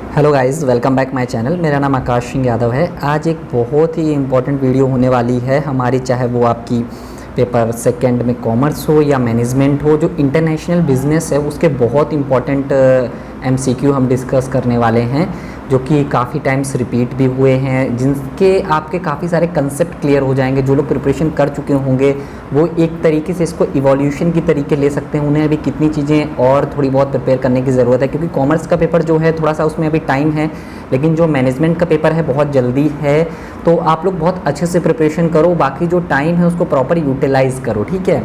Hello guys, welcome back my channel. मेरा नाम आकाश सिंह यादव है। आज एक बहुत ही इम्पोर्टेंट वीडियो होने वाली है हमारी, चाहे वो आपकी पेपर सेकंड में कॉमर्स हो या मैनेजमेंट हो। जो इंटरनेशनल बिजनेस है उसके बहुत इंपॉर्टेंट एमसीक्यू हम डिस्कस करने वाले हैं, जो कि काफ़ी टाइम्स रिपीट भी हुए हैं, जिनके आपके काफ़ी सारे कंसेप्ट क्लियर हो जाएंगे। जो लोग प्रिपरेशन कर चुके होंगे वो एक तरीके से इसको इवोल्यूशन की तरीके ले सकते हैं। उन्हें अभी कितनी चीज़ें और थोड़ी बहुत प्रिपेयर करने की ज़रूरत है, क्योंकि कॉमर्स का पेपर जो है थोड़ा सा उसमें अभी टाइम है, लेकिन जो मैनेजमेंट का पेपर है बहुत जल्दी है। तो आप लोग बहुत अच्छे से प्रिपरेशन करो, बाकी जो टाइम है उसको प्रॉपर यूटिलाइज़ करो, ठीक है।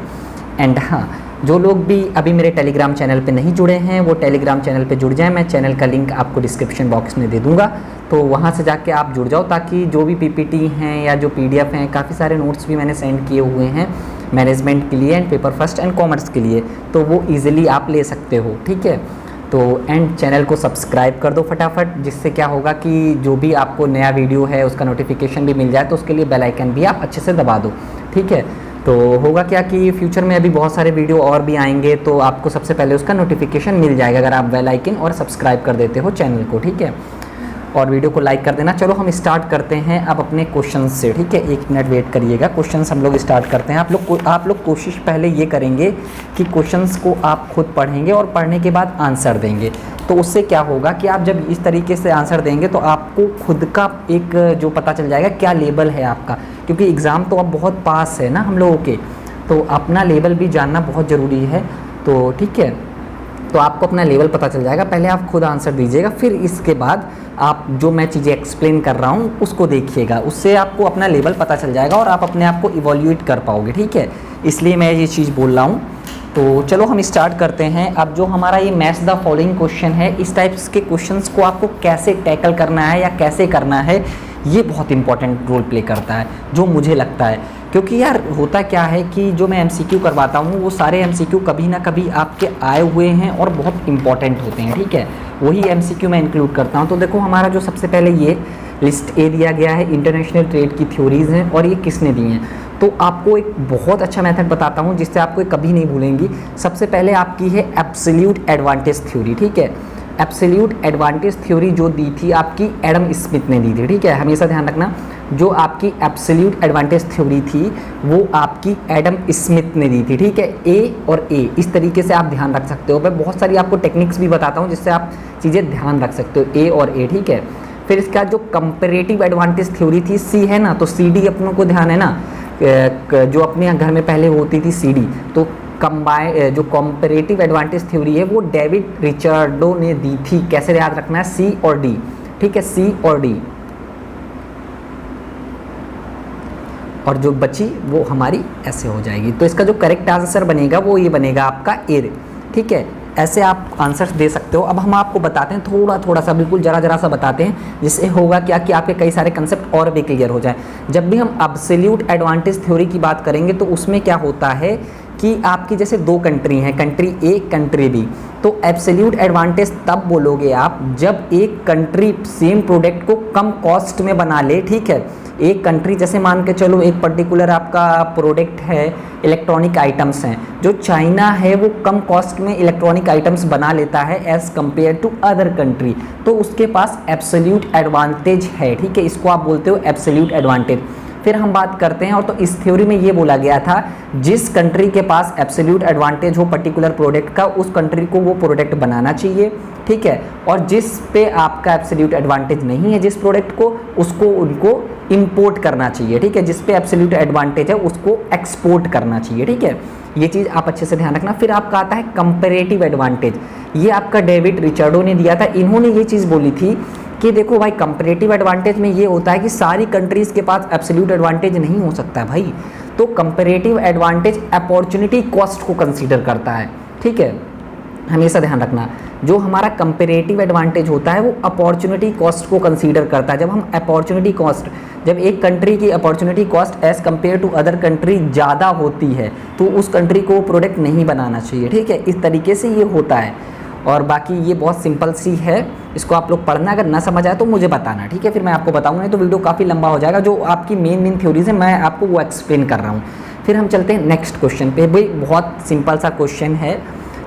एंड हाँ, जो लोग भी अभी मेरे टेलीग्राम चैनल पे नहीं जुड़े हैं वो टेलीग्राम चैनल पे जुड़ जाएं। मैं चैनल का लिंक आपको डिस्क्रिप्शन बॉक्स में दे दूंगा, तो वहाँ से जाके आप जुड़ जाओ, ताकि जो भी पीपीटी हैं या जो पीडीएफ हैं, काफ़ी सारे नोट्स भी मैंने सेंड किए हुए हैं मैनेजमेंट के लिए and paper first and commerce के लिए, तो वो ईजिली आप ले सकते हो, ठीक है। तो एंड चैनल को सब्सक्राइब कर दो फटाफट, जिससे क्या होगा कि जो भी आपको नया वीडियो है उसका नोटिफिकेशन भी मिल जाए, तो उसके लिए बेल आइकन भी आप अच्छे से दबा दो, ठीक है। तो होगा क्या कि फ्यूचर में अभी बहुत सारे वीडियो और भी आएंगे, तो आपको सबसे पहले उसका नोटिफिकेशन मिल जाएगा अगर आप बेल आइकन और सब्सक्राइब कर देते हो चैनल को, ठीक है। और वीडियो को लाइक कर देना। चलो हम स्टार्ट करते हैं अब अपने क्वेश्चन से, ठीक है। 1 मिनट वेट करिएगा, क्वेश्चंस हम लोग स्टार्ट करते हैं। आप लोग कोशिश पहले ये करेंगे कि क्वेश्चंस को आप खुद पढ़ेंगे और पढ़ने के बाद आंसर देंगे। तो उससे क्या होगा कि आप जब इस तरीके से आंसर देंगे तो आपको खुद का एक जो पता चल जाएगा क्या लेवल है आपका, क्योंकि एग्ज़ाम तो अब बहुत पास है ना हम लोगों के, तो अपना लेवल भी जानना बहुत ज़रूरी है। तो ठीक है, तो आपको अपना लेवल पता चल जाएगा। पहले आप खुद आंसर दीजिएगा, फिर इसके बाद आप जो मैं चीज़ें एक्सप्लेन कर रहा हूँ उसको देखिएगा, उससे आपको अपना लेवल पता चल जाएगा और आप अपने आप को इवोल्यूट कर पाओगे, ठीक है। इसलिए मैं ये चीज़ बोल रहा हूँ। तो चलो हम स्टार्ट करते हैं। अब जो हमारा ये मैच द फॉलोइंग क्वेश्चन है, इस टाइप्स के क्वेश्चंस को आपको कैसे टैकल करना है या कैसे करना है, ये बहुत इंपॉर्टेंट रोल प्ले करता है, जो मुझे लगता है। क्योंकि यार होता क्या है कि जो मैं एमसीक्यू करवाता हूँ वो सारे एमसीक्यू कभी ना कभी आपके आए हुए हैं और बहुत इंपॉर्टेंट होते हैं, ठीक है। वही एमसीक्यू मैं इंक्लूड करता हूँ। तो देखो हमारा जो सबसे पहले ये लिस्ट ए दिया गया है, इंटरनेशनल ट्रेड की थ्योरीज हैं, और ये किसने दी हैं। तो आपको एक बहुत अच्छा मेथड बताता हूँ जिससे आपको कभी नहीं भूलेंगी। सबसे पहले आपकी है एब्सोल्यूट एडवांटेज थ्योरी, ठीक है। एब्सोल्यूट एडवांटेज थ्योरी जो दी थी आपकी एडम स्मिथ ने दी थी, ठीक है। हमेशा ध्यान रखना, जो आपकी एब्सोल्यूट एडवांटेज थ्योरी थी वो आपकी एडम स्मिथ ने दी थी, ठीक है। ए और ए इस तरीके से आप ध्यान रख सकते हो। मैं बहुत सारी आपको टेक्निक्स भी बताता हूँ जिससे आप चीज़ें ध्यान रख सकते हो, ए और ए, ठीक है। फिर इसका जो कंपेरेटिव एडवांटेज थ्योरी थी, सी है ना, तो सी डी अपनों को ध्यान है ना, जो अपने घर में पहले होती थी सी डी। तो जो कंपेरेटिव एडवांटेज थ्योरी है वो डेविड रिचर्डो ने दी थी। कैसे याद रखना है, सी और डी, ठीक है, सी और डी। और जो बची वो हमारी ऐसे हो जाएगी। तो इसका जो करेक्ट आंसर बनेगा वो ये बनेगा आपका ए, ठीक है। ऐसे आप आंसर्स दे सकते हो। अब हम आपको बताते हैं थोड़ा थोड़ा सा, बिल्कुल जरा सा बताते हैं, जिससे होगा क्या कि आपके कई सारे कंसेप्ट और भी क्लियर हो जाए। जब भी हम एब्सोल्यूट एडवांटेज थ्योरी की बात करेंगे तो उसमें क्या होता है कि आपकी जैसे 2 कंट्री हैं, कंट्री ए कंट्री बी, तो एब्सोल्यूट एडवांटेज तब बोलोगे आप जब एक कंट्री सेम प्रोडक्ट को कम कॉस्ट में बना ले, ठीक है। एक कंट्री जैसे मान के चलो एक पर्टिकुलर आपका प्रोडक्ट है, इलेक्ट्रॉनिक आइटम्स हैं, जो चाइना है वो कम कॉस्ट में इलेक्ट्रॉनिक आइटम्स बना लेता है as compare to other country, तो उसके पास एब्सोल्यूट एडवांटेज है, ठीक है। इसको आप बोलते हो एब्सोल्यूट एडवांटेज। फिर हम बात करते हैं, और तो इस थ्योरी में ये बोला गया था जिस कंट्री के पास एब्सोल्यूट एडवांटेज हो पर्टिकुलर प्रोडक्ट का, उस कंट्री को वो प्रोडक्ट बनाना चाहिए, ठीक है। और जिस पे आपका एब्सोल्यूट एडवांटेज नहीं है जिस प्रोडक्ट को, उसको उनको इंपोर्ट करना चाहिए, ठीक है। जिस पे एब्सोल्यूट एडवांटेज है उसको एक्सपोर्ट करना चाहिए, ठीक है। ये चीज़ आप अच्छे से ध्यान रखना। फिर आपका आता है कंपेरेटिव एडवांटेज। ये आपका डेविड रिचर्डो ने दिया था। इन्होंने ये चीज़ बोली थी कि देखो भाई, कंपेरेटिव एडवांटेज में ये होता है कि सारी कंट्रीज़ के पास एब्सोल्यूट एडवांटेज नहीं हो सकता है भाई। तो कंपेरेटिव एडवांटेज अपॉर्चुनिटी कॉस्ट को कंसीडर करता है, ठीक है। हमेशा ध्यान रखना, जो हमारा कंपेरेटिव एडवांटेज होता है वो अपॉर्चुनिटी कॉस्ट को कंसीडर करता है। जब हम अपॉर्चुनिटी कॉस्ट, जब एक कंट्री की opportunity cost as compare to other country ज़्यादा होती है तो उस कंट्री को वो प्रोडक्ट नहीं बनाना चाहिए, ठीक है। इस तरीके से ये होता है। और बाकी ये बहुत सिंपल सी है, इसको आप लोग पढ़ना, अगर ना समझ आए तो मुझे बताना, ठीक है। फिर मैं आपको बताऊंगा, नहीं तो वीडियो काफ़ी लंबा हो जाएगा। जो आपकी मेन थ्योरीज है मैं आपको वो एक्सप्लेन कर रहा हूँ। फिर हम चलते हैं नेक्स्ट क्वेश्चन पे। भाई बहुत सिंपल सा क्वेश्चन है,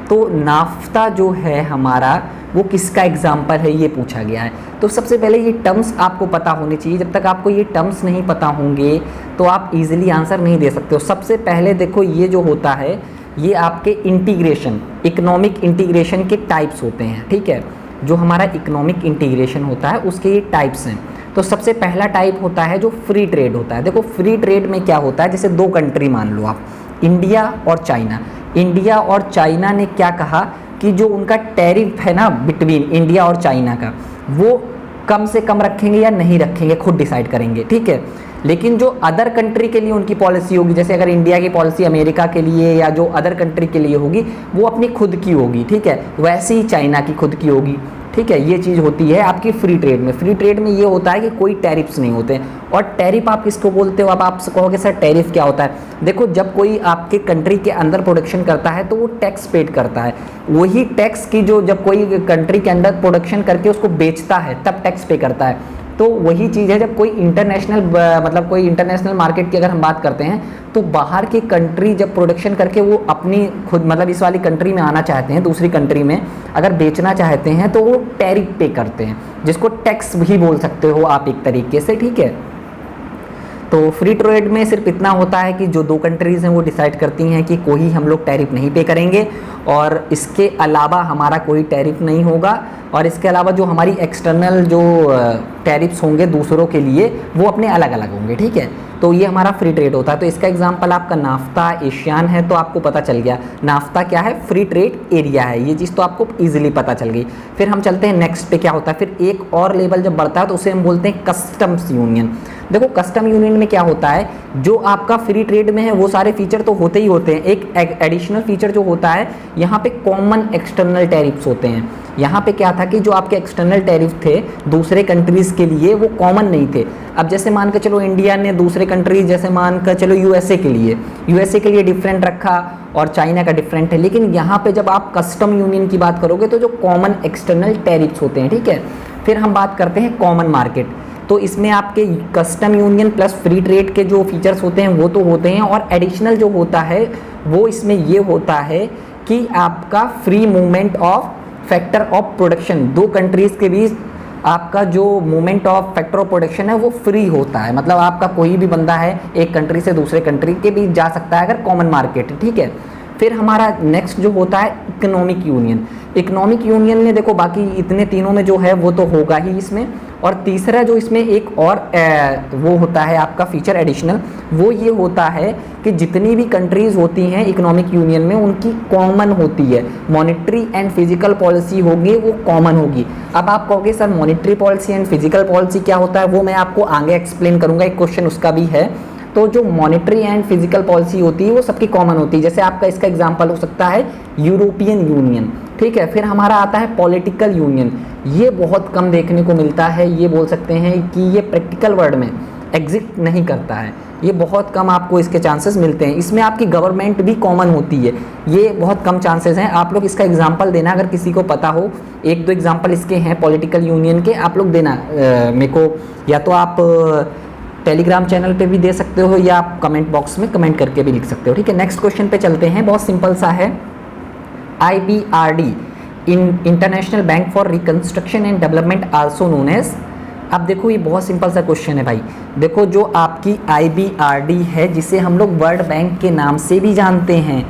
तो नाफ्ता जो है हमारा वो किसका एग्जाम्पल है, ये पूछा गया है। तो सबसे पहले ये टर्म्स आपको पता होने चाहिए। जब तक आपको ये टर्म्स नहीं पता होंगे तो आप इजीली आंसर नहीं दे सकते हो। सबसे पहले देखो, ये जो होता है ये आपके इंटीग्रेशन, इकोनॉमिक इंटीग्रेशन के टाइप्स होते हैं, ठीक है। जो हमारा इकोनॉमिक इंटीग्रेशन होता है उसके ये टाइप्स हैं। तो सबसे पहला टाइप होता है जो फ्री ट्रेड होता है। देखो फ्री ट्रेड में क्या होता है, जैसे दो कंट्री मान लो आप, इंडिया और चाइना। इंडिया और चाइना ने क्या कहा कि जो उनका टैरिफ है ना बिटवीन इंडिया और चाइना का, वो कम से कम रखेंगे या नहीं रखेंगे, खुद डिसाइड करेंगे, ठीक है। लेकिन जो अदर कंट्री के लिए उनकी पॉलिसी होगी, जैसे अगर इंडिया की पॉलिसी अमेरिका के लिए या जो अदर कंट्री के लिए होगी वो अपनी खुद की होगी, ठीक है। वैसे ही चाइना की खुद की होगी, ठीक है। ये चीज़ होती है आपकी फ्री ट्रेड में। फ्री ट्रेड में ये होता है कि कोई टैरिफ्स नहीं होते। और टैरिफ आप किसको बोलते हो, अब आप कहोगे सर टैरिफ क्या होता है। देखो जब कोई आपके कंट्री के अंदर प्रोडक्शन करता है तो वो टैक्स पेड करता है। वही टैक्स की जो जब कोई कंट्री के अंदर प्रोडक्शन करके उसको बेचता है तब टैक्स पे करता है। तो वही चीज़ है, जब कोई इंटरनेशनल मतलब कोई इंटरनेशनल मार्केट की अगर हम बात करते हैं तो बाहर की कंट्री जब प्रोडक्शन करके वो अपनी खुद मतलब इस वाली कंट्री में आना चाहते हैं, दूसरी कंट्री में अगर बेचना चाहते हैं तो वो टैरिफ पे करते हैं, जिसको टैक्स भी बोल सकते हो आप एक तरीके से, ठीक है। तो फ्री ट्रेड में सिर्फ इतना होता है कि जो दो कंट्रीज़ हैं वो डिसाइड करती हैं कि कोई हम लोग टैरिफ नहीं पे करेंगे और इसके अलावा हमारा कोई टैरिफ नहीं होगा। और इसके अलावा जो हमारी एक्सटर्नल जो टैरिफ्स होंगे दूसरों के लिए वो अपने अलग अलग होंगे, ठीक है। तो ये हमारा फ्री ट्रेड होता है। तो इसका एग्जांपल आपका नाफ्ता, एशियान है, तो आपको पता चल गया नाफ्ता क्या है, फ्री ट्रेड एरिया है। ये चीज़ तो आपको इजीली पता चल गई। फिर हम चलते हैं नेक्स्ट पे, क्या होता है फिर एक और लेवल जब बढ़ता है तो उसे हम बोलते हैं कस्टम्स यूनियन। देखो कस्टम यूनियन में क्या होता है, जो आपका फ्री ट्रेड में है वो सारे फीचर तो होते ही होते हैं, एक एडिशनल फीचर जो होता है यहाँ पे कॉमन एक्सटर्नल टैरिफ्स होते हैं। यहाँ पे क्या था कि जो आपके एक्सटर्नल टैरिफ थे दूसरे कंट्रीज़ के लिए वो कॉमन नहीं थे। अब जैसे मान के चलो इंडिया ने दूसरे कंट्रीज जैसे मान कर चलो यूएसए के लिए डिफरेंट रखा और चाइना का डिफरेंट है। लेकिन यहाँ पे जब आप कस्टम यूनियन की बात करोगे तो जो कॉमन एक्सटर्नल टैरिफ्स होते हैं, ठीक है। फिर हम बात करते हैं कॉमन मार्केट। तो इसमें आपके custom union plus free trade के जो फीचर्स होते हैं वो तो होते हैं, और एडिशनल जो होता है वो इसमें ये होता है कि आपका free movement of factor of production, दो कंट्रीज़ के बीच आपका जो movement of factor of production है वो फ्री होता है। मतलब आपका कोई भी बंदा है एक कंट्री से दूसरे कंट्री के बीच जा सकता है अगर कॉमन मार्केट है, ठीक है। फिर हमारा नेक्स्ट जो होता है इकोनॉमिक यूनियन। इकोनॉमिक यूनियन में देखो बाकी इतने तीनों में जो है वो तो होगा ही इसमें, और तीसरा जो इसमें एक और वो होता है आपका फीचर एडिशनल, वो ये होता है कि जितनी भी कंट्रीज़ होती हैं इकोनॉमिक यूनियन में उनकी कॉमन होती है मॉनेटरी एंड फिजिकल पॉलिसी होगी, वो कॉमन होगी। अब आप कहोगे sir monetary policy and physical policy क्या होता है, वो मैं आपको आगे एक्सप्लेन करूँगा, एक क्वेश्चन उसका भी है। तो जो मॉनेटरी एंड फिजिकल पॉलिसी होती है वो सबकी कॉमन होती है। जैसे आपका इसका एग्जांपल हो सकता है यूरोपियन यूनियन, ठीक है। फिर हमारा आता है पॉलिटिकल यूनियन। ये बहुत कम देखने को मिलता है, ये बोल सकते हैं कि ये प्रैक्टिकल वर्ल्ड में एग्जिस्ट नहीं करता है, ये बहुत कम आपको इसके चांसेस मिलते हैं। इसमें आपकी गवर्नमेंट भी कॉमन होती है, ये बहुत कम चांसेस हैं। आप लोग इसका एग्जांपल देना अगर किसी को पता हो, एक दो एग्जांपल इसके हैं पॉलिटिकल यूनियन के, आप लोग देना मेरे को, या तो आप टेलीग्राम चैनल पे भी दे सकते हो या आप कमेंट बॉक्स में कमेंट करके भी लिख सकते हो, ठीक है। नेक्स्ट क्वेश्चन पे चलते हैं, बहुत सिंपल सा है। IBRD international bank for reconstruction and development also known as. अब देखो ये बहुत सिंपल सा क्वेश्चन है भाई। देखो जो आपकी IBRD है जिसे हम लोग वर्ल्ड बैंक के नाम से भी जानते हैं,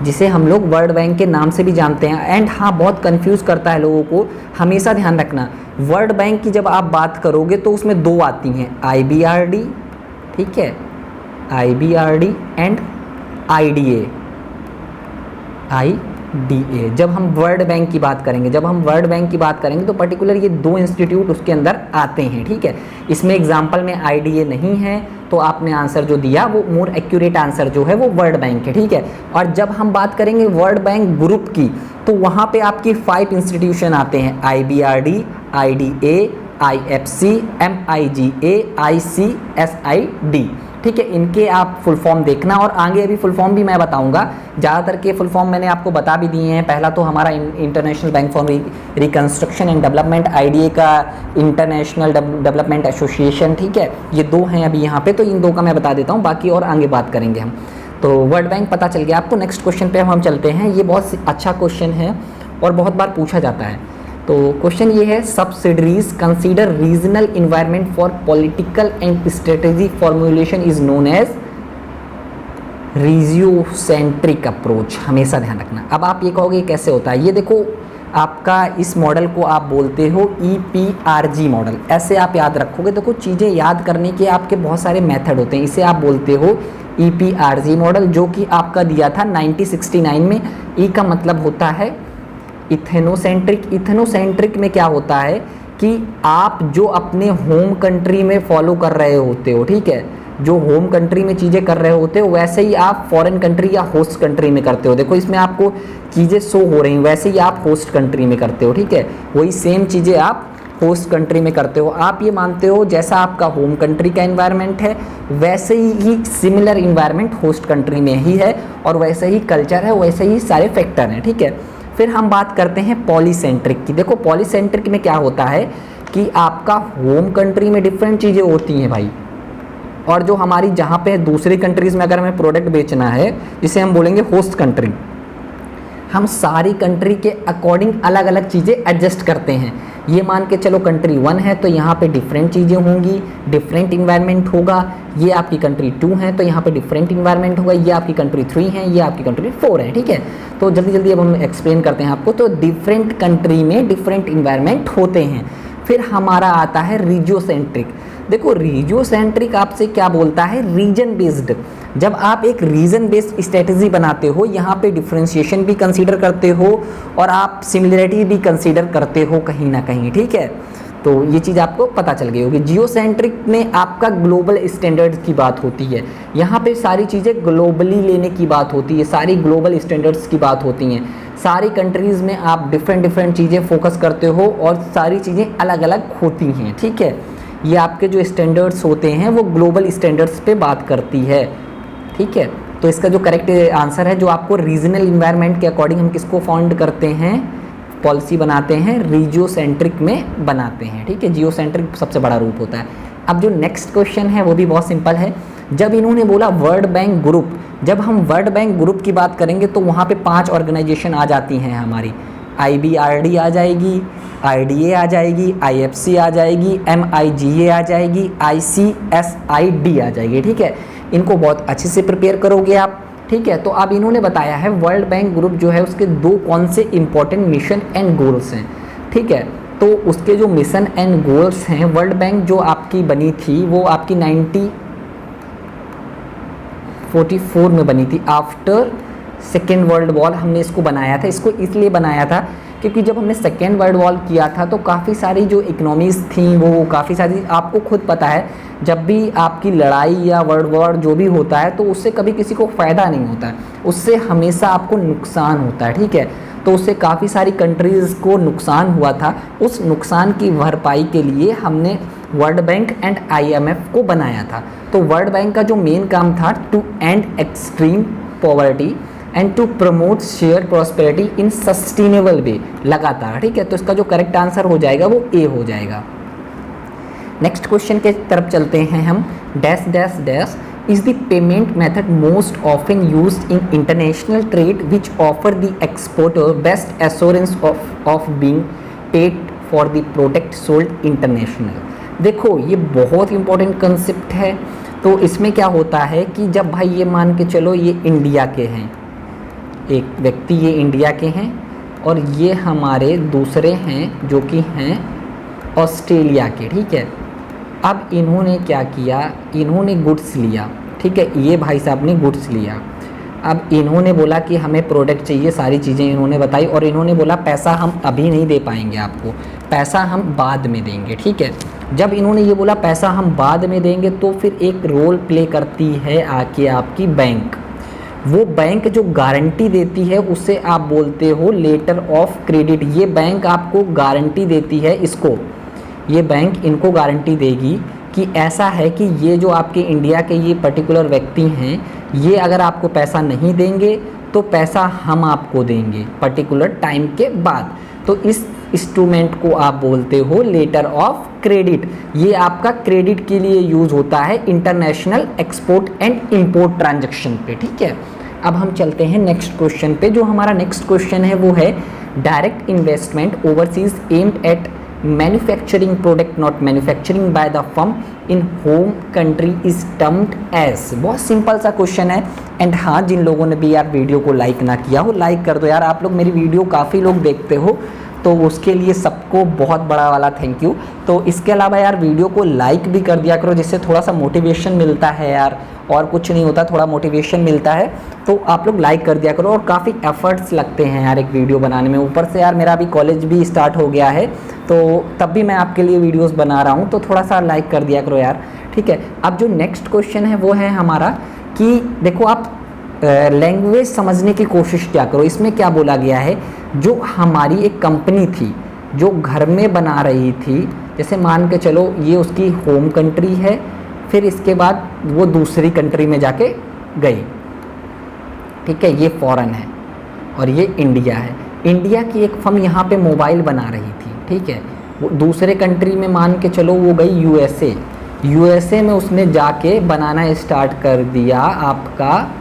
जिसे हम लोग वर्ल्ड बैंक के नाम से भी जानते हैं, एंड हाँ बहुत कंफ्यूज करता है लोगों को, हमेशा ध्यान रखना वर्ल्ड बैंक की जब आप बात करोगे तो उसमें दो आती हैं, IBRD, ठीक है, IBRD एंड IDA। जब हम वर्ल्ड बैंक की बात करेंगे तो पर्टिकुलर ये दो इंस्टीट्यूट उसके अंदर आते हैं, ठीक है। इसमें एग्जांपल में IDA नहीं है तो आपने आंसर जो दिया वो मोर एक्यूरेट आंसर जो है वो वर्ल्ड बैंक है, ठीक है। और जब हम बात करेंगे वर्ल्ड बैंक ग्रुप की तो वहाँ पे आपकी 5 इंस्टीट्यूशन आते हैं, IBRD, IDA, IFC, MIGA, ICSID, ठीक है। इनके आप फुल फॉर्म देखना, और आगे अभी फुल फॉर्म भी मैं बताऊंगा। ज़्यादातर के फुल फॉर्म मैंने आपको बता भी दिए हैं। पहला तो हमारा international bank for reconstruction and development, IDA का इंटरनेशनल डेवलपमेंट एसोसिएशन, ठीक है। ये दो हैं अभी यहाँ पे, तो इन दो का मैं बता देता हूँ, बाकी और आगे बात करेंगे हम। तो वर्ल्ड बैंक पता चल गया आपको। नेक्स्ट क्वेश्चन पे हम चलते हैं। ये बहुत अच्छा क्वेश्चन है और बहुत बार पूछा जाता है। तो क्वेश्चन ये है, subsidiaries consider regional environment for political and strategy formulation is known as regiocentric approach. हमेशा ध्यान रखना। अब आप ये कहोगे कैसे होता है, ये देखो आपका इस मॉडल को आप बोलते हो EPRG मॉडल। ऐसे आप याद रखोगे। देखो चीज़ें याद करने के आपके बहुत सारे मेथड होते हैं। इसे आप बोलते हो EPRG मॉडल, जो कि आपका दिया था 1969 में। ई का मतलब होता है इथेनोसेंट्रिक। इथेनोसेंट्रिक में क्या होता है कि आप जो अपने होम कंट्री में फॉलो कर रहे होते हो, ठीक है, जो होम कंट्री में चीज़ें कर रहे होते हो वैसे ही आप फॉरेन कंट्री या होस्ट कंट्री में करते हो। देखो इसमें आपको चीज़ें शो हो रही हैं, वैसे ही आप होस्ट कंट्री में करते हो, ठीक है, वही सेम चीज़ें आप होस्ट कंट्री में करते हो। आप ये मानते हो जैसा आपका होम कंट्री का एनवायरनमेंट है वैसे ही सिमिलर इन्वायरमेंट होस्ट कंट्री में ही है, और वैसे ही कल्चर है, वैसे ही सारे फैक्टर हैं, ठीक है। फिर हम बात करते हैं पॉलीसेंट्रिक की। देखो पॉलीसेंट्रिक में क्या होता है कि आपका होम कंट्री में डिफरेंट चीज़ें होती हैं भाई, और जो हमारी जहाँ पे दूसरी कंट्रीज़ में अगर हमें प्रोडक्ट बेचना है, जिसे हम बोलेंगे होस्ट कंट्री, हम सारी कंट्री के अकॉर्डिंग अलग अलग चीज़ें एडजस्ट करते हैं। ये मान के चलो कंट्री 1 है तो यहाँ पे डिफरेंट चीज़ें होंगी, डिफरेंट इन्वायरमेंट होगा। ये आपकी कंट्री 2 है तो यहाँ पे डिफरेंट इन्वायरमेंट होगा। ये आपकी कंट्री 3 है, ये आपकी कंट्री 4 है, ठीक है। तो जल्दी जल्दी अब हम एक्सप्लेन करते हैं आपको। तो डिफरेंट कंट्री में डिफरेंट इन्वायरमेंट होते हैं। फिर हमारा आता है रीजियोसेंट्रिक। देखो रीजियोसेंट्रिक आपसे क्या बोलता है, रीजन बेस्ड। जब आप एक रीजन बेस्ड स्ट्रेटजी बनाते हो, यहाँ पे डिफरेंशिएशन भी कंसीडर करते हो और आप सिमिलरिटी भी कंसीडर करते हो कहीं ना कहीं, ठीक है। तो ये चीज़ आपको पता चल गई होगी। जियोसेंट्रिक में आपका ग्लोबल स्टैंडर्ड्स की बात होती है। यहाँ पे सारी चीज़ें ग्लोबली लेने की बात होती है, सारी ग्लोबल स्टैंडर्ड्स की बात होती हैं। सारी कंट्रीज़ में आप डिफरेंट चीज़ें फोकस करते हो और सारी चीज़ें अलग अलग होती हैं, ठीक है। ये आपके जो स्टैंडर्ड्स होते हैं वो ग्लोबल स्टैंडर्ड्स पे बात करती है, ठीक है। तो इसका जो करेक्ट आंसर है, जो आपको रीजनल इन्वायरमेंट के अकॉर्डिंग हम किसको फाउंड करते हैं, पॉलिसी बनाते हैं, रीजियोसेंट्रिक में बनाते हैं, ठीक है। जियोसेंट्रिक सबसे बड़ा रूप होता है। अब जो नेक्स्ट क्वेश्चन है वो भी बहुत सिंपल है। जब इन्होंने बोला वर्ल्ड बैंक ग्रुप, जब हम वर्ल्ड बैंक ग्रुप की बात करेंगे तो वहाँ पे 5 ऑर्गेनाइजेशन आ जाती हैं हमारी। IBRD आ जाएगी, IDA आ जाएगी, IFC आ जाएगी, MIGA आ जाएगी, ICSID आ जाएगी, ठीक है। इनको बहुत अच्छे से प्रिपेयर करोगे आप, ठीक है। तो अब इन्होंने बताया है वर्ल्ड बैंक ग्रुप जो है उसके 2 कौन से इंपॉर्टेंट मिशन एंड गोल्स हैं, ठीक है। तो उसके जो मिशन एंड गोल्स हैं, वर्ल्ड बैंक जो आपकी बनी थी वो आपकी 1944 में बनी थी। आफ्टर सेकेंड वर्ल्ड वॉर हमने इसको बनाया था। इसको इसलिए बनाया था क्योंकि जब हमने सेकेंड वर्ल्ड वॉर किया था तो काफ़ी सारी जो इकोनॉमीज़ थी वो काफ़ी सारी, आपको खुद पता है जब भी आपकी लड़ाई या वर्ल्ड वॉर जो भी होता है तो उससे कभी किसी को फ़ायदा नहीं होता है, उससे हमेशा आपको नुकसान होता है, ठीक है। तो उससे काफ़ी सारी कंट्रीज़ को नुकसान हुआ था। उस नुकसान की भरपाई के लिए हमने वर्ल्ड बैंक एंड IMF को बनाया था। तो वर्ल्ड बैंक का जो मेन काम था to end extreme poverty and to promote share prosperity in sustainable way, लगातार, ठीक है। तो इसका जो करेक्ट आंसर हो जाएगा वो A हो जाएगा। नेक्स्ट क्वेश्चन के तरफ चलते हैं हम। Dash dash dash is the payment method most often used in international trade which offer the exporter best assurance of being paid for the product sold international. देखो ये बहुत इंपॉर्टेंट कंसेप्ट है। तो इसमें क्या होता है कि जब भाई ये मान के चलो ये इंडिया के हैं, एक व्यक्ति ये इंडिया के हैं और ये हमारे दूसरे हैं जो कि हैं ऑस्ट्रेलिया के, ठीक है। अब इन्होंने क्या किया, इन्होंने गुड्स लिया, ठीक है, ये भाई साहब ने गुड्स लिया। अब इन्होंने बोला कि हमें प्रोडक्ट चाहिए, सारी चीज़ें इन्होंने बताई और इन्होंने बोला पैसा हम अभी नहीं दे पाएंगे आपको, पैसा हम बाद में देंगे, ठीक है। जब इन्होंने ये बोला पैसा हम बाद में देंगे तो फिर एक रोल प्ले करती है आके आपकी बैंक। वो बैंक जो गारंटी देती है उसे आप बोलते हो लेटर ऑफ क्रेडिट। ये बैंक आपको गारंटी देती है, इसको, ये बैंक इनको गारंटी देगी कि ऐसा है कि ये जो आपके इंडिया के ये पर्टिकुलर व्यक्ति हैं, ये अगर आपको पैसा नहीं देंगे तो पैसा हम आपको देंगे पर्टिकुलर टाइम के बाद। तो इस इंस्ट्रूमेंट को आप बोलते हो लेटर ऑफ क्रेडिट। ये आपका क्रेडिट के लिए यूज होता है international export and import transaction पे, ठीक है। अब हम चलते हैं नेक्स्ट क्वेश्चन पे। जो हमारा नेक्स्ट क्वेश्चन है वो है direct investment overseas aimed at manufacturing product not manufacturing by the firm in home country is termed as. बहुत सिंपल सा क्वेश्चन है। एंड हाँ, जिन लोगों ने भी यार वीडियो को लाइक ना किया हो, लाइक कर दो यार। आप लोग मेरी वीडियो काफ़ी लोग देखते हो, तो उसके लिए सबको बहुत बड़ा वाला थैंक यू। तो इसके अलावा यार वीडियो को लाइक भी कर दिया करो, जिससे थोड़ा सा मोटिवेशन मिलता है यार, और कुछ नहीं होता, थोड़ा मोटिवेशन मिलता है। तो आप लोग लाइक कर दिया करो। और काफ़ी एफर्ट्स लगते हैं यार एक वीडियो बनाने में। ऊपर से यार मेरा अभी कॉलेज भी स्टार्ट हो गया है, तो तब भी मैं आपके लिए वीडियोस बना रहा हूँ, तो थोड़ा सा लाइक कर दिया करो यार, ठीक है। अब जो नेक्स्ट क्वेश्चन है वो है हमारा कि देखो आप लैंग्वेज समझने की कोशिश क्या करो। इसमें क्या बोला गया है, जो हमारी एक कंपनी थी जो घर में बना रही थी, जैसे मान के चलो ये उसकी होम कंट्री है, फिर इसके बाद वो दूसरी कंट्री में जाके गई, ठीक है, ये फॉरेन है और ये इंडिया है। इंडिया की एक फर्म यहाँ पे मोबाइल बना रही थी, ठीक है। वो दूसरे कंट्री में मान के चलो वो गई यूएसए। यूएसए में उसने जाके बनाना स्टार्ट कर दिया, आपका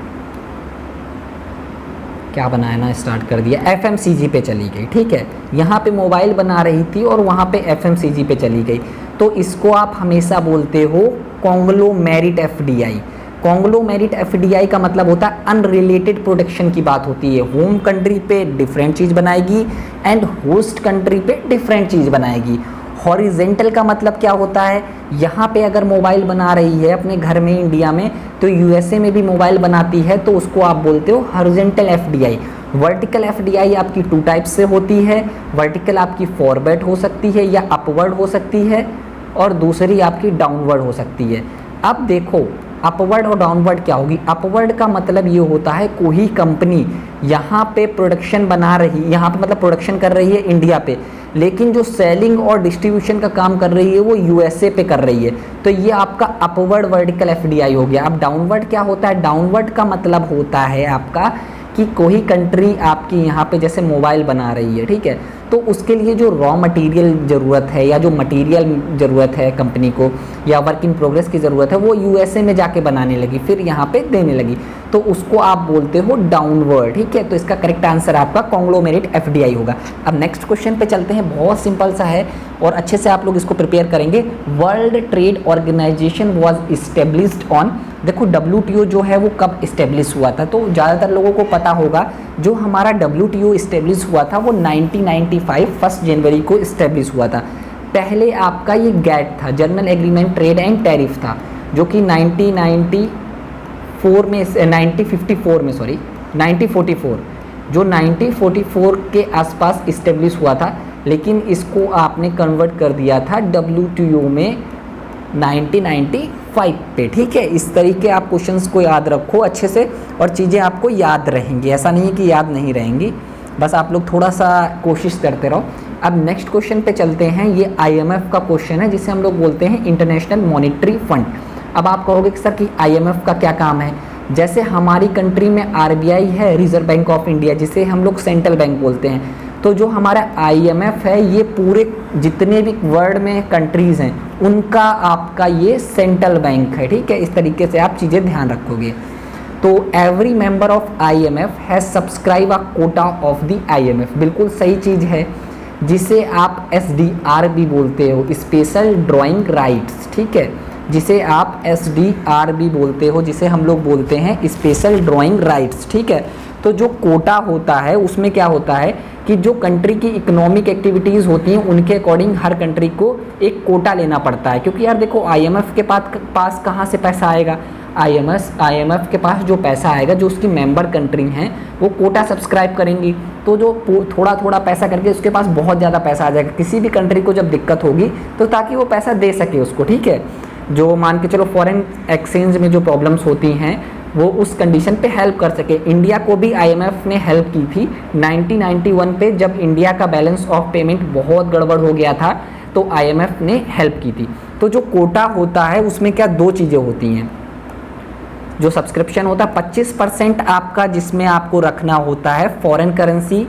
क्या बनाना स्टार्ट कर दिया, एफएमसीजी पे चली गई, ठीक है। यहाँ पे मोबाइल बना रही थी और वहाँ पे एफएमसीजी पे चली गई। तो इसको आप हमेशा बोलते हो कॉन्ग्लोमेरेट एफडीआई। कॉन्ग्लोमेरेट एफडीआई का मतलब होता है अनरिलेटेड प्रोडक्शन की बात होती है। होम कंट्री पे डिफरेंट चीज़ बनाएगी एंड होस्ट कंट्री पे डिफरेंट चीज़ बनाएगी। हॉरिजेंटल का मतलब क्या होता है, यहाँ पे अगर मोबाइल बना रही है अपने घर में इंडिया में, तो यूएसए में भी मोबाइल बनाती है, तो उसको आप बोलते हो हॉरिजेंटल एफडीआई। वर्टिकल एफडीआई आपकी 2 टाइप से होती है। वर्टिकल आपकी फॉरवर्ड हो सकती है या अपवर्ड हो सकती है, और दूसरी आपकी डाउनवर्ड हो सकती है। अब देखो अपवर्ड और डाउनवर्ड क्या होगी। अपवर्ड का मतलब ये होता है कोई कंपनी यहाँ पे प्रोडक्शन बना रही, यहाँ पे मतलब प्रोडक्शन कर रही है इंडिया पे, लेकिन जो सेलिंग और डिस्ट्रीब्यूशन का काम कर रही है वो यूएसए पे कर रही है, तो ये आपका अपवर्ड वर्टिकल एफडीआई हो गया। अब डाउनवर्ड क्या होता है, डाउनवर्ड का मतलब होता है आपका कि कोई कंट्री आपकी यहाँ पे जैसे मोबाइल बना रही है, ठीक है, तो उसके लिए जो रॉ मटेरियल ज़रूरत है या जो मटेरियल ज़रूरत है कंपनी को या वर्क इन प्रोग्रेस की ज़रूरत है, वो यूएसए में जाके बनाने लगी, फिर यहाँ पे देने लगी, तो उसको आप बोलते हो डाउनवर्ड, ठीक है। तो इसका करेक्ट आंसर आपका कॉन्ग्लोमेरेट एफडीआई होगा। अब नेक्स्ट क्वेश्चन पे चलते हैं। बहुत सिंपल सा है और अच्छे से आप लोग इसको प्रिपेयर करेंगे। World trade organisation was established on, देखो WTO जो है वो कब इस्टेब्लिश हुआ था, तो ज़्यादातर लोगों को पता होगा जो हमारा WTO इस्टेब्लिश हुआ था वो 1995 1 जनवरी को इस्टेब्लिश हुआ था। पहले आपका ये गैट था, general agreement trade and tariff था, जो कि 1944 के आसपास इस्टेब्लिश हुआ था, लेकिन इसको आपने कन्वर्ट कर दिया था WTO में 1995 पे, ठीक है। इस तरीके आप क्वेश्चंस को याद रखो अच्छे से और चीज़ें आपको याद रहेंगी, ऐसा नहीं है कि याद नहीं रहेंगी, बस आप लोग थोड़ा सा कोशिश करते रहो। अब नेक्स्ट क्वेश्चन पे चलते हैं। ये IMF का क्वेश्चन है, जिसे हम लोग बोलते हैं इंटरनेशनल मॉनेटरी फंड। अब आप कहोगे कि सर कि IMF का क्या काम है। जैसे हमारी कंट्री में RBI है, रिजर्व बैंक ऑफ इंडिया, जिसे हम लोग सेंट्रल बैंक बोलते हैं, तो जो हमारा IMF है ये पूरे जितने भी वर्ल्ड में कंट्रीज़ हैं उनका आपका ये सेंट्रल बैंक है, ठीक है। इस तरीके से आप चीज़ें ध्यान रखोगे। तो every member of IMF has subscribe a Kota of the IMF, बिल्कुल सही चीज़ है, जिसे आप SDR भी बोलते हो, स्पेशल ड्राइंग राइट्स, ठीक है, जिसे आप SDR भी बोलते हो, जिसे हम लोग बोलते हैं स्पेशल ड्राइंग राइट्स, ठीक है। तो जो कोटा होता है उसमें क्या होता है कि जो कंट्री की इकोनॉमिक एक्टिविटीज़ होती हैं उनके अकॉर्डिंग हर कंट्री को एक कोटा लेना पड़ता है, क्योंकि यार देखो IMF के पास कहाँ से पैसा आएगा। IMF के पास जो पैसा आएगा, जो उसकी मेंबर कंट्री हैं वो कोटा सब्सक्राइब करेंगी, तो जो थोड़ा थोड़ा पैसा करके उसके पास बहुत ज़्यादा पैसा आ जाएगा किसी भी कंट्री को जब दिक्कत होगी, तो ताकि वो पैसा दे सके उसको, ठीक है। जो मान के चलो फॉरेन एक्सचेंज में जो प्रॉब्लम्स होती हैं वो उस कंडीशन पे हेल्प कर सके। इंडिया को भी IMF ने हेल्प की थी 1991 पे, जब इंडिया का बैलेंस ऑफ पेमेंट बहुत गड़बड़ हो गया था, तो IMF ने हेल्प की थी। तो जो कोटा होता है उसमें क्या 2 चीज़ें होती हैं। जो सब्सक्रिप्शन होता है 25% आपका, जिसमें आपको रखना होता है फॉरेन करेंसी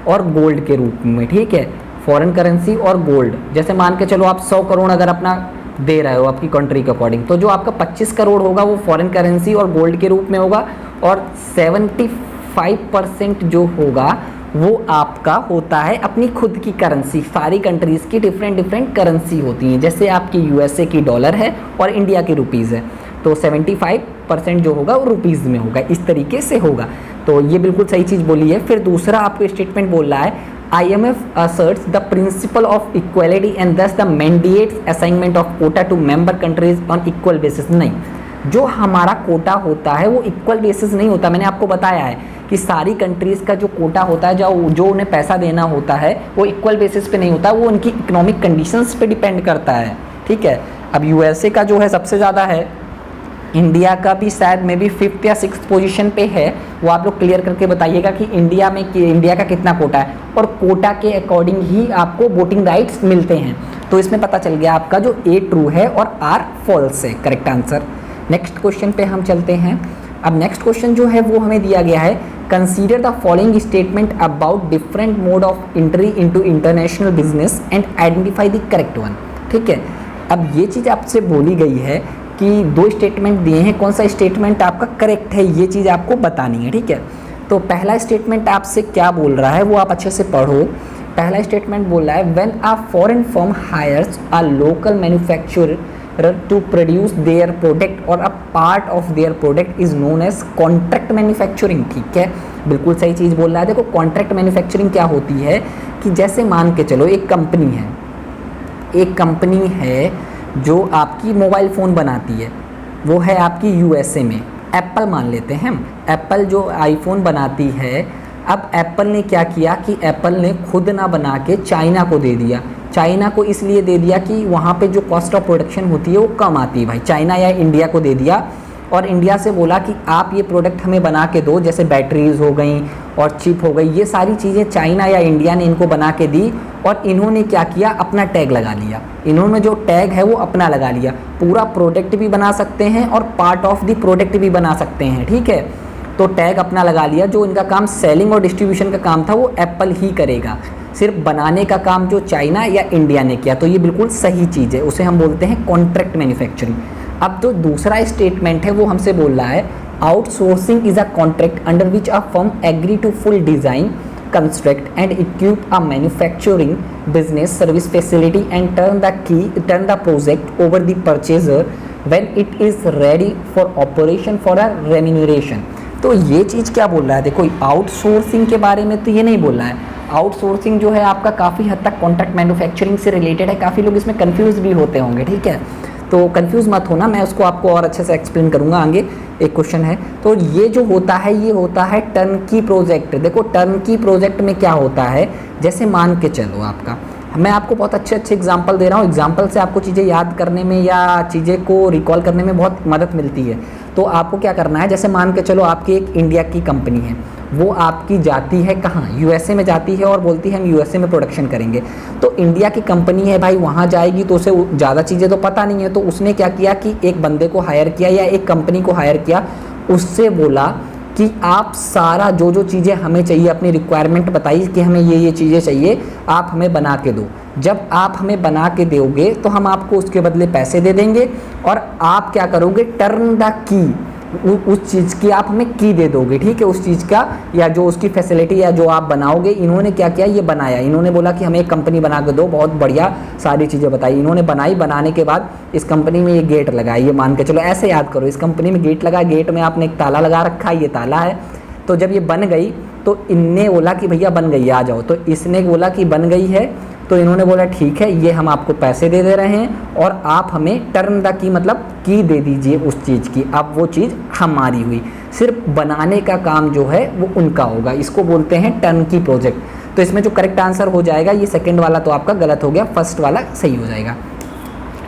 और गोल्ड के रूप में, ठीक है। फॉरेन करेंसी और गोल्ड। जैसे मान के चलो आप 100 करोड़ अगर अपना दे रहे हो आपकी कंट्री के अकॉर्डिंग, तो जो आपका 25 करोड़ होगा वो फॉरेन करेंसी और गोल्ड के रूप में होगा, और 75% जो होगा वो आपका होता है अपनी खुद की करेंसी। सारी कंट्रीज़ की डिफरेंट डिफरेंट करेंसी होती हैं, जैसे आपकी यूएसए की डॉलर है और इंडिया की रुपीज़ है, तो 75% जो होगा वो रुपीज़ में होगा, इस तरीके से होगा। तो ये बिल्कुल सही चीज़ बोली है। फिर दूसरा आपको स्टेटमेंट बोल रहा है, IMF asserts the principle of equality and thus the mandates assignment of quota to member countries on equal basis। नहीं, जो हमारा कोटा होता है वो इक्वल बेसिस नहीं होता। मैंने आपको बताया है कि सारी कंट्रीज़ का जो कोटा होता है, जो उन्हें पैसा देना होता है, वो इक्वल बेसिस पे नहीं होता, वो उनकी इकोनॉमिक कंडीशंस पे डिपेंड करता है, ठीक है। अब यूएसए का जो है सबसे ज़्यादा है, इंडिया का भी शायद में भी 5th या 6th पोजीशन पे है, वो आप लोग क्लियर करके बताइएगा कि इंडिया का कितना कोटा है, और कोटा के अकॉर्डिंग ही आपको वोटिंग राइट्स मिलते हैं। तो इसमें पता चल गया आपका जो A ट्रू है और R फॉल्स है, करेक्ट आंसर। नेक्स्ट क्वेश्चन पे हम चलते हैं। अब नेक्स्ट क्वेश्चन जो है वो हमें दिया गया है, consider the following statement about different mode of entry into international business and identify the correct one, ठीक है। अब ये चीज़ आपसे बोली गई है कि 2 स्टेटमेंट दिए हैं, कौन सा स्टेटमेंट आपका करेक्ट है ये चीज़ आपको बतानी है, ठीक है। तो पहला स्टेटमेंट आपसे क्या बोल रहा है वो आप अच्छे से पढ़ो। पहला स्टेटमेंट बोल रहा है, when a foreign firm hires a local manufacturer to produce their product or a part of their product is known as contract manufacturing, ठीक है, बिल्कुल सही चीज़ बोल रहा है। देखो कॉन्ट्रैक्ट मैन्युफैक्चरिंग क्या होती है कि जैसे मान के चलो एक कंपनी है जो आपकी मोबाइल फ़ोन बनाती है, वो है आपकी यूएसए में, एप्पल मान लेते हैं हम। एप्पल जो आईफोन बनाती है, अब एप्पल ने क्या किया कि एप्पल ने खुद ना बना के चाइना को दे दिया। चाइना को इसलिए दे दिया कि वहाँ पे जो कॉस्ट ऑफ प्रोडक्शन होती है वो कम आती है भाई, चाइना या इंडिया को दे दिया, और इंडिया से बोला कि आप ये प्रोडक्ट हमें बना के दो, जैसे बैटरीज हो गई और चिप हो गई, ये सारी चीज़ें चाइना या इंडिया ने इनको बना के दी, और इन्होंने क्या किया, अपना टैग लगा लिया। इन्होंने जो टैग है वो अपना लगा लिया। पूरा प्रोडक्ट भी बना सकते हैं और पार्ट ऑफ द प्रोडक्ट भी बना सकते हैं, ठीक है। तो टैग अपना लगा लिया। जो इनका काम सेलिंग और डिस्ट्रीब्यूशन का काम था वो एप्पल ही करेगा, सिर्फ बनाने का काम जो चाइना या इंडिया ने किया। तो ये बिल्कुल सही चीज़ है, उसे हम बोलते हैं कॉन्ट्रैक्ट मैन्युफैक्चरिंग। अब जो दूसरा स्टेटमेंट है वो हमसे बोल रहा है, outsourcing is a contract under which a firm agree to full design, construct and equip a manufacturing business service facility and turn the project over the purchaser when it is ready for operation for a remuneration. तो ये चीज़ क्या बोल रहा है, देखो outsourcing के बारे में तो ये नहीं बोल रहा है। आउटसोर्सिंग जो है आपका काफ़ी हद तक कॉन्ट्रैक्ट मैन्युफैक्चरिंग से रिलेटेड है। काफ़ी लोग इसमें कंफ्यूज भी होते होंगे, ठीक है, तो कंफ्यूज मत होना, मैं उसको आपको और अच्छे से एक्सप्लेन करूंगा आगे। एक क्वेश्चन है, तो ये जो होता है ये होता है टर्नकी प्रोजेक्ट। देखो टर्नकी प्रोजेक्ट में क्या होता है, जैसे मान के चलो आपका, मैं आपको बहुत अच्छे एग्जाम्पल दे रहा हूँ, एग्जाम्पल से आपको चीज़ें याद करने में या चीज़ें को रिकॉल करने में बहुत मदद मिलती है। तो आपको क्या करना है, जैसे मान के चलो आपकी एक इंडिया की कंपनी है, वो आपकी जाती है कहाँ, यूएसए में जाती है और बोलती है हम यूएसए में प्रोडक्शन करेंगे। तो इंडिया की कंपनी है भाई, वहाँ जाएगी तो उसे ज़्यादा चीज़ें तो पता नहीं है, तो उसने क्या किया कि एक बंदे को हायर किया या एक कंपनी को हायर किया, उससे बोला कि आप सारा जो चीज़ें हमें चाहिए, अपनी रिक्वायरमेंट बताइए कि हमें ये चीज़ें चाहिए, आप हमें बना के दो। जब आप हमें बना के दोगे तो हम आपको उसके बदले पैसे दे देंगे, और आप क्या करोगे, टर्न द की, उस चीज़ की आप हमें की दे दोगे, ठीक है, उस चीज़ का या जो उसकी फैसिलिटी या जो आप बनाओगे। इन्होंने क्या किया, ये बनाया, इन्होंने बोला कि हमें एक कंपनी बना के दो, बहुत बढ़िया सारी चीज़ें बताई, इन्होंने बनाई। बनाने के बाद इस कंपनी में ये गेट लगा, ये मान के चलो, ऐसे याद करो, इस कंपनी में गेट लगा, गेट में आपने एक ताला लगा रखा है, ये ताला है। तो जब ये बन गई तो इनने बोला कि भैया बन गई, आ जाओ। तो इसने बोला कि बन गई है, तो इन्होंने बोला ठीक है, ये हम आपको पैसे दे रहे हैं और आप हमें टर्न द की मतलब की दे दीजिए उस चीज़ की। अब वो चीज़ हमारी हुई, सिर्फ बनाने का काम जो है वो उनका होगा। इसको बोलते हैं टर्न की प्रोजेक्ट। तो इसमें जो करेक्ट आंसर हो जाएगा, ये सेकंड वाला तो आपका गलत हो गया, फर्स्ट वाला सही हो जाएगा।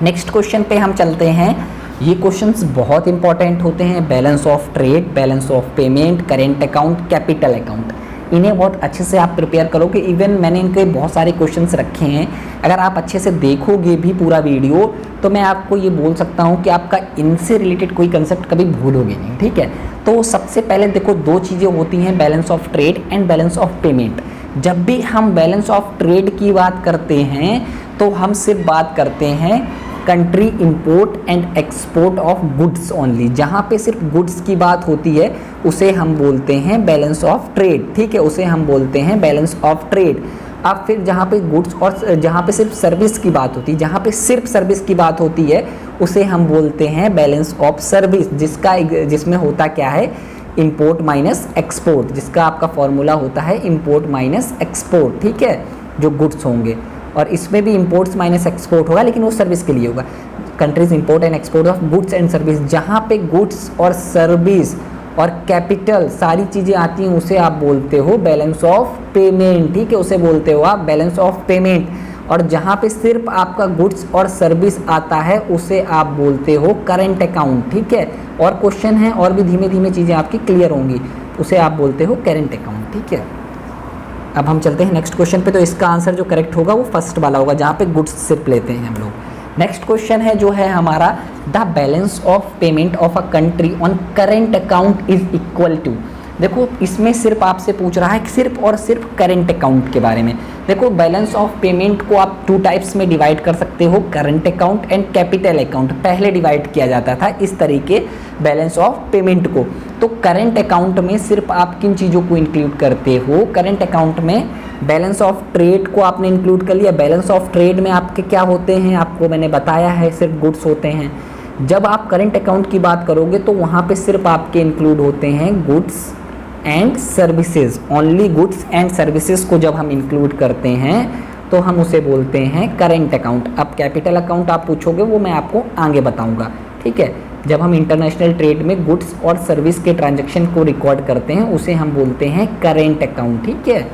नेक्स्ट क्वेश्चन पे हम चलते हैं। ये क्वेश्चंस बहुत इंपॉर्टेंट होते हैं, balance of trade, balance of payment, current account, capital account. इन्हें बहुत अच्छे से आप प्रिपेयर करोगे। इवन मैंने इनके बहुत सारे क्वेश्चंस रखे हैं, अगर आप अच्छे से देखोगे भी पूरा वीडियो तो मैं आपको ये बोल सकता हूँ कि आपका इनसे रिलेटेड कोई कंसेप्ट कभी भूलोगे नहीं, ठीक है। तो सबसे पहले देखो, दो चीज़ें होती हैं, balance of trade and balance of payment. जब भी हम बैलेंस ऑफ ट्रेड की बात करते हैं तो हम सिर्फ बात करते हैं country import and export of goods only. जहाँ पे सिर्फ गुड्स की बात होती है उसे हम बोलते हैं बैलेंस ऑफ ट्रेड, ठीक है, उसे हम बोलते हैं बैलेंस ऑफ ट्रेड। अब फिर जहाँ पे गुड्स और जहाँ पे सिर्फ सर्विस की बात होती है, जहाँ पे सिर्फ सर्विस की बात होती है उसे हम बोलते हैं बैलेंस ऑफ सर्विस, जिसमें होता क्या है, इंपोर्ट माइनस एक्सपोर्ट, जिसका आपका फॉर्मूला होता है इंपोर्ट माइनस एक्सपोर्ट, ठीक है, जो गुड्स होंगे। और इसमें भी इंपोर्ट्स माइनस एक्सपोर्ट होगा, लेकिन वो सर्विस के लिए होगा। Countries import and export of goods and service, जहाँ पे गुड्स और सर्विस और कैपिटल सारी चीज़ें आती हैं उसे आप बोलते हो बैलेंस ऑफ पेमेंट, ठीक है, उसे बोलते हो आप बैलेंस ऑफ पेमेंट। और जहाँ पे सिर्फ आपका गुड्स और सर्विस आता है उसे आप बोलते हो करंट अकाउंट, ठीक है। और क्वेश्चन है और भी धीमे धीमे चीज़ें आपकी क्लियर होंगी, उसे आप बोलते हो करंट अकाउंट, ठीक है। अब हम चलते हैं नेक्स्ट क्वेश्चन पे। तो इसका आंसर जो करेक्ट होगा वो फर्स्ट वाला होगा, जहाँ पे गुड्स सिर्फ लेते हैं हम लोग। नेक्स्ट क्वेश्चन है जो है हमारा, the balance of payment of a country on current account is equal to. देखो इसमें सिर्फ आपसे पूछ रहा है सिर्फ और सिर्फ करेंट अकाउंट के बारे में। देखो बैलेंस ऑफ पेमेंट को आप टू टाइप्स में डिवाइड कर सकते हो, current account and capital account. पहले डिवाइड किया जाता था इस तरीके बैलेंस ऑफ पेमेंट को। तो करंट अकाउंट में सिर्फ आप किन चीज़ों को इंक्लूड करते हो, करंट अकाउंट में बैलेंस ऑफ ट्रेड को आपने इंक्लूड कर लिया। बैलेंस ऑफ ट्रेड में आपके क्या होते हैं, आपको मैंने बताया है, सिर्फ गुड्स होते हैं। जब आप करंट अकाउंट की बात करोगे तो वहाँ पे सिर्फ आपके इंक्लूड होते हैं goods and services, only goods and services को जब हम इंक्लूड करते हैं तो हम उसे बोलते हैं करंट अकाउंट। अब कैपिटल अकाउंट आप पूछोगे वो मैं आपको आगे बताऊंगा, ठीक है। जब हम इंटरनेशनल ट्रेड में गुड्स और सर्विस के ट्रांजैक्शन को रिकॉर्ड करते हैं उसे हम बोलते हैं करेंट अकाउंट, ठीक है।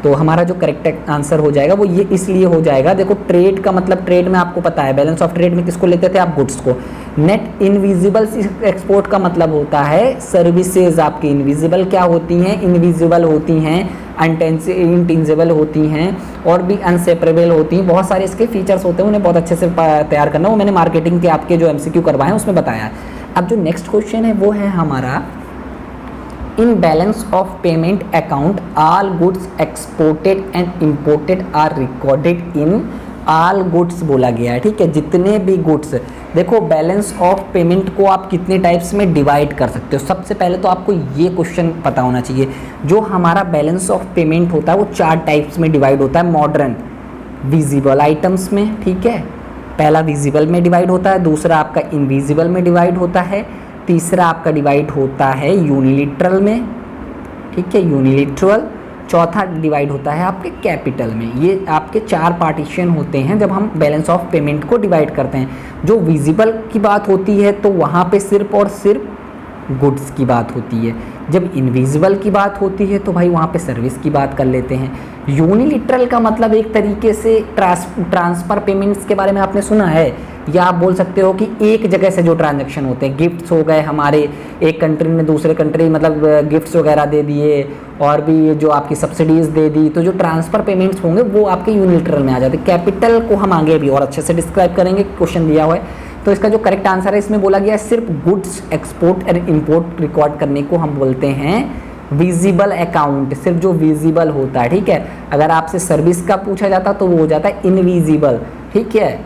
तो हमारा जो करेक्ट आंसर हो जाएगा वो ये इसलिए हो जाएगा, देखो ट्रेड का मतलब, ट्रेड में आपको पता है बैलेंस ऑफ ट्रेड में किसको लेते थे आप, गुड्स को। नेट इनविजिबल एक्सपोर्ट का मतलब होता है सर्विसेज आपकी। इनविजिबल क्या होती हैं, इनविजिबल होती हैं, इंटेंजिबल होती हैं और भी अनसेपरेबल होती हैं। बहुत सारे इसके फीचर्स होते हैं, उन्हें बहुत अच्छे से तैयार करना, वो मैंने मार्केटिंग के आपके जो MCQ करवाए हैं उसमें बताया है। अब जो नेक्स्ट क्वेश्चन है वो है हमारा, in balance of payment account all goods exported and imported are recorded in all goods बोला गया है, ठीक है, जितने भी गुड्स। देखो बैलेंस ऑफ पेमेंट को आप कितने टाइप्स में डिवाइड कर सकते हो। सबसे पहले तो आपको ये क्वेश्चन पता होना चाहिए, जो हमारा बैलेंस ऑफ पेमेंट होता है वो 4 टाइप्स में डिवाइड होता है। मॉडर्न, विजिबल आइटम्स में, ठीक है, पहला विजिबल में डिवाइड होता है, दूसरा आपका इनविजिबल में डिवाइड होता है, तीसरा आपका डिवाइड होता है यूनिलिटरल में, ठीक है, यूनिलिटरल, चौथा डिवाइड होता है आपके कैपिटल में। ये आपके 4 पार्टीशन होते हैं जब हम बैलेंस ऑफ पेमेंट को डिवाइड करते हैं। जो विजिबल की बात होती है तो वहाँ पे सिर्फ और सिर्फ गुड्स की बात होती है। जब इनविजिबल की बात होती है तो भाई वहाँ पे सर्विस की बात कर लेते हैं। यूनिलिटरल का मतलब एक तरीके से ट्रांसफ़र पेमेंट्स के बारे में आपने सुना है, या आप बोल सकते हो कि एक जगह से जो ट्रांजैक्शन होते हैं, गिफ्ट्स हो गए हमारे, एक कंट्री ने दूसरे कंट्री मतलब गिफ्ट्स वगैरह दे दिए और भी जो आपकी सब्सिडीज़ दे दी, तो जो ट्रांसफ़र पेमेंट्स होंगे वो आपके यूनिलिटरल में आ जाते हैं। कैपिटल को हम आगे भी और अच्छे से डिस्क्राइब करेंगे, क्वेश्चन दिया हुआ है। तो इसका जो करेक्ट आंसर है, इसमें बोला गया है सिर्फ गुड्स एक्सपोर्ट और इंपोर्ट रिकॉर्ड करने को हम बोलते हैं विजिबल अकाउंट, सिर्फ जो विजिबल होता है, ठीक है। अगर आपसे सर्विस का पूछा जाता तो वो हो जाता है इनविजिबल, ठीक है।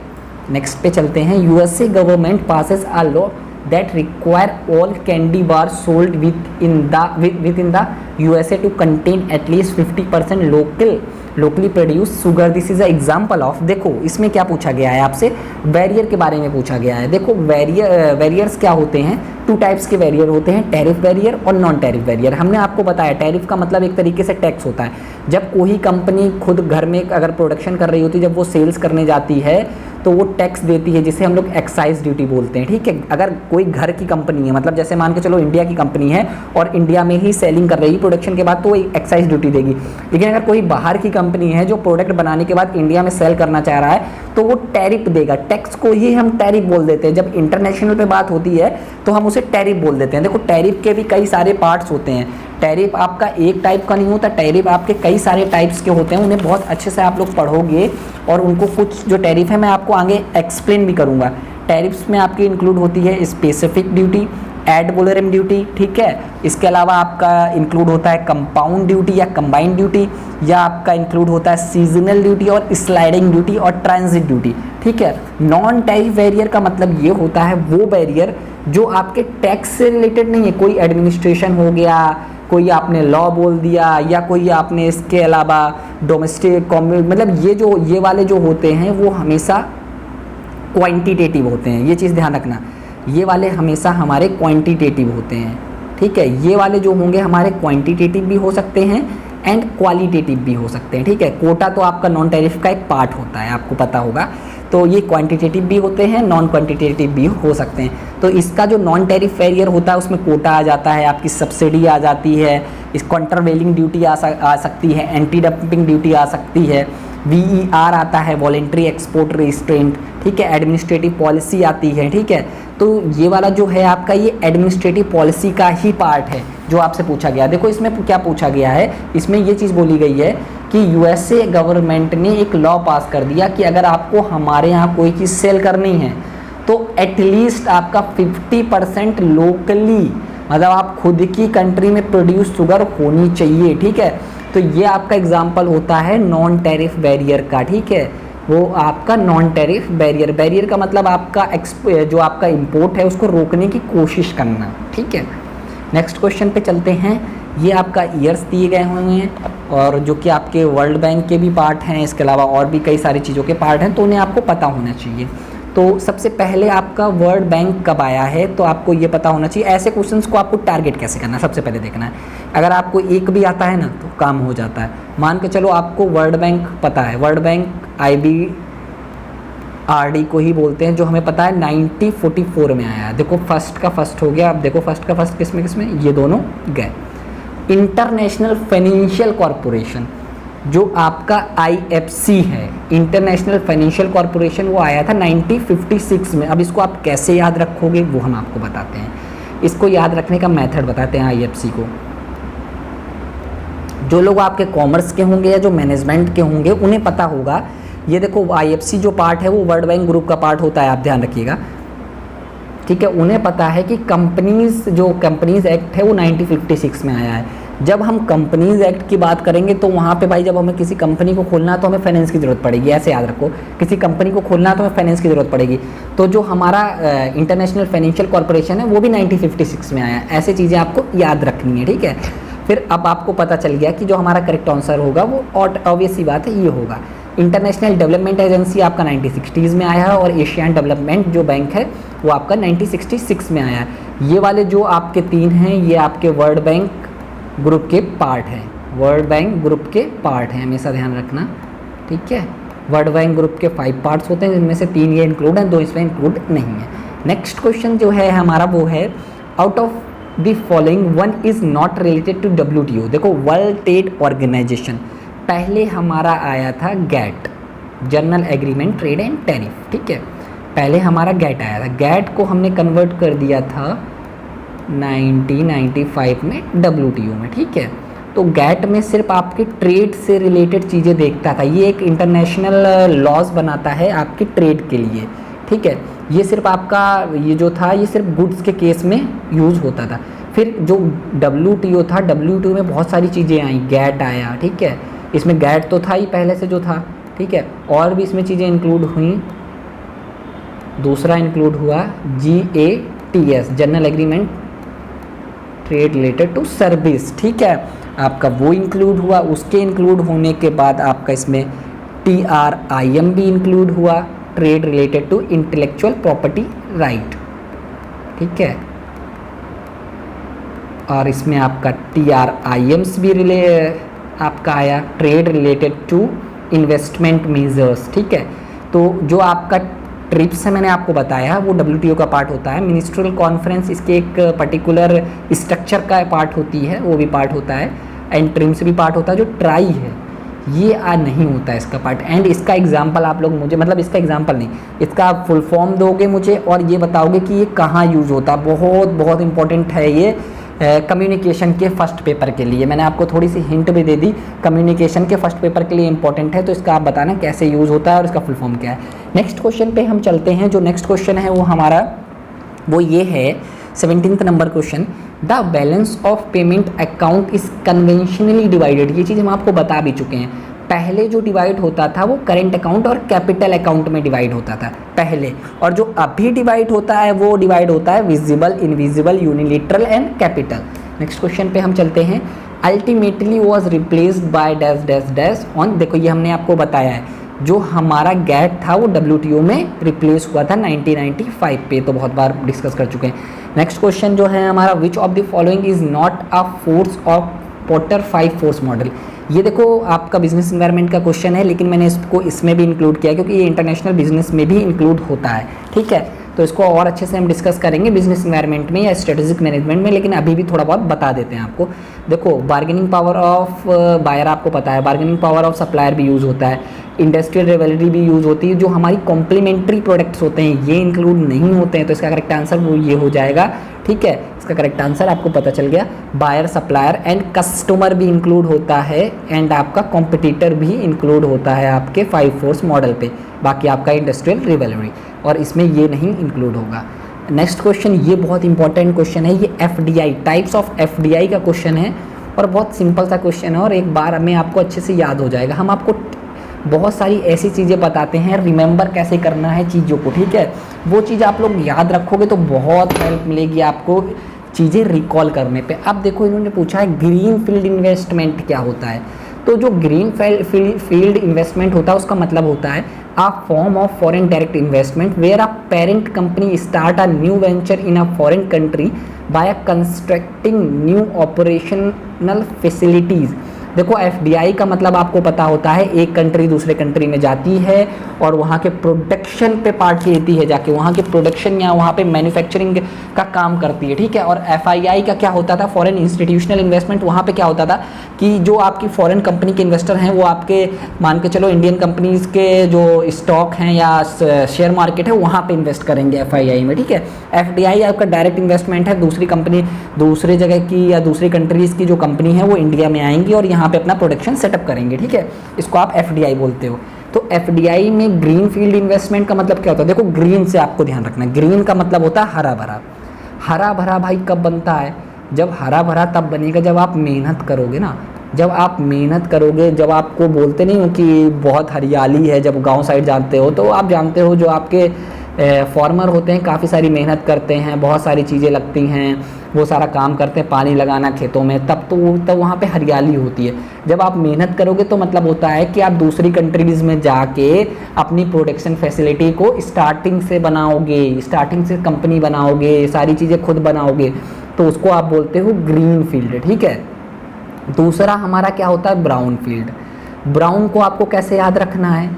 नेक्स्ट पे चलते हैं। USA government passes a law that require all candy bars sold within the USA to contain at least 50% locally produced sugar. This is a example of, देखो इसमें क्या पूछा गया है आपसे, बैरियर के बारे में पूछा गया है। देखो बैरियर्स क्या होते हैं, 2 टाइप्स के बैरियर होते हैं, टैरिफ बैरियर और नॉन टैरिफ बैरियर। हमने आपको बताया टैरिफ का मतलब एक तरीके से टैक्स होता है। जब कोई कंपनी खुद घर में अगर प्रोडक्शन कर रही होती है, जब वो सेल्स करने जाती है तो वो टैक्स देती है, जिसे हम लोग एक्साइज ड्यूटी बोलते हैं, ठीक है। अगर कोई घर की कंपनी है, मतलब जैसे मान के चलो इंडिया की कंपनी है और इंडिया में ही सेलिंग कर रही है प्रोडक्शन के बाद, तो वो एक्साइज ड्यूटी देगी। लेकिन अगर कोई बाहर की कंपनी है जो प्रोडक्ट बनाने के बाद इंडिया में सेल करना चाह रहा है तो वो टैरिफ देगा। टैक्स को ही हम टैरिफ बोल देते हैं। जब इंटरनेशनल पे बात होती है तो हम उसे टैरिफ बोल देते हैं। देखो टैरिफ के भी कई सारे पार्ट्स होते हैं। टैरिफ आपका एक टाइप का नहीं होता, टैरिफ आपके कई सारे टाइप्स के होते हैं, उन्हें बहुत अच्छे से आप लोग पढ़ोगे और उनको कुछ जो टैरिफ है मैं आपको आगे एक्सप्लेन भी करूँगा। टैरिफ्स में आपकी इंक्लूड होती है specific duty, ad valorem duty, ठीक है। इसके अलावा आपका इंक्लूड होता है कंपाउंड ड्यूटी या कंबाइंड ड्यूटी, या आपका इंक्लूड होता है सीजनल ड्यूटी और स्लाइडिंग ड्यूटी और ट्रांजिट ड्यूटी, ठीक है। नॉन टैरिफ बैरियर का मतलब ये होता है वो बैरियर जो आपके टैक्स से रिलेटेड नहीं है, कोई एडमिनिस्ट्रेशन हो गया, कोई आपने लॉ बोल दिया, या कोई आपने इसके अलावा डोमेस्टिक मतलब ये वाले जो होते हैं वो हमेशा क्वांटिटेटिव होते हैं, ये चीज़ ध्यान रखना। ये वाले हमेशा हमारे क्वांटिटेटिव होते हैं, ठीक है। ये वाले जो होंगे हमारे क्वांटिटेटिव भी हो सकते हैं एंड क्वालिटेटिव भी हो सकते हैं, ठीक है। कोटा तो आपका नॉन टैरिफ का एक पार्ट होता है, आपको पता होगा। तो ये क्वांटिटेटिव भी होते हैं, नॉन क्वांटिटेटिव भी हो सकते हैं। तो इसका जो नॉन टैरिफ बैरियर होता है उसमें कोटा आ जाता है, आपकी सब्सिडी आ जाती है, इस काउंटरवेलिंग ड्यूटी आ सकती है, एंटी डंपिंग ड्यूटी आ सकती है, VER आता है, वॉलेंट्री एक्सपोर्ट रिस्ट्रेंट, ठीक है। एडमिनिस्ट्रेटिव पॉलिसी आती है, ठीक है। तो ये वाला जो है आपका ये एडमिनिस्ट्रेटिव पॉलिसी का ही पार्ट है जो आपसे पूछा गया। देखो इसमें क्या पूछा गया है, इसमें ये चीज़ बोली गई है कि USA गवर्नमेंट ने एक लॉ पास कर दिया कि अगर आपको हमारे यहाँ कोई चीज़ सेल करनी है तो एटलीस्ट आपका 50% लोकली, मतलब आप खुद की कंट्री में प्रोड्यूस शुगर होनी चाहिए, ठीक है। तो ये आपका एग्जाम्पल होता है नॉन टैरिफ बैरियर का, ठीक है। वो आपका नॉन टैरिफ बैरियर का मतलब आपका जो आपका इंपोर्ट है उसको रोकने की कोशिश करना, ठीक है। नेक्स्ट क्वेश्चन पे चलते हैं। ये आपका ईयर्स दिए गए हुए हैं और जो कि आपके वर्ल्ड बैंक के भी पार्ट हैं, इसके अलावा और भी कई सारी चीज़ों के पार्ट हैं, तो उन्हें आपको पता होना चाहिए। तो सबसे पहले आपका वर्ल्ड बैंक कब आया है तो आपको ये पता होना चाहिए। ऐसे क्वेश्चंस को आपको टारगेट कैसे करना है सबसे पहले देखना है। अगर आपको एक भी आता है ना तो काम हो जाता है। मान के चलो आपको वर्ल्ड बैंक पता है, वर्ल्ड बैंक IBRD को ही बोलते हैं, जो हमें पता है 1944 में आया है। देखो फर्स्ट का फर्स्ट हो गया, अब देखो फर्स्ट का फर्स्ट किसमें ये दोनों गए। इंटरनेशनल फाइनेंशियल कॉरपोरेशन जो आपका IFC है, इंटरनेशनल फाइनेंशियल कॉरपोरेशन, वो आया था 1956 में। अब इसको आप कैसे याद रखोगे वो हम आपको बताते हैं। इसको याद रखने का मेथड बताते हैं IFC को। जो लोग आपके कॉमर्स के होंगे या जो मैनेजमेंट के होंगे उन्हें पता होगा। ये देखो IFC जो पार्ट है वो वर्ल्ड बैंक ग्रुप का पार्ट होता है, आप ध्यान रखिएगा, ठीक है। उन्हें पता है कि कंपनीज एक्ट है वो 1956 में आया है। जब हम कंपनीज एक्ट की बात करेंगे तो वहाँ पे भाई जब हमें किसी कंपनी को खोलना है तो हमें फाइनेंस की ज़रूरत पड़ेगी, ऐसे याद रखो। किसी कंपनी को खोलना है तो हमें फाइनेंस की ज़रूरत पड़ेगी। तो जो हमारा इंटरनेशनल फाइनेंशियल कॉरपोरेशन है वो भी 1956 में आया। ऐसे चीज़ें आपको याद रखनी है, ठीक है। फिर अब आपको पता चल गया कि जो हमारा करेक्ट आंसर होगा वो ऑब्वियस सी बात है ये होगा। इंटरनेशनल डेवलपमेंट एजेंसी आपका 1960s में आया है और एशियन डेवलपमेंट जो बैंक है वो आपका 1966 में आया है। ये वाले जो आपके तीन हैं ये आपके वर्ल्ड बैंक ग्रुप के पार्ट हैं, वर्ल्ड बैंक ग्रुप के पार्ट हैं, हमेशा ध्यान रखना, ठीक है। वर्ल्ड बैंक ग्रुप के 5 पार्ट्स होते हैं, जिनमें से 3 ये इंक्लूड हैं, 2 इसमें इंक्लूड नहीं है। नेक्स्ट क्वेश्चन जो है हमारा वो है out of the following one is not related to WTO। देखो वर्ल्ड ट्रेड ऑर्गेनाइजेशन, पहले हमारा आया था GATT, general agreement trade and tariff, ठीक है। पहले हमारा GATT आया था। GATT को हमने कन्वर्ट कर दिया था 1995 में WTO में, ठीक है। तो GATT में सिर्फ आपके ट्रेड से रिलेटेड चीज़ें देखता था। ये एक इंटरनेशनल लॉज बनाता है आपके ट्रेड के लिए, ठीक है। ये सिर्फ आपका ये जो था ये सिर्फ गुड्स के केस में यूज़ होता था। फिर जो WTO था, WTO में बहुत सारी चीज़ें आई, GATT आया, ठीक है। इसमें GATT तो था ही पहले से जो था, ठीक है। और भी इसमें चीज़ें इंक्लूड हुई। दूसरा इंक्लूड हुआ GATS, general agreement trade related to service, ठीक है, आपका वो इंक्लूड हुआ। उसके इंक्लूड होने के बाद आपका इसमें TRIM भी इंक्लूड हुआ, trade related to intellectual property right, ठीक है। और इसमें आपका TRIMs भी आपका आया, trade related to investment measures, ठीक है। तो जो आपका ट्रिप्स है मैंने आपको बताया वो WTO का पार्ट होता है। मिनिस्ट्रियल कॉन्फ्रेंस इसके एक पर्टिकुलर स्ट्रक्चर का पार्ट होती है, वो भी पार्ट होता है। एंड ट्रिम्स भी पार्ट होता है। जो ट्राई है ये नहीं होता है इसका पार्ट। एंड इसका एग्जांपल आप लोग मुझे, मतलब इसका एग्जांपल नहीं, इसका आप फुल फॉर्म दोगे मुझे और ये बताओगे कि ये कहाँ यूज़ होता है। बहुत बहुत इंपॉर्टेंट है ये, कम्युनिकेशन के फर्स्ट पेपर के लिए। मैंने आपको थोड़ी सी हिंट भी दे दी, कम्युनिकेशन के फर्स्ट पेपर के लिए इंपॉर्टेंट है, तो इसका आप बताना कैसे यूज़ होता है और इसका फुल फॉर्म क्या है। नेक्स्ट क्वेश्चन पे हम चलते हैं। जो नेक्स्ट क्वेश्चन है वो हमारा वो ये है 17th number question, the balance of payment account is conventionally divided. ये चीज़ हम आपको बता भी चुके हैं। पहले जो डिवाइड होता था वो करेंट अकाउंट और कैपिटल अकाउंट में डिवाइड होता था पहले, और जो अभी डिवाइड होता है वो डिवाइड होता है visible, invisible, unilateral and capital. Next question पे हम चलते हैं। Ultimately was replaced by dash dash dash on. देखो ये हमने आपको बताया है, जो हमारा गैट था वो WTO में रिप्लेस हुआ था 1995 पे, तो बहुत बार डिस्कस कर चुके हैं। नेक्स्ट क्वेश्चन जो है हमारा, विच of the following is not a force of porter 5 force model. ये देखो आपका बिजनेस एनवायरनमेंट का क्वेश्चन है, लेकिन मैंने इसको इसमें भी इंक्लूड किया क्योंकि ये इंटरनेशनल बिजनेस में भी इंक्लूड होता है, ठीक है। तो इसको और अच्छे से हम डिस्कस करेंगे बिजनेस एनवायरनमेंट में या स्ट्रेटेजिक मैनेजमेंट में, लेकिन अभी भी थोड़ा बहुत बता देते हैं आपको। देखो बार्गेनिंग पावर ऑफ बायर आपको पता है, बार्गेनिंग पावर ऑफ सप्लायर भी यूज़ होता है, इंडस्ट्रियल रिवेलरी भी यूज़ होती है। जो हमारी कॉम्प्लीमेंट्री प्रोडक्ट्स होते हैं ये इंक्लूड नहीं होते हैं, तो इसका करेक्ट आंसर वो ये हो जाएगा, ठीक है। इसका करेक्ट आंसर आपको पता चल गया। बायर, सप्लायर एंड कस्टमर भी इंक्लूड होता है, एंड आपका कॉम्पिटिटर भी इंक्लूड होता है आपके 5 फोर्स मॉडल पे। बाकी आपका इंडस्ट्रियल रिवेलरी, और इसमें ये नहीं इंक्लूड होगा। नेक्स्ट क्वेश्चन, ये बहुत इंपॉर्टेंट क्वेश्चन है। ये FDI, टाइप्स ऑफ FDI का क्वेश्चन है, और बहुत सिंपल सा क्वेश्चन है, और एक बार में आपको अच्छे से याद हो जाएगा। हम आपको बहुत सारी ऐसी चीज़ें बताते हैं, रिमेंबर कैसे करना है चीज़ों को, ठीक है। वो चीज़ आप लोग याद रखोगे तो बहुत हेल्प मिलेगी आपको चीज़ें रिकॉल करने पे। अब देखो इन्होंने पूछा है ग्रीन फील्ड इन्वेस्टमेंट क्या होता है। तो जो ग्रीन फील्ड इन्वेस्टमेंट होता है उसका मतलब होता है a form of foreign direct investment where a parent company start a new venture in a foreign country by constructing new operational facilities। देखो FDI का मतलब आपको पता होता है एक कंट्री दूसरे कंट्री में जाती है और वहाँ के प्रोडक्शन पे पार्ट लेती है, जाके वहाँ के प्रोडक्शन या वहाँ पे मैन्युफैक्चरिंग का काम करती है, ठीक है। और FII का क्या होता था, फॉरेन इंस्टीट्यूशनल इन्वेस्टमेंट। वहाँ पे क्या होता था कि जो आपकी फॉरेन कंपनी के इन्वेस्टर हैं वो आपके मान के चलो इंडियन कंपनीज़ के जो स्टॉक हैं या शेयर मार्केट है वहाँ पे इन्वेस्ट करेंगे FII में, ठीक है। FDI आपका डायरेक्ट इन्वेस्टमेंट है, दूसरी कंपनी दूसरे जगह की या दूसरी कंट्रीज़ की जो कंपनी है वो इंडिया में आएंगी और यहाँ पे अपना प्रोडक्शन सेटअप करेंगे, ठीक है। इसको आप FDI बोलते हो। तो FDI में ग्रीन फील्ड इन्वेस्टमेंट का मतलब क्या होता है, देखो ग्रीन से आपको ध्यान रखना है, ग्रीन का मतलब होता है हरा भरा। हरा भरा भाई कब बनता है, जब हरा भरा तब बनेगा जब आप मेहनत करोगे ना, जब आप मेहनत करोगे। जब आपको बोलते नहीं हो कि बहुत हरियाली है, जब गांव साइड जाते हो तो आप जानते हो जो आपके फार्मर होते हैं काफ़ी सारी मेहनत करते हैं, बहुत सारी चीज़ें लगती हैं, वो सारा काम करते हैं, पानी लगाना खेतों में, तब वहाँ पे हरियाली होती है। जब आप मेहनत करोगे तो मतलब होता है कि आप दूसरी कंट्रीज़ में जाके अपनी प्रोडक्शन फैसिलिटी को स्टार्टिंग से बनाओगे, स्टार्टिंग से कंपनी बनाओगे, सारी चीज़ें खुद बनाओगे, तो उसको आप बोलते हो ग्रीन फील्ड, ठीक है। दूसरा हमारा क्या होता है, ब्राउन फील्ड। ब्राउन को आपको कैसे याद रखना है,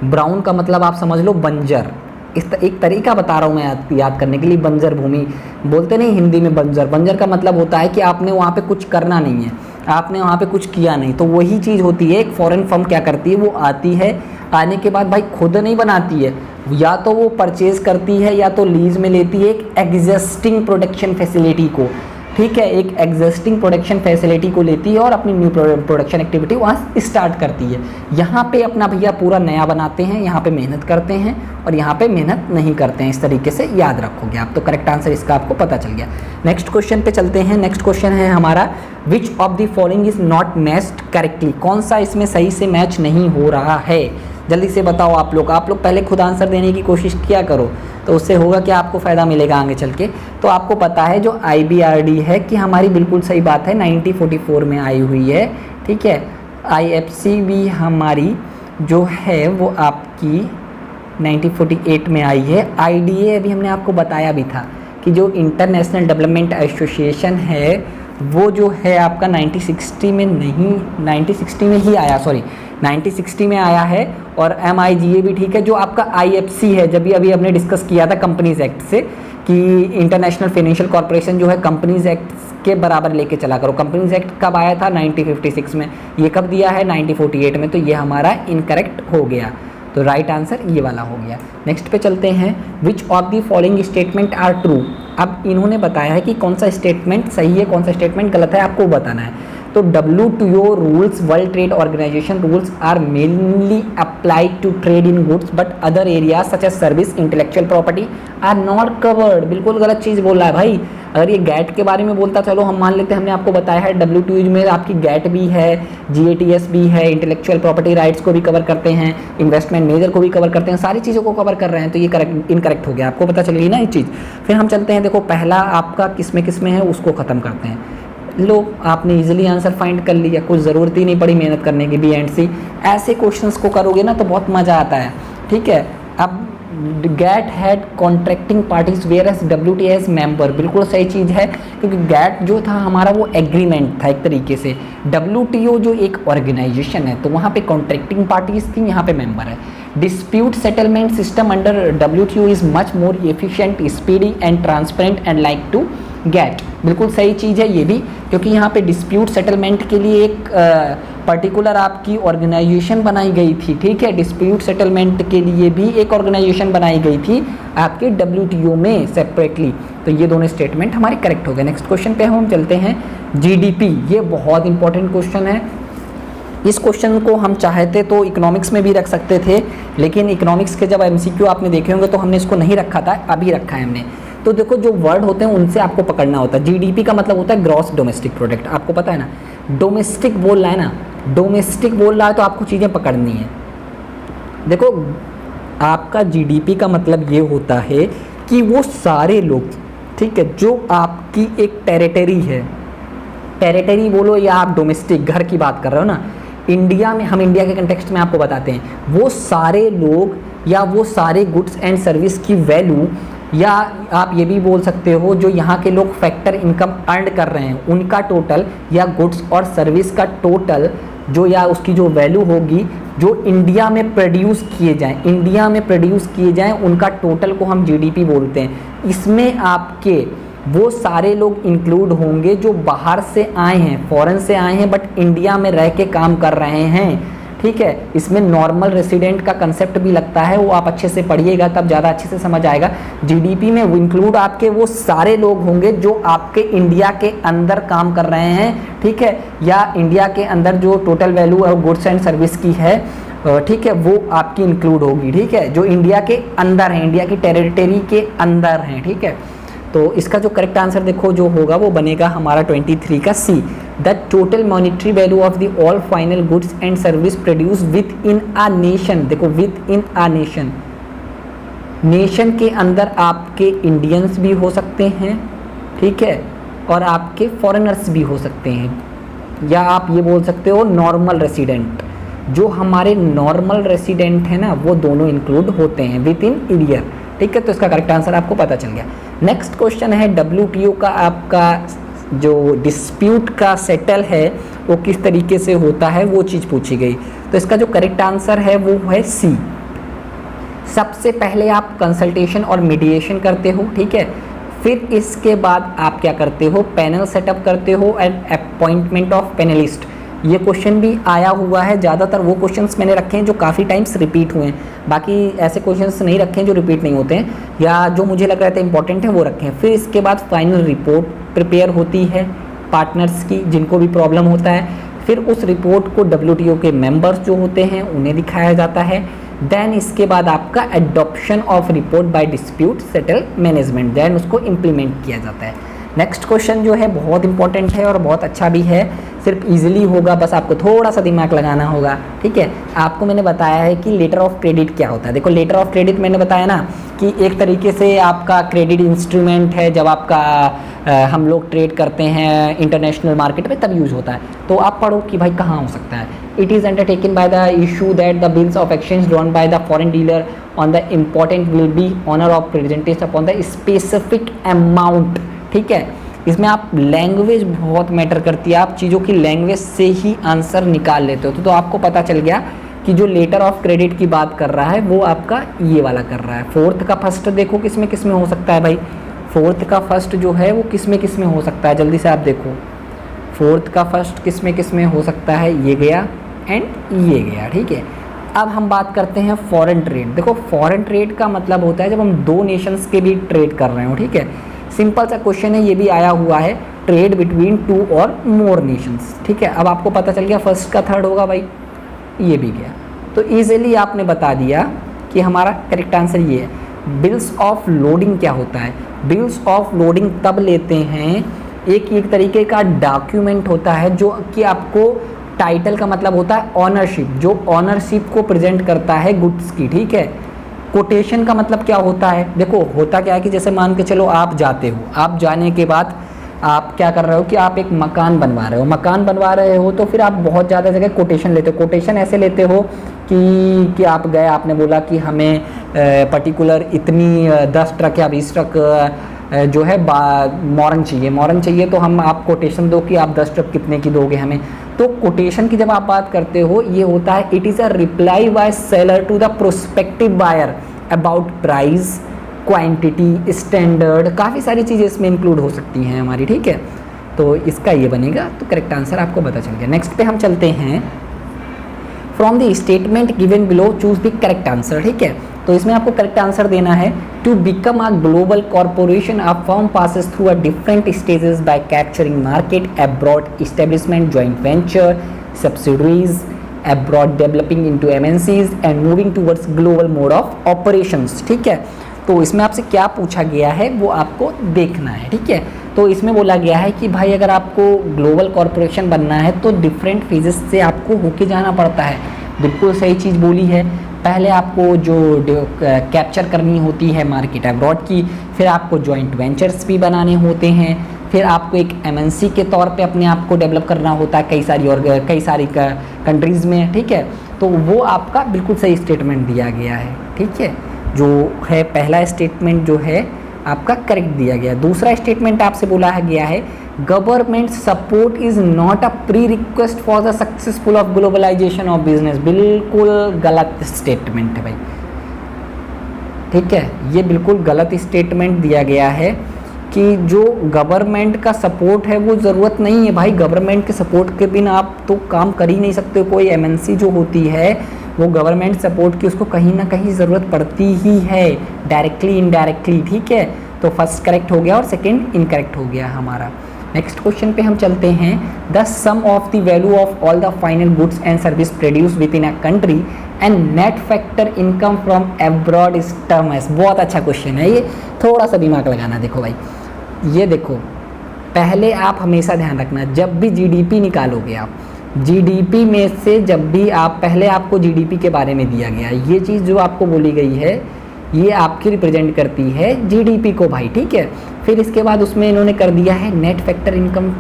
ब्राउन का मतलब आप समझ लो बंजर। एक तरीका बता रहा हूँ मैं याद करने के लिए, बंजर भूमि बोलते नहीं हिंदी में, बंजर। बंजर का मतलब होता है कि आपने वहाँ पे कुछ करना नहीं है, आपने वहाँ पे कुछ किया नहीं। तो वही चीज़ होती है, एक फॉरेन फर्म क्या करती है, वो आती है, आने के बाद भाई खुद नहीं बनाती है, या तो वो परचेज़ करती है या तो लीज में लेती है एक एग्जिस्टिंग प्रोडक्शन फैसिलिटी को, ठीक है। एक एग्जिस्टिंग प्रोडक्शन फैसिलिटी को लेती है और अपनी न्यू प्रोडक्शन एक्टिविटी वहाँ स्टार्ट करती है। यहाँ पे अपना भैया पूरा नया बनाते हैं, यहाँ पे मेहनत करते हैं और यहाँ पे मेहनत नहीं करते हैं। इस तरीके से याद रखोगे आप, तो करेक्ट आंसर इसका आपको पता चल गया। नेक्स्ट क्वेश्चन पे चलते हैं। नेक्स्ट क्वेश्चन है हमारा, विच of the following is not matched correctly. कौन सा इसमें सही से मैच नहीं हो रहा है, जल्दी से बताओ आप लोग पहले खुद आंसर देने की कोशिश किया करो, तो उससे होगा कि आपको फ़ायदा मिलेगा आगे चल के। तो आपको पता है जो IBRD है कि हमारी बिल्कुल सही बात है 1944 में आई हुई है, ठीक है। IFC भी हमारी जो है वो आपकी 1948 में आई है। IDA अभी हमने आपको बताया भी था कि जो इंटरनेशनल डेवलपमेंट एसोसिएशन है वो जो है आपका 1960 में नहीं, 1960 में ही आया, सॉरी 1960 में आया है। और MIGA भी ठीक है। जो आपका IFC है, जब भी अभी हमने डिस्कस किया था कंपनीज एक्ट से कि इंटरनेशनल फाइनेंशियल कॉर्पोरेशन जो है कंपनीज एक्ट के बराबर लेके चला करो। कंपनीज एक्ट कब आया था, 1956 में। ये कब दिया है, 1948 में। तो ये हमारा इनकरेक्ट हो गया, तो राइट आंसर ये वाला हो गया। नेक्स्ट पे चलते हैं, which of the following statement are true. अब इन्होंने बताया है कि कौन सा स्टेटमेंट सही है, कौन सा स्टेटमेंट गलत है, आपको बताना है। तो WTO rules, world trade organisation rules are mainly applied to trade in goods but other areas such as service, intellectual property are not covered. बिल्कुल गलत चीज़ बोल रहा है भाई। अगर ये गैट के बारे में बोलता, चलो हम मान लेते हैं, हमने आपको बताया है WTO में आपकी गैट भी है, GATS भी है, इंटेलेक्चुअल प्रॉपर्टी राइट्स को भी कवर करते हैं, इन्वेस्टमेंट मेजर को भी कवर करते हैं, सारी चीज़ों को कवर कर रहे हैं, तो ये करेक्ट इनकरेक्ट हो गया। आपको पता चल गई ना ये चीज़। फिर हम चलते हैं, देखो पहला आपका किसमें है उसको ख़त्म करते हैं। लो, आपने इजीली आंसर फाइंड कर लिया, कुछ ज़रूरत ही नहीं पड़ी मेहनत करने की। B&C ऐसे क्वेश्चंस को करोगे ना तो बहुत मज़ा आता है, ठीक है। अब GATT had contracting parties where as WTO member, बिल्कुल सही चीज़ है, क्योंकि गैट जो था हमारा वो एग्रीमेंट था एक तरीके से। WTO जो एक ऑर्गेनाइजेशन है तो वहाँ पे कॉन्ट्रैक्टिंग पार्टीज थी, यहाँ पे मेंबर है। Dispute settlement system under WTO is much more efficient, speedy and transparent and like to GATT, बिल्कुल सही चीज़ है ये भी, क्योंकि यहाँ पे डिस्प्यूट सेटलमेंट के लिए एक पर्टिकुलर आपकी ऑर्गेनाइजेशन बनाई गई थी, ठीक है। डिस्प्यूट सेटलमेंट के लिए भी एक ऑर्गेनाइजेशन बनाई गई थी आपके WTO में सेपरेटली। तो ये दोनों स्टेटमेंट हमारे करेक्ट हो गए। नेक्स्ट क्वेश्चन पे हम चलते हैं। GDP, ये बहुत इंपॉर्टेंट क्वेश्चन है। इस क्वेश्चन को हम चाहते तो इकोनॉमिक्स में भी रख सकते थे, लेकिन इकोनॉमिक्स के जब MCQ आपने देखे होंगे तो हमने इसको नहीं रखा था, अभी रखा है हमने। तो देखो जो वर्ड होते हैं उनसे आपको पकड़ना होता है। GDP का मतलब होता है ग्रॉस डोमेस्टिक प्रोडक्ट, आपको पता है ना। डोमेस्टिक बोल रहा है ना, डोमेस्टिक बोल रहा है तो आपको चीज़ें पकड़नी है। देखो आपका GDP का मतलब ये होता है कि वो सारे लोग, ठीक है, जो आपकी एक टेरिटरी है, टेरिटरी बोलो या आप डोमेस्टिक घर की बात कर रहे हो ना, इंडिया में, हम इंडिया के कंटेक्स्ट में आपको बताते हैं, वो सारे लोग या वो सारे गुड्स एंड सर्विस की वैल्यू, या आप ये भी बोल सकते हो जो यहाँ के लोग फैक्टर इनकम अर्न कर रहे हैं उनका टोटल, या गुड्स और सर्विस का टोटल जो, या उसकी जो वैल्यू होगी जो इंडिया में प्रोड्यूस किए जाएं, इंडिया में प्रोड्यूस किए जाएं, उनका टोटल को हम GDP बोलते हैं। इसमें आपके वो सारे लोग इंक्लूड होंगे जो बाहर से आए हैं, फॉरेन से आए हैं, बट इंडिया में रह के काम कर रहे हैं, ठीक है। इसमें नॉर्मल रेसिडेंट का कंसेप्ट भी लगता है, वो आप अच्छे से पढ़िएगा तब ज़्यादा अच्छे से समझ आएगा। GDP में वो इंक्लूड आपके वो सारे लोग होंगे जो आपके इंडिया के अंदर काम कर रहे हैं, ठीक है, या इंडिया के अंदर जो टोटल वैल्यू और गुड्स एंड सर्विस की है, ठीक है, वो आपकी इंक्लूड होगी, ठीक है, जो इंडिया के अंदर है, इंडिया की टेरिटरी के अंदर हैं, ठीक है। तो इसका जो करेक्ट आंसर देखो जो होगा वो बनेगा हमारा 23 का C। The total monetary value of the all final goods and service produce within a nation, देखो within a nation, nation के अंदर आपके इंडियंस भी हो सकते हैं, ठीक है, और आपके फॉरेनर्स भी हो सकते हैं, या आप ये बोल सकते हो नॉर्मल रेसिडेंट। जो हमारे नॉर्मल रेसिडेंट है ना वो दोनों इंक्लूड होते हैं विद इन ईयर, ठीक है। तो इसका करेक्ट आंसर आपको पता चल गया। नेक्स्ट क्वेश्चन है WTO का आपका जो डिस्प्यूट का सेटल है वो किस तरीके से होता है वो चीज़ पूछी गई। तो इसका जो करेक्ट आंसर है वो है C। सबसे पहले आप कंसल्टेशन और मीडिएशन करते हो, ठीक है, फिर इसके बाद आप क्या करते हो, पैनल सेटअप करते हो एंड अपॉइंटमेंट ऑफ पैनलिस्ट। ये क्वेश्चन भी आया हुआ है, ज़्यादातर वो क्वेश्चंस मैंने रखे हैं जो काफ़ी टाइम्स रिपीट हुए हैं, बाकी ऐसे क्वेश्चंस नहीं रखे हैं जो रिपीट नहीं होते हैं, या जो मुझे लग रहा था इंपॉर्टेंट है वो रखे हैं। फिर इसके बाद फाइनल रिपोर्ट प्रिपेयर होती है पार्टनर्स की जिनको भी प्रॉब्लम होता है, फिर उस रिपोर्ट को WTO के मेंबर्स जो होते हैं उन्हें दिखाया जाता है। देन इसके बाद आपका adoption of report by dispute settle management, then उसको इम्प्लीमेंट किया जाता है। नेक्स्ट क्वेश्चन जो है बहुत इंपॉर्टेंट है और बहुत अच्छा भी है, सिर्फ इजीली होगा, बस आपको थोड़ा सा दिमाग लगाना होगा, ठीक है। आपको मैंने बताया है कि लेटर ऑफ क्रेडिट क्या होता है। देखो लेटर ऑफ क्रेडिट मैंने बताया ना कि एक तरीके से आपका क्रेडिट इंस्ट्रूमेंट है, जब आपका हम लोग ट्रेड करते हैं इंटरनेशनल मार्केट में तब यूज़ होता है। तो आप पढ़ो कि भाई कहाँ हो सकता है। It is undertaken by the issue that the bills of exchange drawn by the foreign dealer on the important will be honour of presentation upon the specific amount, ठीक है। इसमें आप लैंग्वेज बहुत मैटर करती है, आप चीज़ों की लैंग्वेज से ही आंसर निकाल लेते हो। तो आपको पता चल गया कि जो लेटर ऑफ क्रेडिट की बात कर रहा है वो आपका ये वाला कर रहा है। फोर्थ का फर्स्ट देखो किस में हो सकता है भाई, फोर्थ का फर्स्ट जो है वो किस में हो सकता है, जल्दी से आप देखो। फोर्थ का फर्स्ट किस में हो सकता है, ये गया एंड ये गया, ठीक है। अब हम बात करते हैं फॉरेन ट्रेड। देखो फॉरेन ट्रेड का मतलब होता है जब हम दो नेशंस के भी ट्रेड कर रहे हो, ठीक है। सिंपल सा क्वेश्चन है, ये भी आया हुआ है, ट्रेड बिटवीन 2 और मोर नेशंस। ठीक है, अब आपको पता चल गया फर्स्ट का थर्ड होगा भाई, ये भी गया। तो ईजिली आपने बता दिया कि हमारा करेक्ट आंसर ये है। बिल्स ऑफ लोडिंग क्या होता है? बिल्स ऑफ लोडिंग तब लेते हैं, एक तरीके का डॉक्यूमेंट होता है जो कि आपको, टाइटल का मतलब होता है ऑनरशिप, जो ऑनरशिप को प्रेजेंट करता है गुड्स की। ठीक है, कोटेशन का मतलब क्या होता है? देखो होता क्या है कि जैसे मान के चलो आप जाते हो, आप जाने के बाद आप क्या कर रहे हो कि आप एक मकान बनवा रहे हो, मकान बनवा रहे हो तो फिर आप बहुत ज़्यादा जगह कोटेशन लेते हो। कोटेशन ऐसे लेते हो कि आप गए, आपने बोला कि हमें पर्टिकुलर इतनी 10 ट्रक या 20 ट्रक जो है मोरंग चाहिए, तो हम आप कोटेशन दो कि आप 10 ट्रक कितने की दोगे हमें। तो कोटेशन की जब आप बात करते हो, ये होता है it is a reply by seller to the prospective buyer about price, quantity, standard, काफ़ी सारी चीज़ें इसमें इंक्लूड हो सकती हैं हमारी। ठीक है, तो इसका ये बनेगा, तो करेक्ट आंसर आपको पता चल गया। नेक्स्ट पे हम चलते हैं, from the statement given below choose the correct answer. ठीक है, तो इसमें आपको करेक्ट आंसर देना है। To become a global corporation a firm passes through a different stages by capturing market abroad, establishment, joint venture, subsidiaries abroad, developing into MNCs and moving towards global mode of operations. ठीक है, तो इसमें आपसे क्या पूछा गया है वो आपको देखना है। ठीक है, तो इसमें बोला गया है कि भाई अगर आपको ग्लोबल कॉरपोरेशन बनना है तो डिफरेंट फेजेस से आपको होके जाना पड़ता है। बिल्कुल सही चीज़ बोली है। पहले आपको जो कैप्चर करनी होती है मार्केट अब्रॉड की, फिर आपको जॉइंट वेंचर्स भी बनाने होते हैं, फिर आपको एक एमएनसी के तौर पे अपने आप को डेवलप करना होता है कई सारी कंट्रीज़ में। ठीक है, तो वो आपका बिल्कुल सही स्टेटमेंट दिया गया है। ठीक है, जो है पहला स्टेटमेंट जो है आपका करेक्ट दिया गया। दूसरा स्टेटमेंट आपसे बोला है गया है, government support is not a pre request for the successful of globalisation of business. बिल्कुल गलत स्टेटमेंट है भाई। ठीक है, ये बिल्कुल गलत स्टेटमेंट दिया गया है कि जो गवर्नमेंट का सपोर्ट है वो ज़रूरत नहीं है भाई। गवर्नमेंट के सपोर्ट के बिना आप तो काम कर ही नहीं सकते। कोई एमएनसी जो होती है वो गवर्नमेंट सपोर्ट की उसको कहीं ना कहीं ज़रूरत पड़ती ही है, डायरेक्टली इनडायरेक्टली। ठीक है, तो फर्स्ट करेक्ट हो गया और सेकंड इनकरेक्ट हो गया हमारा। नेक्स्ट क्वेश्चन पे हम चलते हैं, the sum of the value of all the final goods and service produce within a country and net factor income from abroad is term as. बहुत अच्छा क्वेश्चन है ये, थोड़ा सा दिमाग लगाना। देखो भाई, ये देखो, पहले आप हमेशा ध्यान रखना, जब भी जीडीपी निकालोगे आप, जीडीपी में से जब भी आप, पहले आपको जीडीपी के बारे में दिया गया, ये चीज़ जो आपको बोली गई है ये आपकी रिप्रेजेंट करती है जीडीपी को भाई। ठीक है, फिर इसके बाद उसमें इन्होंने कर दिया है net factor income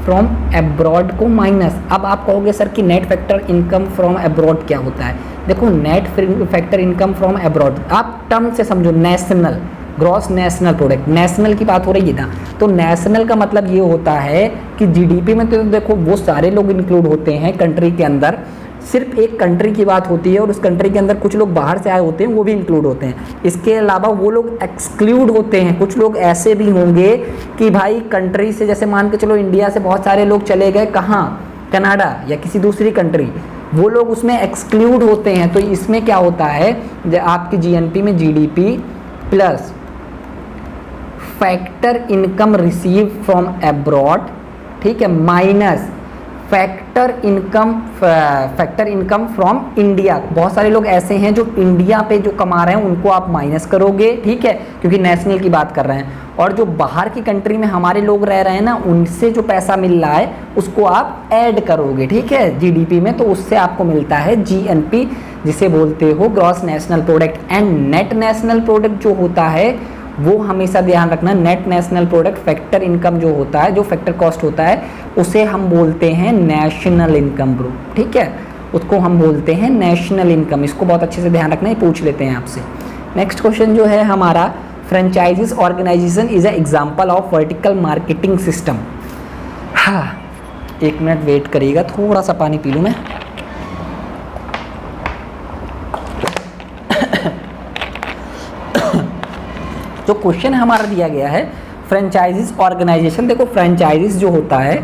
from abroad को माइनस। अब आप कहोगे सर कि net factor income from abroad क्या होता है? देखो, net factor income from abroad आप टर्म से समझो, national gross national product, national की बात हो रही है ना, तो नेशनल का मतलब ये होता है कि जीडीपी में तो देखो वो सारे लोग इंक्लूड होते हैं कंट्री के अंदर, सिर्फ एक कंट्री की बात होती है और उस कंट्री के अंदर कुछ लोग बाहर से आए होते हैं वो भी इंक्लूड होते हैं। इसके अलावा वो लोग एक्सक्लूड होते हैं। कुछ लोग ऐसे भी होंगे कि भाई कंट्री से, जैसे मान के चलो इंडिया से बहुत सारे लोग चले गए कहाँ, कनाडा या किसी दूसरी कंट्री, वो लोग उसमें एक्सक्लूड होते हैं। तो इसमें क्या होता है, आपकी जीएनपी में GDP plus factor income receive from abroad, ठीक है, minus factor income from India. बहुत सारे लोग ऐसे हैं जो इंडिया पे जो कमा रहे हैं उनको आप माइनस करोगे, ठीक है, क्योंकि नेशनल की बात कर रहे हैं। और जो बाहर की कंट्री में हमारे लोग रह रहे हैं ना, उनसे जो पैसा मिल रहा है उसको आप ऐड करोगे, ठीक है, जीडीपी में, तो उससे आपको मिलता है जीएनपी, जिसे बोलते हो gross national product. And net national product जो होता है वो हमेशा ध्यान रखना, net national product factor income जो होता है, जो फैक्टर कॉस्ट होता है, उसे हम बोलते हैं नेशनल इनकम ब्रो, ठीक है, उसको हम बोलते हैं नेशनल इनकम। इसको बहुत अच्छे से ध्यान रखना, ही पूछ लेते हैं आपसे। नेक्स्ट क्वेश्चन जो है हमारा, franchisees organisation is a example of vertical marketing system. हाँ, 1 मिनट वेट करिएगा, थोड़ा सा पानी पी लूँ मैं। जो क्वेश्चन हमारा दिया गया है फ्रेंचाइजीज ऑर्गेनाइजेशन, देखो फ्रेंचाइजीज जो होता है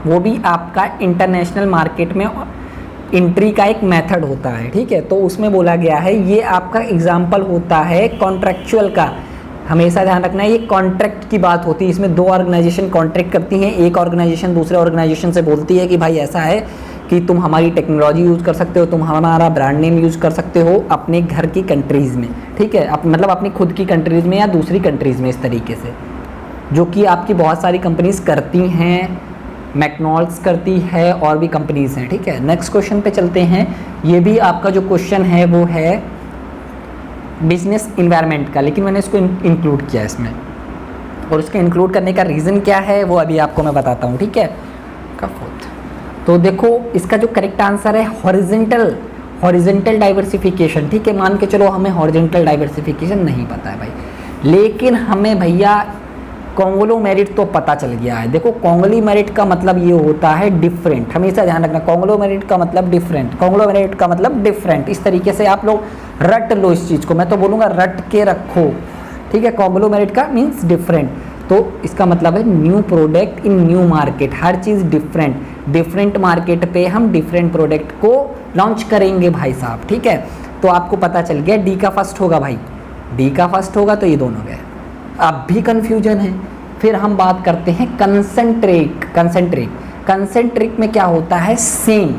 वो भी आपका इंटरनेशनल मार्केट में एंट्री का एक मेथड होता है, ठीक है। तो उसमें बोला गया है ये आपका एग्जाम्पल होता है कॉन्ट्रैक्चुअल का, हमेशा ध्यान रखना है, ये कॉन्ट्रैक्ट की बात होती है, इसमें दो ऑर्गेनाइजेशन कॉन्ट्रैक्ट करती हैं, एक ऑर्गेनाइजेशन दूसरे ऑर्गेनाइजेशन से बोलती है कि भाई ऐसा है कि तुम हमारी टेक्नोलॉजी यूज़ कर सकते हो, तुम हमारा ब्रांड नेम यूज़ कर सकते हो अपने घर की कंट्रीज़ में, ठीक है, मतलब अपनी खुद की कंट्रीज़ में या दूसरी कंट्रीज़ में, इस तरीके से, जो कि आपकी बहुत सारी कंपनीज़ करती हैं, मैकडॉनल्ड्स करती है और भी कंपनीज़ हैं, ठीक है। नेक्स्ट क्वेश्चन पे चलते हैं। ये भी आपका जो क्वेश्चन है वो है बिजनेस इन्वायरमेंट का, लेकिन मैंने इसको इंक्लूड किया इसमें, और उसके इंक्लूड करने का रीज़न क्या है वो अभी आपको मैं बताता हूँ, ठीक है। तो देखो इसका जो करेक्ट आंसर है हॉरिजेंटल डाइवर्सिफिकेशन, ठीक है। मान के चलो हमें हॉरिजेंटल डाइवर्सिफिकेशन नहीं पता है भाई, लेकिन हमें भैया कॉन्ग्लोमेरेट तो पता चल गया है। देखो कॉन्ग्लोमेरेट का मतलब ये होता है डिफरेंट, हमेशा ध्यान रखना, कॉन्ग्लोमेरेट का मतलब डिफरेंट, कॉन्ग्लोमेरेट का मतलब डिफरेंट, इस तरीके से आप लोग रट लो इस चीज़ को, मैं तो बोलूँगा रट के रखो, ठीक है। कॉन्ग्लोमेरेट का मीन्स डिफरेंट, तो इसका मतलब है new product in new market, her cheese different market पे हम डिफरेंट प्रोडक्ट को लॉन्च करेंगे भाई साहब, ठीक है। तो आपको पता चल गया डी का फर्स्ट होगा भाई, डी का फर्स्ट होगा तो ये दोनों गए, अब भी कन्फ्यूजन है। फिर हम बात करते हैं कंसेंट्रिक में क्या होता है, सेम,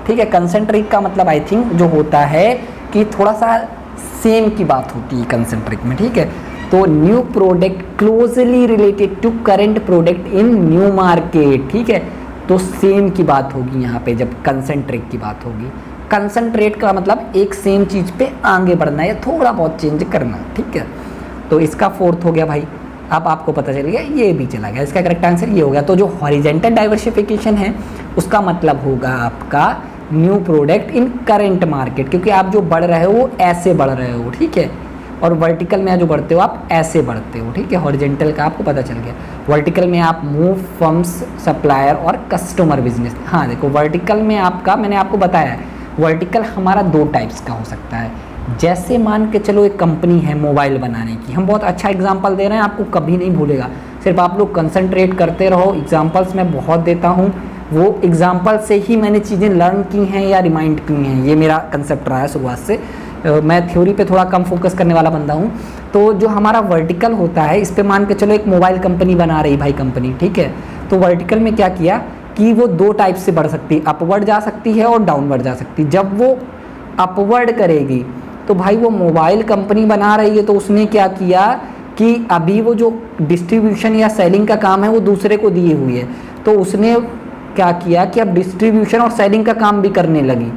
ठीक है। कंसेंट्रिक का मतलब आई थिंक जो होता है कि थोड़ा सा सेम की बात होती है कंसेंट्रिक में, ठीक है। तो new product closely related to current product in new market, ठीक है। तो सेम की बात होगी यहाँ पे जब कंसेंट्रिक की बात होगी। कंसंट्रेट का मतलब एक सेम चीज़ पे आगे बढ़ना या थोड़ा बहुत चेंज करना, ठीक है। तो इसका फोर्थ हो गया भाई, अब आपको पता चल गया, ये भी चला गया, इसका करेक्ट आंसर ये हो गया। तो जो हॉरिजेंटल डाइवर्सिफिकेशन है उसका मतलब होगा आपका new product in current market, क्योंकि आप जो बढ़ रहे हो वो ऐसे बढ़ रहे हो, ठीक है। और वर्टिकल में जो बढ़ते हो आप ऐसे बढ़ते हो, ठीक है। हॉरिजेंटल का आपको पता चल गया, वर्टिकल में आप मूव फर्म्स, सप्लायर और कस्टमर बिजनेस। हाँ देखो वर्टिकल में आपका, मैंने आपको बताया है वर्टिकल हमारा दो टाइप्स का हो सकता है। जैसे मान के चलो एक कंपनी है मोबाइल बनाने की, हम बहुत अच्छा एग्जांपल दे रहे हैं, आपको कभी नहीं भूलेगा, सिर्फ आप लोग कंसंट्रेट करते रहो। एग्जांपल्स मैं बहुत देता हूँ, वो एग्जांपल से ही मैंने चीज़ें लर्न की हैं या रिमाइंड की हैं, ये मेरा कंसेप्ट रहा है शुरुआत से। मैं थ्योरी पे थोड़ा कम फोकस करने वाला बंदा हूँ। तो जो हमारा वर्टिकल होता है, इस पे मान के चलो एक मोबाइल कंपनी बना रही भाई कंपनी, ठीक है। तो वर्टिकल में क्या किया कि वो दो टाइप से बढ़ सकती है, अपवर्ड जा सकती है और डाउनवर्ड जा सकती है। जब वो अपवर्ड करेगी तो भाई वो मोबाइल कंपनी बना रही है, तो उसने क्या किया कि अभी वो जो डिस्ट्रीब्यूशन या सेलिंग का काम है वो दूसरे को दी हुई है, तो उसने क्या किया कि अब डिस्ट्रीब्यूशन और सेलिंग का काम भी करने लगी।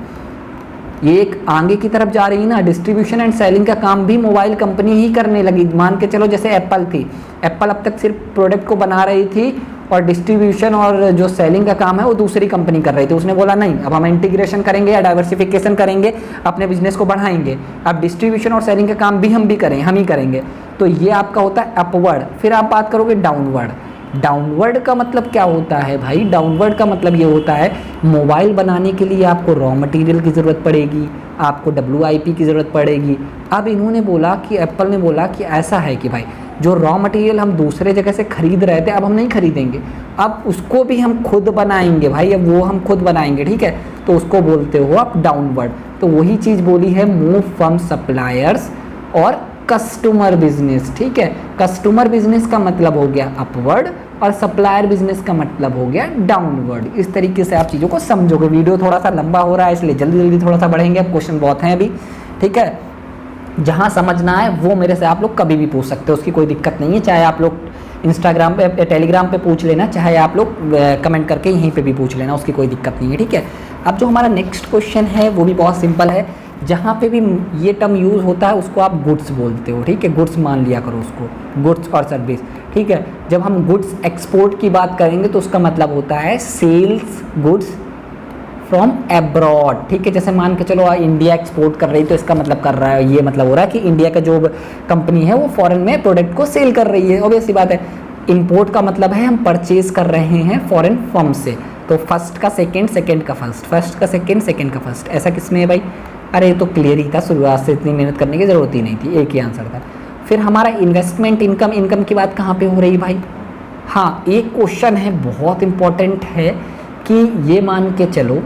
ये एक आगे की तरफ जा रही है ना, डिस्ट्रीब्यूशन एंड सेलिंग का काम भी मोबाइल कंपनी ही करने लगी। मान के चलो जैसे एप्पल थी, एप्पल अब तक सिर्फ प्रोडक्ट को बना रही थी और डिस्ट्रीब्यूशन और जो सेलिंग का काम है वो दूसरी कंपनी कर रही थी। उसने बोला नहीं, अब हम इंटीग्रेशन करेंगे या डाइवर्सिफिकेशन करेंगे, अपने बिजनेस को बढ़ाएंगे, अब डिस्ट्रीब्यूशन और सेलिंग का काम भी हम ही करेंगे। तो ये आपका होता है अपवर्ड। फिर आप बात करोगे डाउनवर्ड। डाउनवर्ड का मतलब क्या होता है भाई, डाउनवर्ड का मतलब ये होता है मोबाइल बनाने के लिए आपको रॉ मटेरियल की ज़रूरत पड़ेगी, आपको WIP की ज़रूरत पड़ेगी। अब इन्होंने बोला कि एप्पल ने बोला कि ऐसा है कि भाई जो रॉ मटेरियल हम दूसरे जगह से खरीद रहे थे अब हम नहीं खरीदेंगे, अब उसको भी हम खुद बनाएंगे भाई, अब वो हम खुद बनाएंगे, ठीक है। तो उसको बोलते हो आप डाउनवर्ड। तो वही चीज़ बोली है मूव फ्रॉम सप्लायर्स और कस्टमर बिजनेस, ठीक है। कस्टमर बिजनेस का मतलब हो गया अपवर्ड और सप्लायर बिजनेस का मतलब हो गया डाउनवर्ड। इस तरीके से आप चीज़ों को समझोगे। वीडियो थोड़ा सा लंबा हो रहा है इसलिए जल्दी जल्दी थोड़ा सा बढ़ेंगे, अब क्वेश्चन बहुत हैं अभी, ठीक है। जहाँ समझना है वो मेरे से आप लोग कभी भी पूछ सकते हो, उसकी कोई दिक्कत नहीं है। चाहे आप लोग इंस्टाग्राम पे, टेलीग्राम पे पूछ लेना, चाहे आप लोग कमेंट करके यहीं पे भी पूछ लेना, उसकी कोई दिक्कत नहीं है, ठीक है। अब जो हमारा नेक्स्ट क्वेश्चन है वो भी बहुत सिंपल है। जहाँ पे भी ये टर्म यूज़ होता है उसको आप गुड्स बोलते हो, ठीक है। गुड्स मान लिया करो उसको, गुड्स और सर्विस, ठीक है। जब हम गुड्स एक्सपोर्ट की बात करेंगे तो उसका मतलब होता है सेल्स गुड्स फ्रॉम एब्रॉड, ठीक है। जैसे मान के चलो इंडिया एक्सपोर्ट कर रही तो इसका मतलब कर रहा है, ये मतलब हो रहा है कि इंडिया का जो कंपनी है वो फॉरेन में प्रोडक्ट को सेल कर रही है, ऑब्वियस सी बात है। इंपोर्ट का मतलब है हम परचेज कर रहे हैं फॉरेन फर्म से। तो फर्स्ट का सेकंड, सेकंड का फर्स्ट, फर्स्ट का सेकंड, सेकंड का फर्स्ट, ऐसा किसमें है भाई? अरे ये तो क्लियर ही था, शुरुआत से इतनी मेहनत करने की ज़रूरत ही नहीं थी, एक ही आंसर था। फिर हमारा इन्वेस्टमेंट इनकम, इनकम की बात कहाँ पे हो रही भाई? हाँ, एक क्वेश्चन है बहुत इम्पॉर्टेंट है कि ये मान के चलो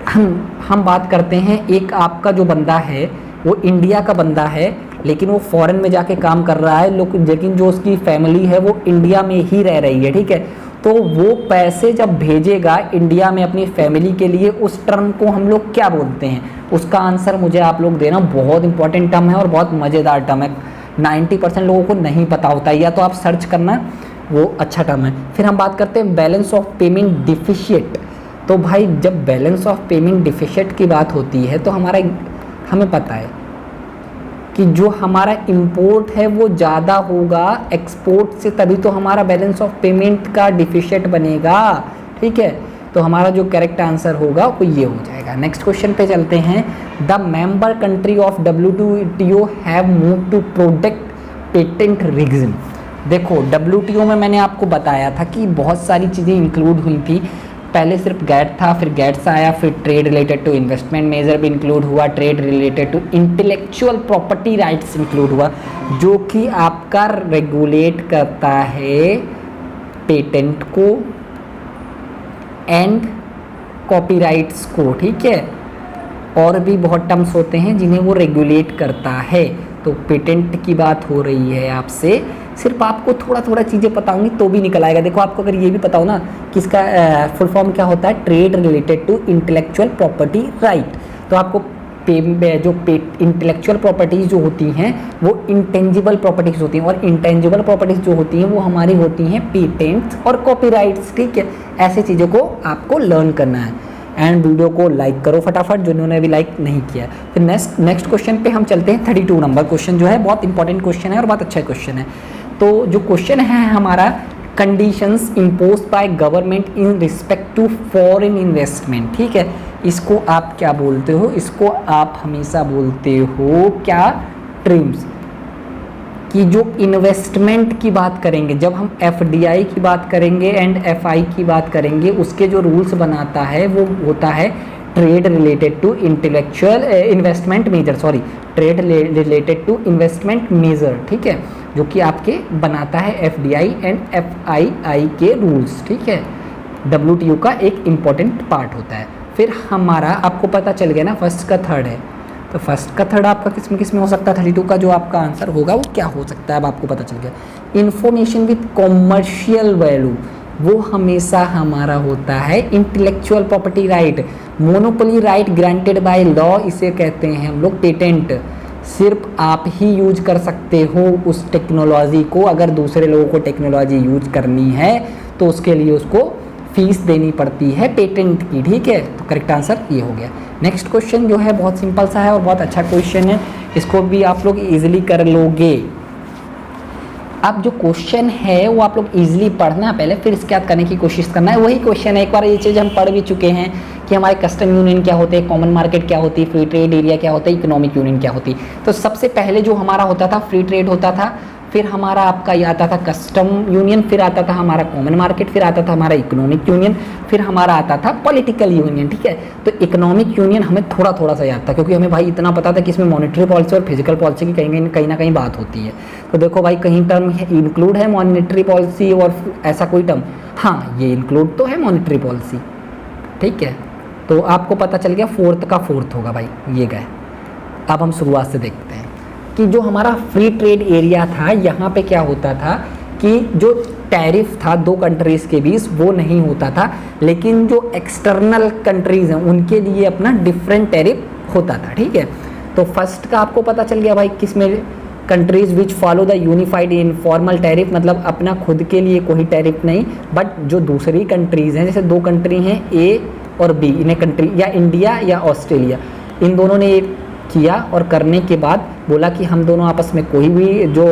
हम बात करते हैं, एक आपका जो बंदा है वो इंडिया का बंदा है लेकिन वो फॉरेन में जाके काम कर रहा है, लेकिन जो उसकी फैमिली है वो इंडिया में ही रह रही है, ठीक है। तो वो पैसे जब भेजेगा इंडिया में अपनी फैमिली के लिए, उस टर्म को हम लोग क्या बोलते हैं, उसका आंसर मुझे आप लोग देना। बहुत इंपॉर्टेंट टर्म है और बहुत मज़ेदार टर्म है, 90% लोगों को नहीं पता होता है, या तो आप सर्च करना, वो अच्छा टर्म है। फिर हम बात करते हैं बैलेंस ऑफ पेमेंट डिफिशिएट। तो भाई जब बैलेंस ऑफ पेमेंट डिफिशिएट की बात होती है तो हमें पता है कि जो हमारा इंपोर्ट है वो ज़्यादा होगा एक्सपोर्ट से, तभी तो हमारा बैलेंस ऑफ पेमेंट का डिफिशिएट बनेगा, ठीक है। तो हमारा जो करेक्ट आंसर होगा वो ये हो जाएगा। नेक्स्ट क्वेश्चन पे चलते हैं। The member country of WTO have move to protect patent regime. देखो WTO में मैंने आपको बताया था कि बहुत सारी चीज़ें इंक्लूड हुई थी। पहले सिर्फ गैट था, फिर गैट्स आया, फिर trade related to investment measure भी इंक्लूड हुआ, trade related to intellectual property rights include हुआ, जो कि आपका रेगुलेट करता है पेटेंट को एंड कॉपीराइट्स को, ठीक है। और भी बहुत टर्म्स होते हैं जिन्हें वो रेगुलेट करता है। तो पेटेंट की बात हो रही है आपसे, सिर्फ आपको थोड़ा थोड़ा चीज़ें पता होंगी तो भी निकल आएगा। देखो आपको अगर ये भी पता हो ना कि इसका फुल फॉर्म क्या होता है, trade related to intellectual property right, तो आपको जो इंटेलेक्चुअल प्रॉपर्टीज़ जो होती हैं वो इंटेंजिबल प्रॉपर्टीज़ होती हैं, और इंटेंजिबल प्रॉपर्टीज़ जो होती हैं वो हमारी होती हैं पेटेंट्स और कॉपीराइट्स, ठीक है। ऐसी चीज़ों को आपको लर्न करना है। एंड वीडियो को लाइक करो फटाफट जिन्होंने अभी लाइक नहीं किया। फिर नेक्स्ट क्वेश्चन पे हम चलते हैं। 32 नंबर क्वेश्चन जो है बहुत इंपॉर्टेंट क्वेश्चन है और बहुत अच्छा क्वेश्चन है। तो जो क्वेश्चन है हमारा, conditions impose by government in respect to foreign investment, ठीक है। इसको आप क्या बोलते हो, इसको आप हमेशा बोलते हो क्या, ट्रिम्स। कि जो इन्वेस्टमेंट की बात करेंगे, जब हम FDI की बात करेंगे एंड FI की बात करेंगे, उसके जो रूल्स बनाता है वो होता है trade related to intellectual investment measure, trade related to investment measure, ठीक है, जो कि आपके बनाता है FDI एंड FII के रूल्स, ठीक है। WTO का एक इम्पॉर्टेंट पार्ट होता है। फिर हमारा आपको पता चल गया ना, फर्स्ट का थर्ड है, तो फर्स्ट का थर्ड आपका किस में हो सकता है, 32 का जो आपका आंसर होगा वो क्या हो सकता है, अब आपको पता चल गया। इंफॉर्मेशन विथ कॉमर्शियल वैल्यू, वो हमेशा हमारा होता है intellectual property right. Monopoly right granted by law, इसे कहते हैं हम लोग पेटेंट। सिर्फ आप ही यूज कर सकते हो उस टेक्नोलॉजी को, अगर दूसरे लोगों को टेक्नोलॉजी यूज करनी है तो उसके लिए उसको फीस देनी पड़ती है पेटेंट की, ठीक है। तो करेक्ट आंसर ये हो गया। नेक्स्ट क्वेश्चन जो है बहुत सिंपल सा है और बहुत अच्छा क्वेश्चन है, इसको भी आप लोग इजीली कर लोगे। अब जो क्वेश्चन है वो आप लोग इजीली पढ़ना पहले, फिर इसके बाद करने की कोशिश करना है। वही क्वेश्चन है, एक बार ये चीज़ हम पढ़ भी चुके हैं कि हमारे कस्टम यूनियन क्या होते हैं, कॉमन मार्केट क्या होती है, फ्री ट्रेड एरिया क्या होता है, इकोनॉमिक यूनियन क्या होती है। तो सबसे पहले जो हमारा होता था फ्री ट्रेड होता था, फिर हमारा आपका ये आता था कस्टम यूनियन, फिर आता था हमारा कॉमन मार्केट, फिर आता था हमारा इकोनॉमिक यूनियन, फिर हमारा आता था पॉलिटिकल यूनियन, ठीक है। तो इकोनॉमिक यूनियन हमें थोड़ा थोड़ा सा याद था, क्योंकि हमें भाई इतना पता था कि इसमें मॉनेटरी पॉलिसी और फिजिकल पॉलिसी की कहीं ना कहीं बात होती है। तो देखो भाई कहीं टर्म इंक्लूड है मॉनेटरी पॉलिसी और ऐसा कोई टर्म, हाँ ये इंक्लूड तो है मॉनेटरी पॉलिसी, ठीक है। तो आपको पता चल गया, फोर्थ का फोर्थ होगा भाई, ये गए। अब हम शुरुआत से देखते हैं कि जो हमारा फ्री ट्रेड एरिया था, यहाँ पे क्या होता था कि जो टैरिफ था दो कंट्रीज़ के बीच वो नहीं होता था, लेकिन जो एक्सटर्नल कंट्रीज़ हैं उनके लिए अपना डिफरेंट टैरिफ होता था, ठीक है। तो फर्स्ट का आपको पता चल गया भाई, किसमें, countries which follow the unified informal tariff, मतलब अपना खुद के लिए कोई टैरिफ नहीं, बट जो दूसरी कंट्रीज़ हैं, जैसे दो कंट्री हैं A और B, इन्हें कंट्री या इंडिया या ऑस्ट्रेलिया, इन दोनों ने किया और करने के बाद बोला कि हम दोनों आपस में कोई भी जो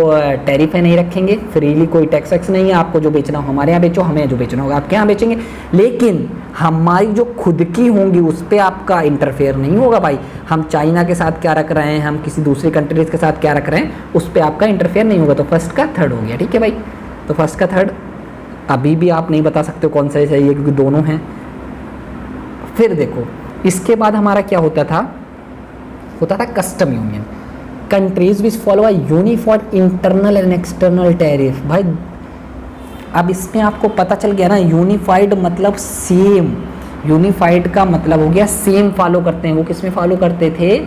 टैरिफ है नहीं रखेंगे, फ्रीली कोई टैक्स वैक्स नहीं है, आपको जो बेचना हो हमारे यहाँ बेचो, हमें जो बेचना होगा आपके यहाँ बेचेंगे, लेकिन हमारी जो खुद की होंगी उस पर आपका इंटरफेयर नहीं होगा भाई। हम चाइना के साथ क्या रख रहे हैं, हम किसी दूसरी कंट्रीज़ के साथ क्या रख रहे हैं, उस पर आपका इंटरफेयर नहीं होगा। तो फर्स्ट का थर्ड हो गया, ठीक है भाई। तो फर्स्ट का थर्ड अभी भी आप नहीं बता सकते कौन सा सही है, क्योंकि दोनों हैं। फिर देखो इसके बाद हमारा क्या होता था custom union, countries which follow a uniform internal and external tariff. भाई अब इसमें आपको पता चल गया ना, यूनिफाइड मतलब सेम, यूनिफाइड का मतलब हो गया सेम फॉलो करते हैं। वो किस में फॉलो करते थे,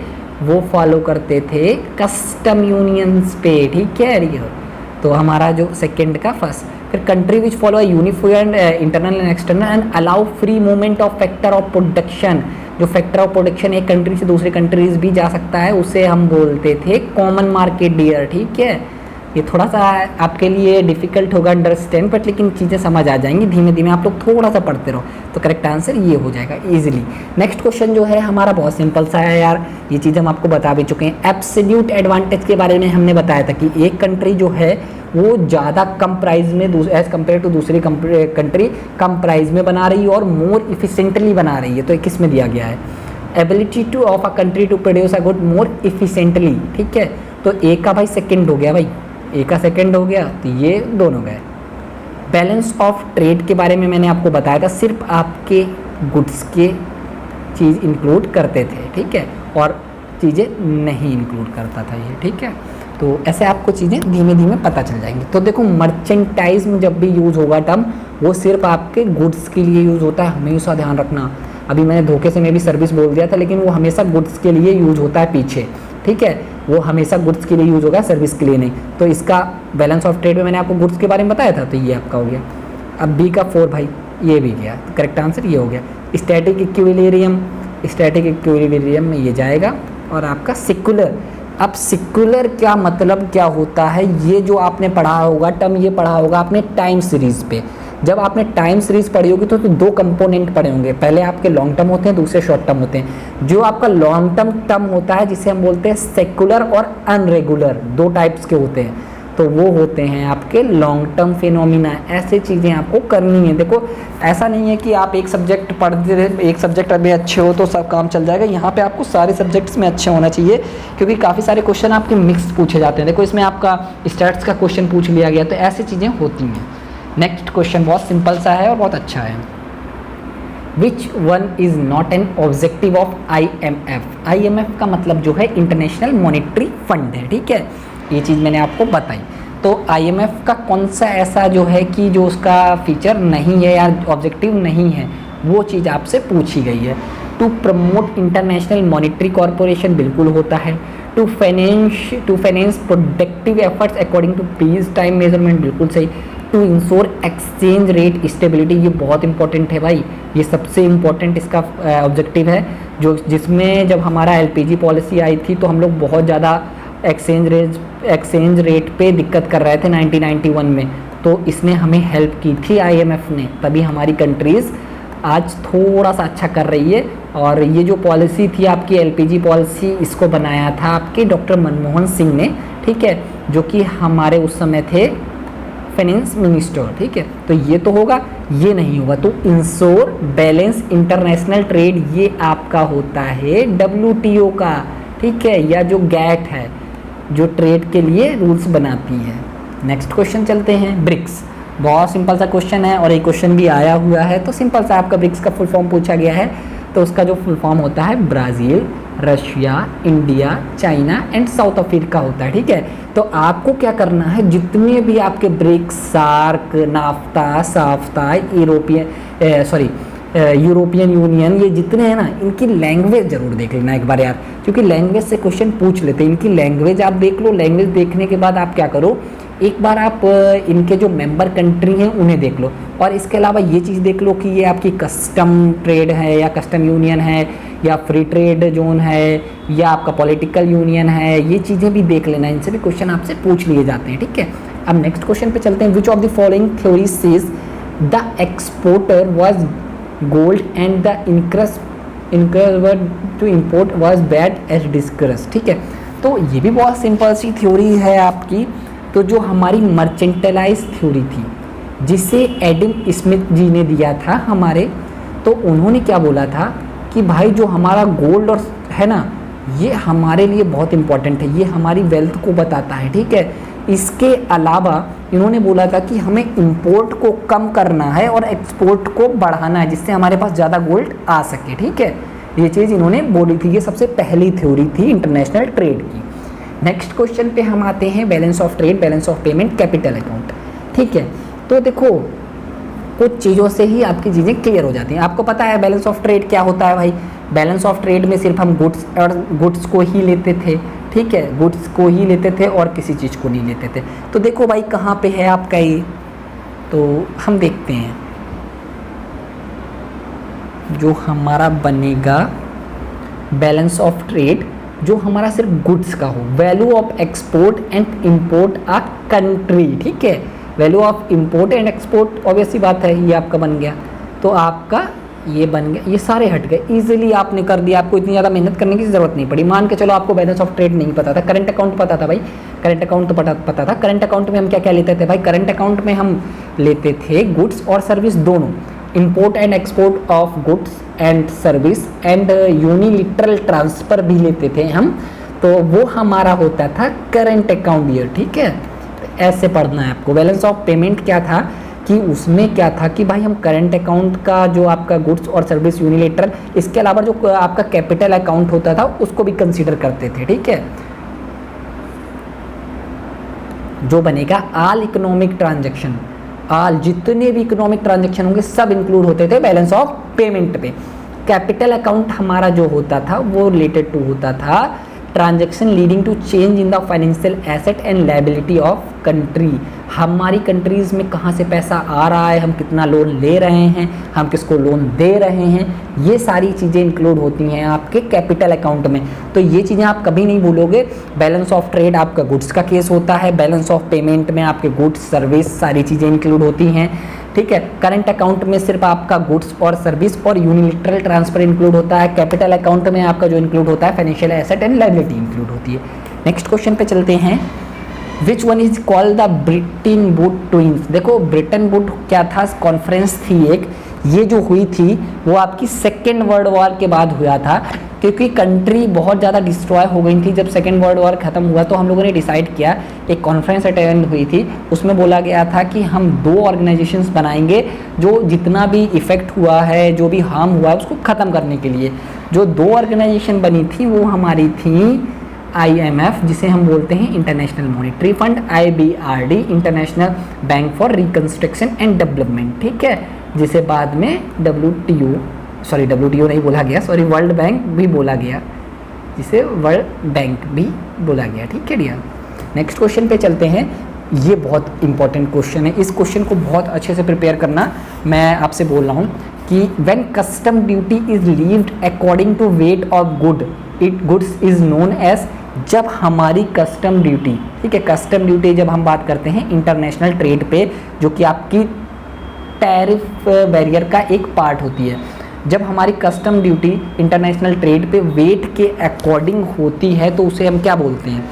वो फॉलो करते थे कस्टम यूनियंस पे, ठीक है। तो हमारा जो सेकंड का फर्स्ट, फिर country which follow uniform internal and external and allow free movement of factor of production. जो फैक्टर ऑफ प्रोडक्शन एक कंट्री से दूसरी कंट्रीज भी जा सकता है, उसे हम बोलते थे कॉमन मार्केट डियर, ठीक है। ये थोड़ा सा आपके लिए डिफिकल्ट होगा अंडरस्टैंड, बट लेकिन चीज़ें समझ आ जाएंगी धीमे धीमे, आप लोग थोड़ा सा पढ़ते रहो तो करेक्ट आंसर ये हो जाएगा इजीली। नेक्स्ट क्वेश्चन जो है हमारा बहुत सिंपल सा है यार, ये चीज़ हम आपको बता भी चुके हैं। एब्सोल्यूट एडवांटेज के बारे में हमने बताया था कि एक कंट्री जो है वो ज़्यादा कम प्राइस में एज़ कम्पेयर टू दूसरी कंट्री कम प्राइस में बना रही है और मोर इफिशेंटली बना रही है। तो किस में दिया गया है, ability to of a country to produce a good more efficiently, ठीक है। तो ए का भाई सेकेंड हो गया, भाई ए का सेकेंड हो गया, तो ये दोनों गए। बैलेंस ऑफ ट्रेड के बारे में मैंने आपको बताया था, सिर्फ आपके गुड्स के चीज़ इंक्लूड करते थे, ठीक है, और चीज़ें नहीं इंक्लूड करता था ये, ठीक है। तो ऐसे आपको चीज़ें धीमे धीमे पता चल जाएंगी। तो देखो मर्चेंटाइज में जब भी यूज़ होगा टर्म, वो सिर्फ आपके गुड्स के लिए यूज़ होता है, हमेशा ध्यान रखना। अभी मैंने धोखे से मैं भी सर्विस बोल दिया था, लेकिन वो हमेशा गुड्स के लिए यूज़ होता है पीछे, ठीक है। वो हमेशा गुड्स के लिए यूज़ होगा, सर्विस के लिए नहीं। तो इसका बैलेंस ऑफ ट्रेड में मैंने आपको गुड्स के बारे में बताया था, तो ये आपका हो गया। अब बी का 4 भाई ये भी गया, तो करेक्ट आंसर ये हो गया। स्टैटिक इक्विलिब्रियम, स्टैटिक इक्विलिब्रियम में ये जाएगा। और आपका सिकुलर, अब सिकुलर क्या मतलब क्या होता है, ये जो आपने पढ़ा होगा टर्म, ये पढ़ा होगा आपने टाइम सीरीज़ पे। जब आपने टाइम सीरीज़ पढ़ी होगी तो दो कंपोनेंट पढ़े होंगे, पहले आपके लॉन्ग टर्म होते हैं, दूसरे शॉर्ट टर्म होते हैं। जो आपका लॉन्ग टर्म होता है जिसे हम बोलते हैं सेकुलर और अनरेगुलर, दो टाइप्स के होते हैं, तो वो होते हैं आपके लॉन्ग टर्म फिनोमिना। ऐसे चीज़ें आपको करनी है। देखो ऐसा नहीं है कि आप एक सब्जेक्ट पढ़ते रहे, एक सब्जेक्ट अभी अच्छे हो तो सब काम चल जाएगा। यहाँ पे आपको सारे सब्जेक्ट्स में अच्छे होना चाहिए, क्योंकि काफ़ी सारे क्वेश्चन आपके मिक्स पूछे जाते हैं। देखो इसमें आपका स्टैट्स का क्वेश्चन पूछ लिया गया, तो ऐसी चीज़ें होती हैं। नेक्स्ट क्वेश्चन बहुत सिंपल सा है और बहुत अच्छा है। Which one is not an objective of IMF। IMF का मतलब जो है इंटरनेशनल मॉनेटरी फंड है, ठीक है। ये चीज़ मैंने आपको बताई। तो IMF का कौन सा ऐसा जो है कि जो उसका फीचर नहीं है या ऑब्जेक्टिव नहीं है, वो चीज़ आपसे पूछी गई है। To promote international monetary corporation बिल्कुल होता है। To finance productive efforts according to peace time measurement बिल्कुल सही। To ensure exchange rate stability, ये बहुत इंपॉर्टेंट है भाई, ये सबसे इम्पोर्टेंट इसका ऑब्जेक्टिव है। जिसमें जब हमारा LPG पॉलिसी आई थी तो हम लोग बहुत ज़्यादा एक्सचेंज रेट पे दिक्कत कर रहे थे 1991 में, तो इसने हमें हेल्प की थी IMF ने, तभी हमारी कंट्रीज़ आज थोड़ा सा अच्छा कर रही है। और ये जो पॉलिसी थी आपकी LPG पॉलिसी, इसको बनाया था आपके डॉक्टर मनमोहन सिंह ने, ठीक है, जो कि हमारे उस समय थे फाइनेंस मिनिस्टर, ठीक है। तो ये तो होगा, ये नहीं होगा। तो इंश्योर बैलेंस इंटरनेशनल ट्रेड, ये आपका होता है WTO का, ठीक है, या जो GATT है जो ट्रेड के लिए रूल्स बनाती है। नेक्स्ट क्वेश्चन चलते हैं। ब्रिक्स, बहुत सिंपल सा क्वेश्चन है और एक क्वेश्चन भी आया हुआ है, तो सिंपल सा आपका ब्रिक्स का फुल फॉर्म पूछा गया है, तो उसका जो फुल फॉर्म होता है Brazil, Russia, India, China and south Africa होता है, ठीक है। तो आपको क्या करना है, जितने भी आपके BRICS, SAARC, naphtha, साफ्ता, European union, ये जितने हैं ना, इनकी लैंग्वेज जरूर देख लेना एक बार यार, क्योंकि लैंग्वेज से क्वेश्चन पूछ लेते हैं। इनकी लैंग्वेज आप देख लो, लैंग्वेज देखने के बाद आप क्या करो, एक बार आप इनके जो मेंबर कंट्री हैं उन्हें देख लो, और इसके अलावा ये चीज़ देख लो कि ये आपकी कस्टम ट्रेड है या कस्टम यूनियन है या फ्री ट्रेड जोन है या आपका पॉलिटिकल यूनियन है, ये चीज़ें भी देख लेना, इनसे भी क्वेश्चन आपसे पूछ लिए जाते हैं, ठीक है। अब नेक्स्ट क्वेश्चन पे चलते हैं। Which of the following theory says the exporter was gold and the income to import was bad as discuss, ठीक है। तो ये भी बहुत सिंपल सी थ्योरी है आपकी। तो जो हमारी मर्चेंटलाइज थ्योरी थी, जिसे एडम स्मिथ जी ने दिया था हमारे, तो उन्होंने क्या बोला था कि भाई जो हमारा गोल्ड और है ना, ये हमारे लिए बहुत इंपॉर्टेंट है, ये हमारी वेल्थ को बताता है, ठीक है। इसके अलावा इन्होंने बोला था कि हमें इंपोर्ट को कम करना है और एक्सपोर्ट को बढ़ाना है, जिससे हमारे पास ज़्यादा गोल्ड आ सके, ठीक है। ये चीज़ इन्होंने बोली थी, ये सबसे पहली थ्योरी थी इंटरनेशनल ट्रेड की। नेक्स्ट क्वेश्चन पे हम आते हैं, balance of trade, balance of payment, capital account, ठीक है। तो देखो कुछ चीज़ों से ही आपकी चीज़ें क्लियर हो जाती हैं। आपको पता है बैलेंस ऑफ ट्रेड क्या होता है भाई, बैलेंस ऑफ ट्रेड में सिर्फ हम गुड्स को ही लेते थे, ठीक है, गुड्स को ही लेते थे और किसी चीज़ को नहीं लेते थे। तो देखो भाई कहाँ पे है आपका ये, तो हम देखते हैं जो हमारा बनेगा बैलेंस ऑफ ट्रेड, जो हमारा सिर्फ गुड्स का हो, value of export and import a country, ठीक है, value of import and export, obvious सी बात है, ये आपका बन गया। तो आपका ये बन गया, ये सारे हट गए, इजीली आपने कर दिया, आपको इतनी ज़्यादा मेहनत करने की ज़रूरत नहीं पड़ी। मान के चलो आपको बैलेंस ऑफ ट्रेड नहीं पता था, करंट अकाउंट पता था भाई, करंट अकाउंट तो पता था। करंट अकाउंट में हम क्या क्या लेते थे भाई, करंट अकाउंट में हम लेते थे गुड्स और सर्विस दोनों, import and export of goods and service and unilateral transfer भी लेते थे हम, तो वो हमारा होता था करंट अकाउंट ईयर, ठीक है। ऐसे पढ़ना है आपको। बैलेंस ऑफ पेमेंट क्या था कि उसमें क्या था कि भाई हम करंट अकाउंट का जो आपका गुड्स और सर्विस यूनिलेटरल, इसके अलावा जो आपका कैपिटल अकाउंट होता था उसको भी कंसीडर करते थे, ठीक है। जो बनेगा ऑल इकोनॉमिक ट्रांजैक्शन, ऑल जितने भी इकोनॉमिक ट्रांजैक्शन होंगे सब इंक्लूड होते थे बैलेंस ऑफ पेमेंट पे। कैपिटल अकाउंट हमारा जो होता था वो रिलेटेड टू होता था transaction leading to change in the financial asset and liability of country, हमारी कंट्रीज़ में कहाँ से पैसा आ रहा है, हम कितना लोन ले रहे हैं, हम किसको लोन दे रहे हैं, ये सारी चीज़ें इंक्लूड होती हैं आपके कैपिटल अकाउंट में। तो ये चीज़ें आप कभी नहीं भूलोगे। बैलेंस ऑफ ट्रेड आपका गुड्स का केस होता है, बैलेंस ऑफ पेमेंट में आपके गुड्स सर्विस सारी चीज़ें इंक्लूड होती हैं, ठीक है। करंट अकाउंट में सिर्फ आपका गुड्स और सर्विस और यूनिलिटरल ट्रांसफर इंक्लूड होता है। कैपिटल अकाउंट में आपका जो इंक्लूड होता है financial asset and liability include होती है। नेक्स्ट क्वेश्चन पे चलते हैं। Which one is called the Britain would twins. देखो ब्रिटेन वुड क्या था, कॉन्फ्रेंस थी एक, ये जो हुई थी वो आपकी सेकेंड वर्ल्ड वॉर के बाद हुआ था, क्योंकि कंट्री बहुत ज़्यादा डिस्ट्रॉय हो गई थी। जब सेकेंड वर्ल्ड वॉर ख़त्म हुआ तो हम लोगों ने डिसाइड किया, एक कॉन्फ्रेंस अटेंड हुई थी, उसमें बोला गया था कि हम 2 ऑर्गेनाइजेशंस बनाएंगे जो जितना भी इफ़ेक्ट हुआ है, जो भी हार्म हुआ है उसको ख़त्म करने के लिए। जो 2 ऑर्गेनाइजेशन बनी थी वो हमारी थी IMF, जिसे हम बोलते हैं international monetary fund, IBRD international bank for reconstruction and development, ठीक है, जिसे बाद में WTO नहीं बोला गया, सॉरी वर्ल्ड बैंक भी बोला गया, जिसे वर्ल्ड बैंक भी बोला गया, ठीक है डियर। नेक्स्ट क्वेश्चन पे चलते हैं। ये बहुत इंपॉर्टेंट क्वेश्चन है, इस क्वेश्चन को बहुत अच्छे से प्रिपेयर करना। मैं आपसे बोल रहा हूँ कि when custom duty is levied according to weight of goods is known as, जब हमारी कस्टम ड्यूटी, ठीक है, कस्टम ड्यूटी जब हम बात करते हैं इंटरनेशनल ट्रेड पे, जो कि आपकी टैरिफ बैरियर का एक पार्ट होती है, जब हमारी कस्टम ड्यूटी इंटरनेशनल ट्रेड पे वेट के अकॉर्डिंग होती है तो उसे हम क्या बोलते हैं,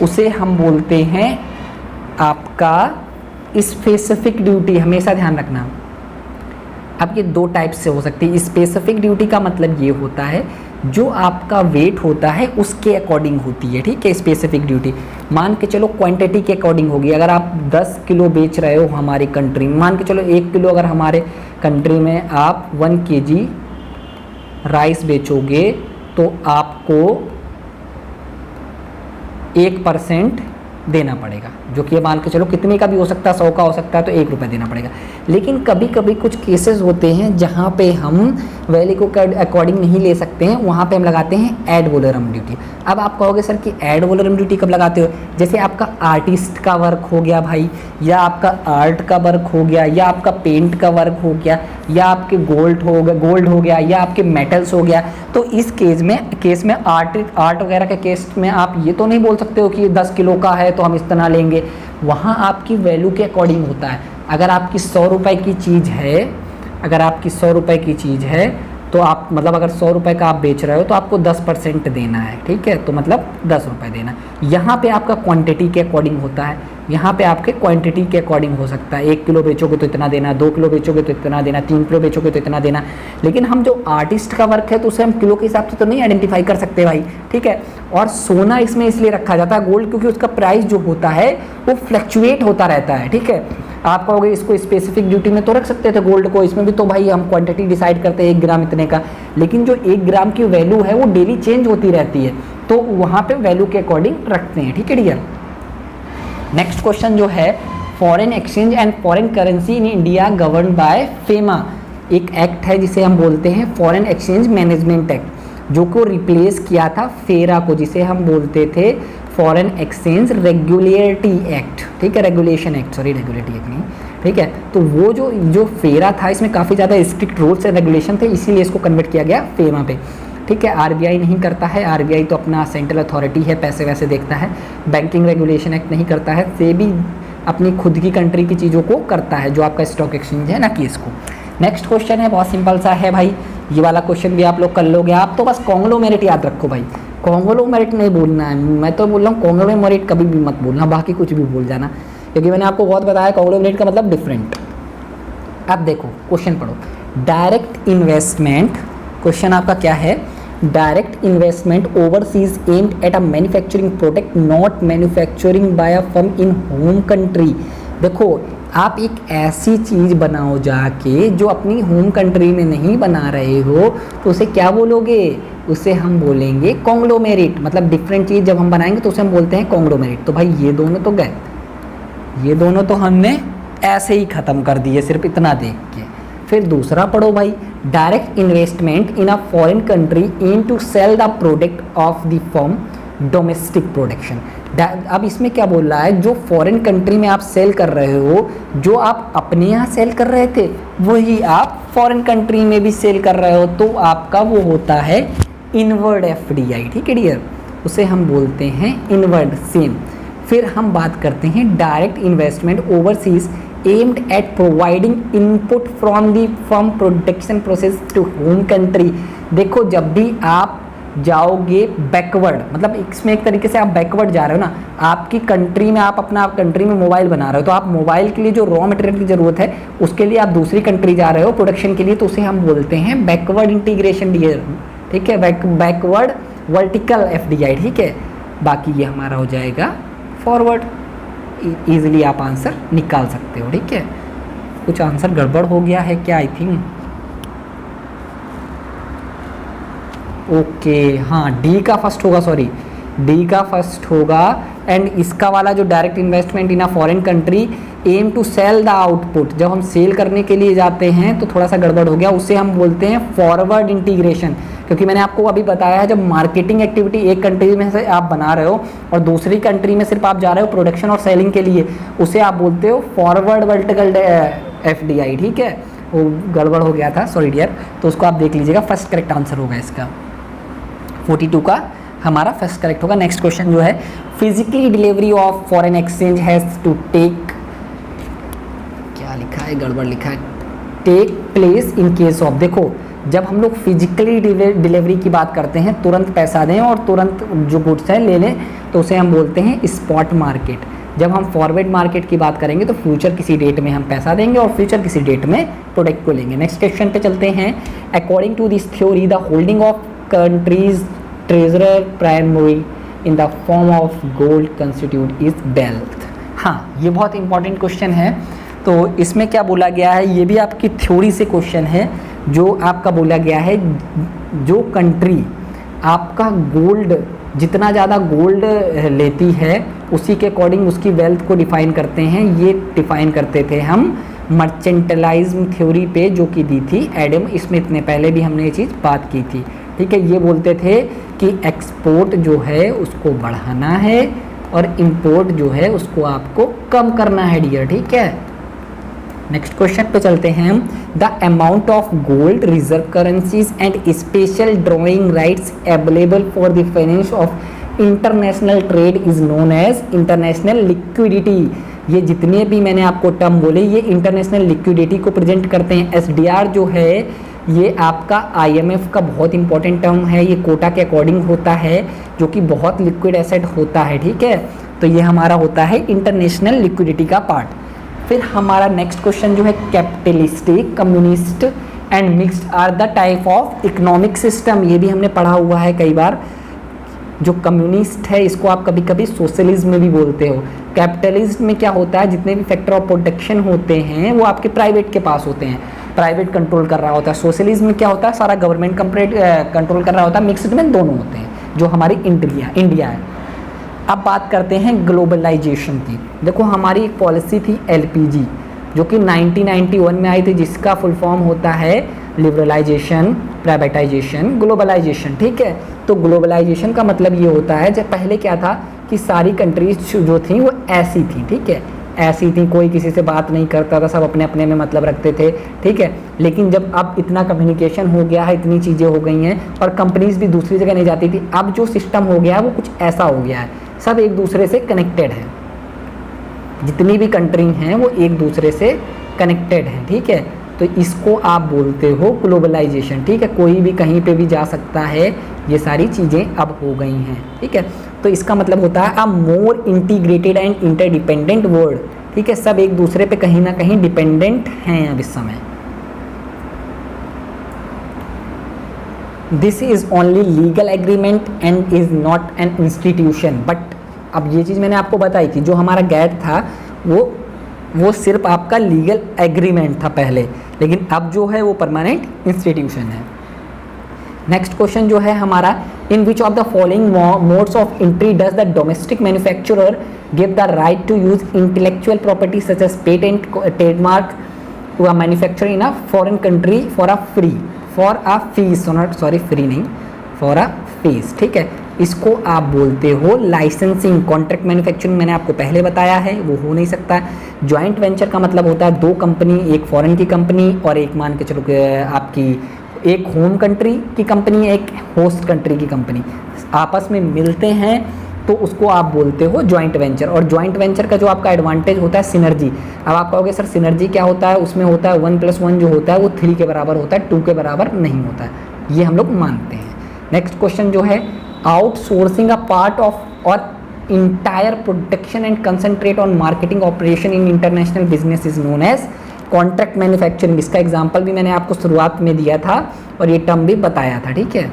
उसे हम बोलते हैं आपका स्पेसिफिक ड्यूटी। हमेशा ध्यान रखना, अब ये 2 टाइप से हो सकती है। स्पेसिफिक ड्यूटी का मतलब ये होता है जो आपका वेट होता है उसके अकॉर्डिंग होती है, ठीक है। स्पेसिफिक ड्यूटी मान के चलो क्वांटिटी के अकॉर्डिंग होगी। अगर आप 10 किलो बेच रहे हो हमारी कंट्री में, मान के चलो 1 किलो अगर हमारे कंट्री में आप 1 kg राइस बेचोगे तो आपको 1% देना पड़ेगा, जो कि मान के चलो कितने का भी हो सकता है, 100 का हो सकता है, तो 1 रुपये देना पड़ेगा। लेकिन कभी कभी कुछ केसेस होते हैं जहाँ पे हम वैल्यू को अकॉर्डिंग नहीं ले सकते हैं, वहाँ पे हम लगाते हैं एड वैलोरम ड्यूटी। अब आप कहोगे सर कि एड वैलोरम ड्यूटी कब लगाते हो, जैसे आपका आर्टिस्ट का वर्क हो गया भाई, या आपका आर्ट का वर्क हो गया, या आपका पेंट का वर्क हो गया, या आपके गोल्ड हो गया, या आपके मेटल्स हो गया। तो इस केस में आर्ट वगैरह के केस में आप ये तो नहीं बोल सकते हो कि 10 किलो का है तो हम इस तरह लेंगे, वहाँ आपकी वैल्यू के अकॉर्डिंग होता है। अगर आपकी 100 रुपये की चीज़ है, अगर आपकी 100 रुपये की चीज़ है तो आप मतलब अगर 100 रुपये का आप बेच रहे हो तो आपको 10% देना है, ठीक है, तो मतलब 10 रुपये देना। यहाँ पे आपका क्वांटिटी के अकॉर्डिंग होता है, यहाँ पे आपके क्वांटिटी के अकॉर्डिंग हो सकता है। 1 किलो बेचोगे तो इतना देना, 2 किलो बेचोगे तो इतना देना, 3 किलो बेचोगे तो इतना देना। लेकिन हम जो आर्टिस्ट का वर्क है तो उसे हम किलो के हिसाब से तो नहीं आइडेंटिफाई कर सकते भाई, ठीक है। और सोना इसमें इसलिए रखा जाता है गोल्ड, क्योंकि उसका प्राइस जो होता है वो फ्लक्चुएट होता रहता है, ठीक है। आप कहोगे इसको स्पेसिफिक ड्यूटी में तो रख सकते थे गोल्ड को, इसमें भी तो भाई हम क्वांटिटी डिसाइड करते हैं 1 ग्राम इतने का, लेकिन जो 1 ग्राम की वैल्यू है वो डेली चेंज होती रहती है, तो वहाँ पे वैल्यू के अकॉर्डिंग रखते हैं, ठीक है डियर। नेक्स्ट क्वेश्चन जो है, foreign exchange and foreign currency in India govern by FEMA, एक एक्ट है जिसे हम बोलते हैं फॉरेन एक्सचेंज मैनेजमेंट एक्ट। जो को रिप्लेस किया था फेरा को, जिसे हम बोलते थे फॉरेन एक्सचेंज रेगुलेटरी एक्ट, ठीक है, regulation act, sorry regulatory act नहीं, ठीक है। तो वो जो फेरा था इसमें काफ़ी ज़्यादा स्ट्रिक्ट रूल्स एंड रेगुलेशन थे, इसीलिए इसको कन्वर्ट किया गया फेमा पे, ठीक है। आरबीआई नहीं करता है, आरबीआई तो अपना सेंट्रल अथॉरिटी है, पैसे वैसे देखता है। बैंकिंग रेगुलेशन एक्ट नहीं करता है, सेबी अपनी खुद की कंट्री की चीज़ों को करता है, जो आपका स्टॉक एक्सचेंज है ना कि इसको। नेक्स्ट क्वेश्चन है, बहुत सिंपल सा है भाई, ये वाला क्वेश्चन भी आप लोग कर लोगे। आप तो बस कॉन्ग्लोमेरेट याद रखो भाई, कॉन्ग्लोमेरेट नहीं बोलना है, मैं तो बोल रहा हूँ कॉन्ग्लोमेरेट कभी भी मत बोलना, बाकी कुछ भी बोल जाना, क्योंकि मैंने आपको बहुत बताया कॉन्ग्लोमेरेट का मतलब डिफरेंट। अब देखो क्वेश्चन पढ़ो, डायरेक्ट इन्वेस्टमेंट, क्वेश्चन आपका क्या है, direct investment overseas aimed at a manufacturing product not manufacturing bye a firm in home country. देखो आप एक ऐसी चीज़ बनाओ जाके जो अपनी होम कंट्री में नहीं बना रहे हो, तो उसे क्या बोलोगे, उसे हम बोलेंगे कॉन्ग्लोमेरेट, मतलब डिफरेंट चीज़ जब हम बनाएंगे तो उसे हम बोलते हैं कॉन्ग्लोमेरेट। तो भाई ये दोनों तो गए, ये दोनों तो हमने ऐसे ही ख़त्म कर दिए सिर्फ इतना देख के। फिर दूसरा पढ़ो भाई, direct investment in a foreign country aim to sell the product of the firm domestic production. अब इसमें क्या बोल रहा है, जो फॉरेन कंट्री में आप सेल कर रहे हो, जो आप अपने यहाँ सेल कर रहे थे वही आप फॉरेन कंट्री में भी सेल कर रहे हो, तो आपका वो होता है इनवर्ड एफडीआई, ठीक है डियर, उसे हम बोलते हैं इनवर्ड सेम। फिर हम बात करते हैं direct investment overseas aimed at providing input from the firm production process to home country. देखो जब भी आप जाओगे बैकवर्ड, मतलब इसमें एक तरीके से आप बैकवर्ड जा रहे हो ना, आपकी कंट्री में आप अपना कंट्री में मोबाइल बना रहे हो, तो आप मोबाइल के लिए जो रॉ मटेरियल की ज़रूरत है उसके लिए आप दूसरी कंट्री जा रहे हो प्रोडक्शन के लिए, तो उसे हम बोलते हैं बैकवर्ड इंटीग्रेशन डियर, ठीक है, बैकवर्ड वर्टिकल एफडीआई, ठीक है। बाकी ये हमारा हो जाएगा फॉरवर्ड, ईजिली आप आंसर निकाल सकते हो, ठीक है। कुछ आंसर गड़बड़ हो गया है क्या, आई थिंक, ओके हाँ डी का फर्स्ट होगा, सॉरी डी का फर्स्ट होगा। एंड इसका वाला जो direct investment in a foreign country aim to sell the output, जब हम सेल करने के लिए जाते हैं तो थोड़ा सा गड़बड़ हो गया, उसे हम बोलते हैं फॉरवर्ड इंटीग्रेशन, क्योंकि मैंने आपको अभी बताया है जब मार्केटिंग एक्टिविटी एक कंट्री में से आप बना रहे हो और दूसरी कंट्री में सिर्फ आप जा रहे हो प्रोडक्शन और सेलिंग के लिए, उसे आप बोलते हो फॉरवर्ड वर्टिकल एफडीआई, ठीक है। वो गड़बड़ हो गया था, सॉरी डियर, तो उसको आप देख लीजिएगा, फर्स्ट करेक्ट आंसर होगा इसका, 42 का हमारा फर्स्ट करेक्ट होगा। नेक्स्ट क्वेश्चन जो है, physically delivery of foreign exchange has to take, क्या लिखा है, गड़बड़ लिखा है, take place in case of. देखो जब हम लोग फिजिकली डिलीवरी की बात करते हैं, तुरंत पैसा दें और तुरंत जो गुड्स है ले लें, तो उसे हम बोलते हैं स्पॉट मार्केट। जब हम फॉरवर्ड मार्केट की बात करेंगे तो फ्यूचर किसी डेट में हम पैसा देंगे और फ्यूचर किसी डेट में प्रोडक्ट को लेंगे। नेक्स्ट क्वेश्चन पे चलते हैं। According to this theory the holding of countries treasurer primary in the form of gold constitute is wealth. हाँ, ये बहुत इंपॉर्टेंट क्वेश्चन है। तो इसमें क्या बोला गया है, ये भी आपकी थ्योरी से क्वेश्चन है, जो आपका बोला गया है जो कंट्री आपका गोल्ड, जितना ज़्यादा गोल्ड लेती है उसी के अकॉर्डिंग उसकी वेल्थ को डिफाइन करते हैं। ये डिफाइन करते थे हम मर्चेंटलाइज्म थ्योरी पे, जो कि दी थी एडम स्मिथ ने, पहले भी हमने ये चीज़ बात की थी, ठीक है। ये बोलते थे कि एक्सपोर्ट जो है उसको बढ़ाना है और इंपोर्ट जो है उसको आपको कम करना है डियर, ठीक है। नेक्स्ट क्वेश्चन पे चलते हैं हम। The amount of gold reserve currencies and special drawing rights available for the finance of international trade is known as international liquidity. ये जितने भी मैंने आपको टर्म बोले ये इंटरनेशनल लिक्विडिटी को प्रेजेंट करते हैं। एसडीआर जो है ये आपका आईएमएफ का बहुत इंपॉर्टेंट टर्म है, ये कोटा के अकॉर्डिंग होता है, जो कि बहुत लिक्विड एसेट होता है, ठीक है। तो ये हमारा होता है इंटरनेशनल लिक्विडिटी का पार्ट। फिर हमारा नेक्स्ट क्वेश्चन जो है, capitalistic, communist and mixed are the type of economic system. ये भी हमने पढ़ा हुआ है कई बार। जो कम्युनिस्ट है इसको आप कभी कभी सोशलिज्म में भी बोलते हो। कैपिटलिज्म में क्या होता है, जितने भी फैक्टर ऑफ प्रोडक्शन होते हैं वो आपके प्राइवेट के पास होते हैं, प्राइवेट कंट्रोल कर रहा होता है। सोशलिज्म में क्या होता है, सारा गवर्नमेंट कंट्रोल कर रहा होता है। मिक्स्ड में दोनों होते हैं, जो हमारी इंडिया है। अब बात करते हैं ग्लोबलाइजेशन की। देखो हमारी एक पॉलिसी थी एलपीजी, जो कि 1991 में आई थी, जिसका फुल फॉर्म होता है लिबरलाइजेशन, प्राइवेटाइजेशन, ग्लोबलाइजेशन। ठीक है, तो ग्लोबलाइजेशन का मतलब ये होता है, जब पहले क्या था कि सारी कंट्रीज जो थी वो ऐसी थी, ठीक है, ऐसी थी, कोई किसी से बात नहीं करता था, सब अपने अपने में मतलब रखते थे, ठीक है। लेकिन जब अब इतना कम्युनिकेशन हो गया है, इतनी चीज़ें हो गई हैं और कंपनीज भी दूसरी जगह नहीं जाती थी, अब जो सिस्टम हो गया है वो कुछ ऐसा हो गया है, सब एक दूसरे से कनेक्टेड है, जितनी भी कंट्री हैं वो एक दूसरे से कनेक्टेड हैं, ठीक है। तो इसको आप बोलते हो ग्लोबलाइजेशन, ठीक है, कोई भी कहीं पे भी जा सकता है, ये सारी चीज़ें अब हो गई हैं, ठीक है। तो इसका मतलब होता है अ मोर इंटीग्रेटेड एंड इंटरडिपेंडेंट वर्ल्ड, ठीक है, सब एक दूसरे पे कहीं ना कहीं डिपेंडेंट हैं अब इस समय। This is only legal agreement and is not an institution, but अब ये चीज़ मैंने आपको बताई थी, जो हमारा गैट था वो सिर्फ आपका लीगल एग्रीमेंट था पहले, लेकिन अब जो है वो परमानेंट इंस्टीट्यूशन है। नेक्स्ट क्वेश्चन जो है हमारा, in which of the following modes of entry does the domestic manufacturer give the right to use intellectual property such as patent, trademark to a manufacturer in a foreign country for a fee, not sorry free नहीं, for a fee, ठीक है। इसको आप बोलते हो licensing. Contract manufacturing मैंने आपको पहले बताया है, वो हो नहीं सकता। जॉइंट वेंचर का मतलब होता है दो कंपनी, एक फॉरेन की कंपनी और एक मान के चलो आपकी एक होम कंट्री की कंपनी, एक होस्ट कंट्री की कंपनी आपस में मिलते हैं, तो उसको आप बोलते हो जॉइंट वेंचर। और जॉइंट वेंचर का जो आपका एडवांटेज होता है सिनर्जी। अब आप कहोगे सर सिनर्जी क्या होता है, उसमें होता है 1+1 जो होता है वो 3 के बराबर होता है, 2 के बराबर नहीं होता है, ये हम लोग मानते हैं। नेक्स्ट क्वेश्चन जो है, outsourcing a part of or entire production and concentrate on marketing operation in international business is known as contract manufacturing. इसका एग्जांपल भी मैंने आपको शुरुआत में दिया था और ये टर्म भी बताया था, ठीक है।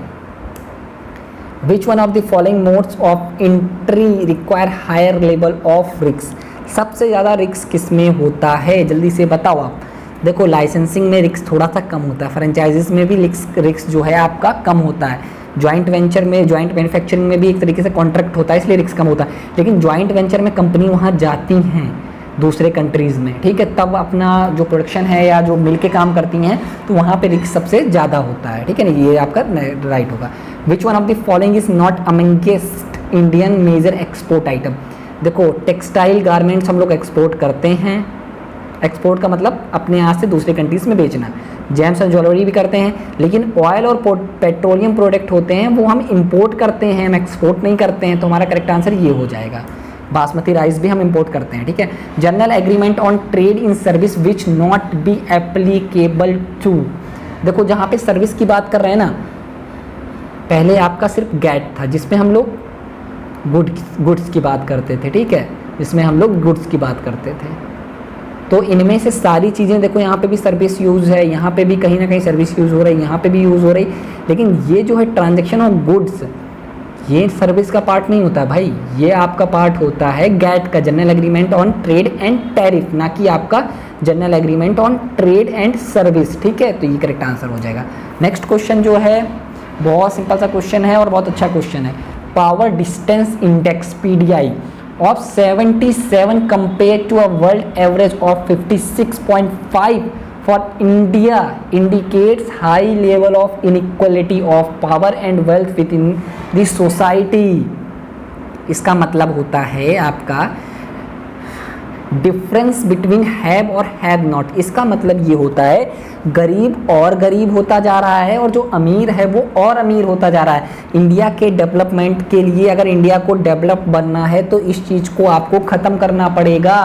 Which one of the following modes of entry require higher level of risk. सबसे ज़्यादा रिस्क किस में होता है, जल्दी से बताओ आप। देखो लाइसेंसिंग में रिस्क थोड़ा सा कम होता है, फ्रेंचाइजीज में भी रिस्क जो है आपका कम होता है, जॉइंट वेंचर में, जॉइंट मैन्युफैक्चरिंग में भी एक तरीके से कॉन्ट्रैक्ट होता है इसलिए रिस्क कम होता है। लेकिन जॉइंट वेंचर में कंपनी वहाँ जाती हैं दूसरे कंट्रीज़ में, ठीक है, तब अपना जो प्रोडक्शन है या जो मिल के काम करती हैं तो वहाँ पे रिस्क सबसे ज़्यादा होता है, ठीक है ना, ये आपका राइट होगा। Which one of the following is not amongst Indian major export item. देखो टेक्सटाइल गारमेंट्स हम लोग एक्सपोर्ट करते हैं, एक्सपोर्ट का मतलब अपने यहाँ से दूसरे कंट्रीज़ में बेचना। जेम्स एंड ज्वेलरी भी करते हैं, लेकिन ऑयल और पेट्रोलियम प्रोडक्ट होते हैं वो हम इंपोर्ट करते हैं, हम एक्सपोर्ट नहीं करते हैं, तो हमारा करेक्ट आंसर ये हो जाएगा। बासमती राइस भी हम इंपोर्ट करते हैं, ठीक है। General agreement on trade in service which not be applicable to. देखो जहाँ पे सर्विस की बात कर रहे हैं ना, पहले आपका सिर्फ गैट था जिसमें हम लोग गुड्स की बात करते थे, ठीक है, जिसमें हम लोग गुड्स की बात करते थे। तो इनमें से सारी चीज़ें देखो, यहाँ पे भी सर्विस यूज़ है, यहाँ पे भी कहीं ना कहीं सर्विस यूज़ हो रही है, यहाँ पे भी यूज़ हो रही, लेकिन ये जो है ट्रांजैक्शन ऑफ गुड्स, ये सर्विस का पार्ट नहीं होता भाई, ये आपका पार्ट होता है गैट का, general agreement on trade and tariff, ना कि आपका general agreement on trade and service, ठीक है। तो ये करेक्ट आंसर हो जाएगा। नेक्स्ट क्वेश्चन जो है बहुत सिंपल सा क्वेश्चन है और बहुत अच्छा क्वेश्चन है। Power distance index PDI of 77 compared to a world average of 56.5 for India indicates high level of inequality of power and wealth within the society। इसका मतलब होता है आपका डिफरेंस बिटवीन हैव और हैव नॉट। इसका मतलब ये होता है गरीब और गरीब होता जा रहा है और जो अमीर है वो और अमीर होता जा रहा है। इंडिया के डेवलपमेंट के लिए अगर इंडिया को डेवलप बनना है तो इस चीज़ को आपको ख़त्म करना पड़ेगा।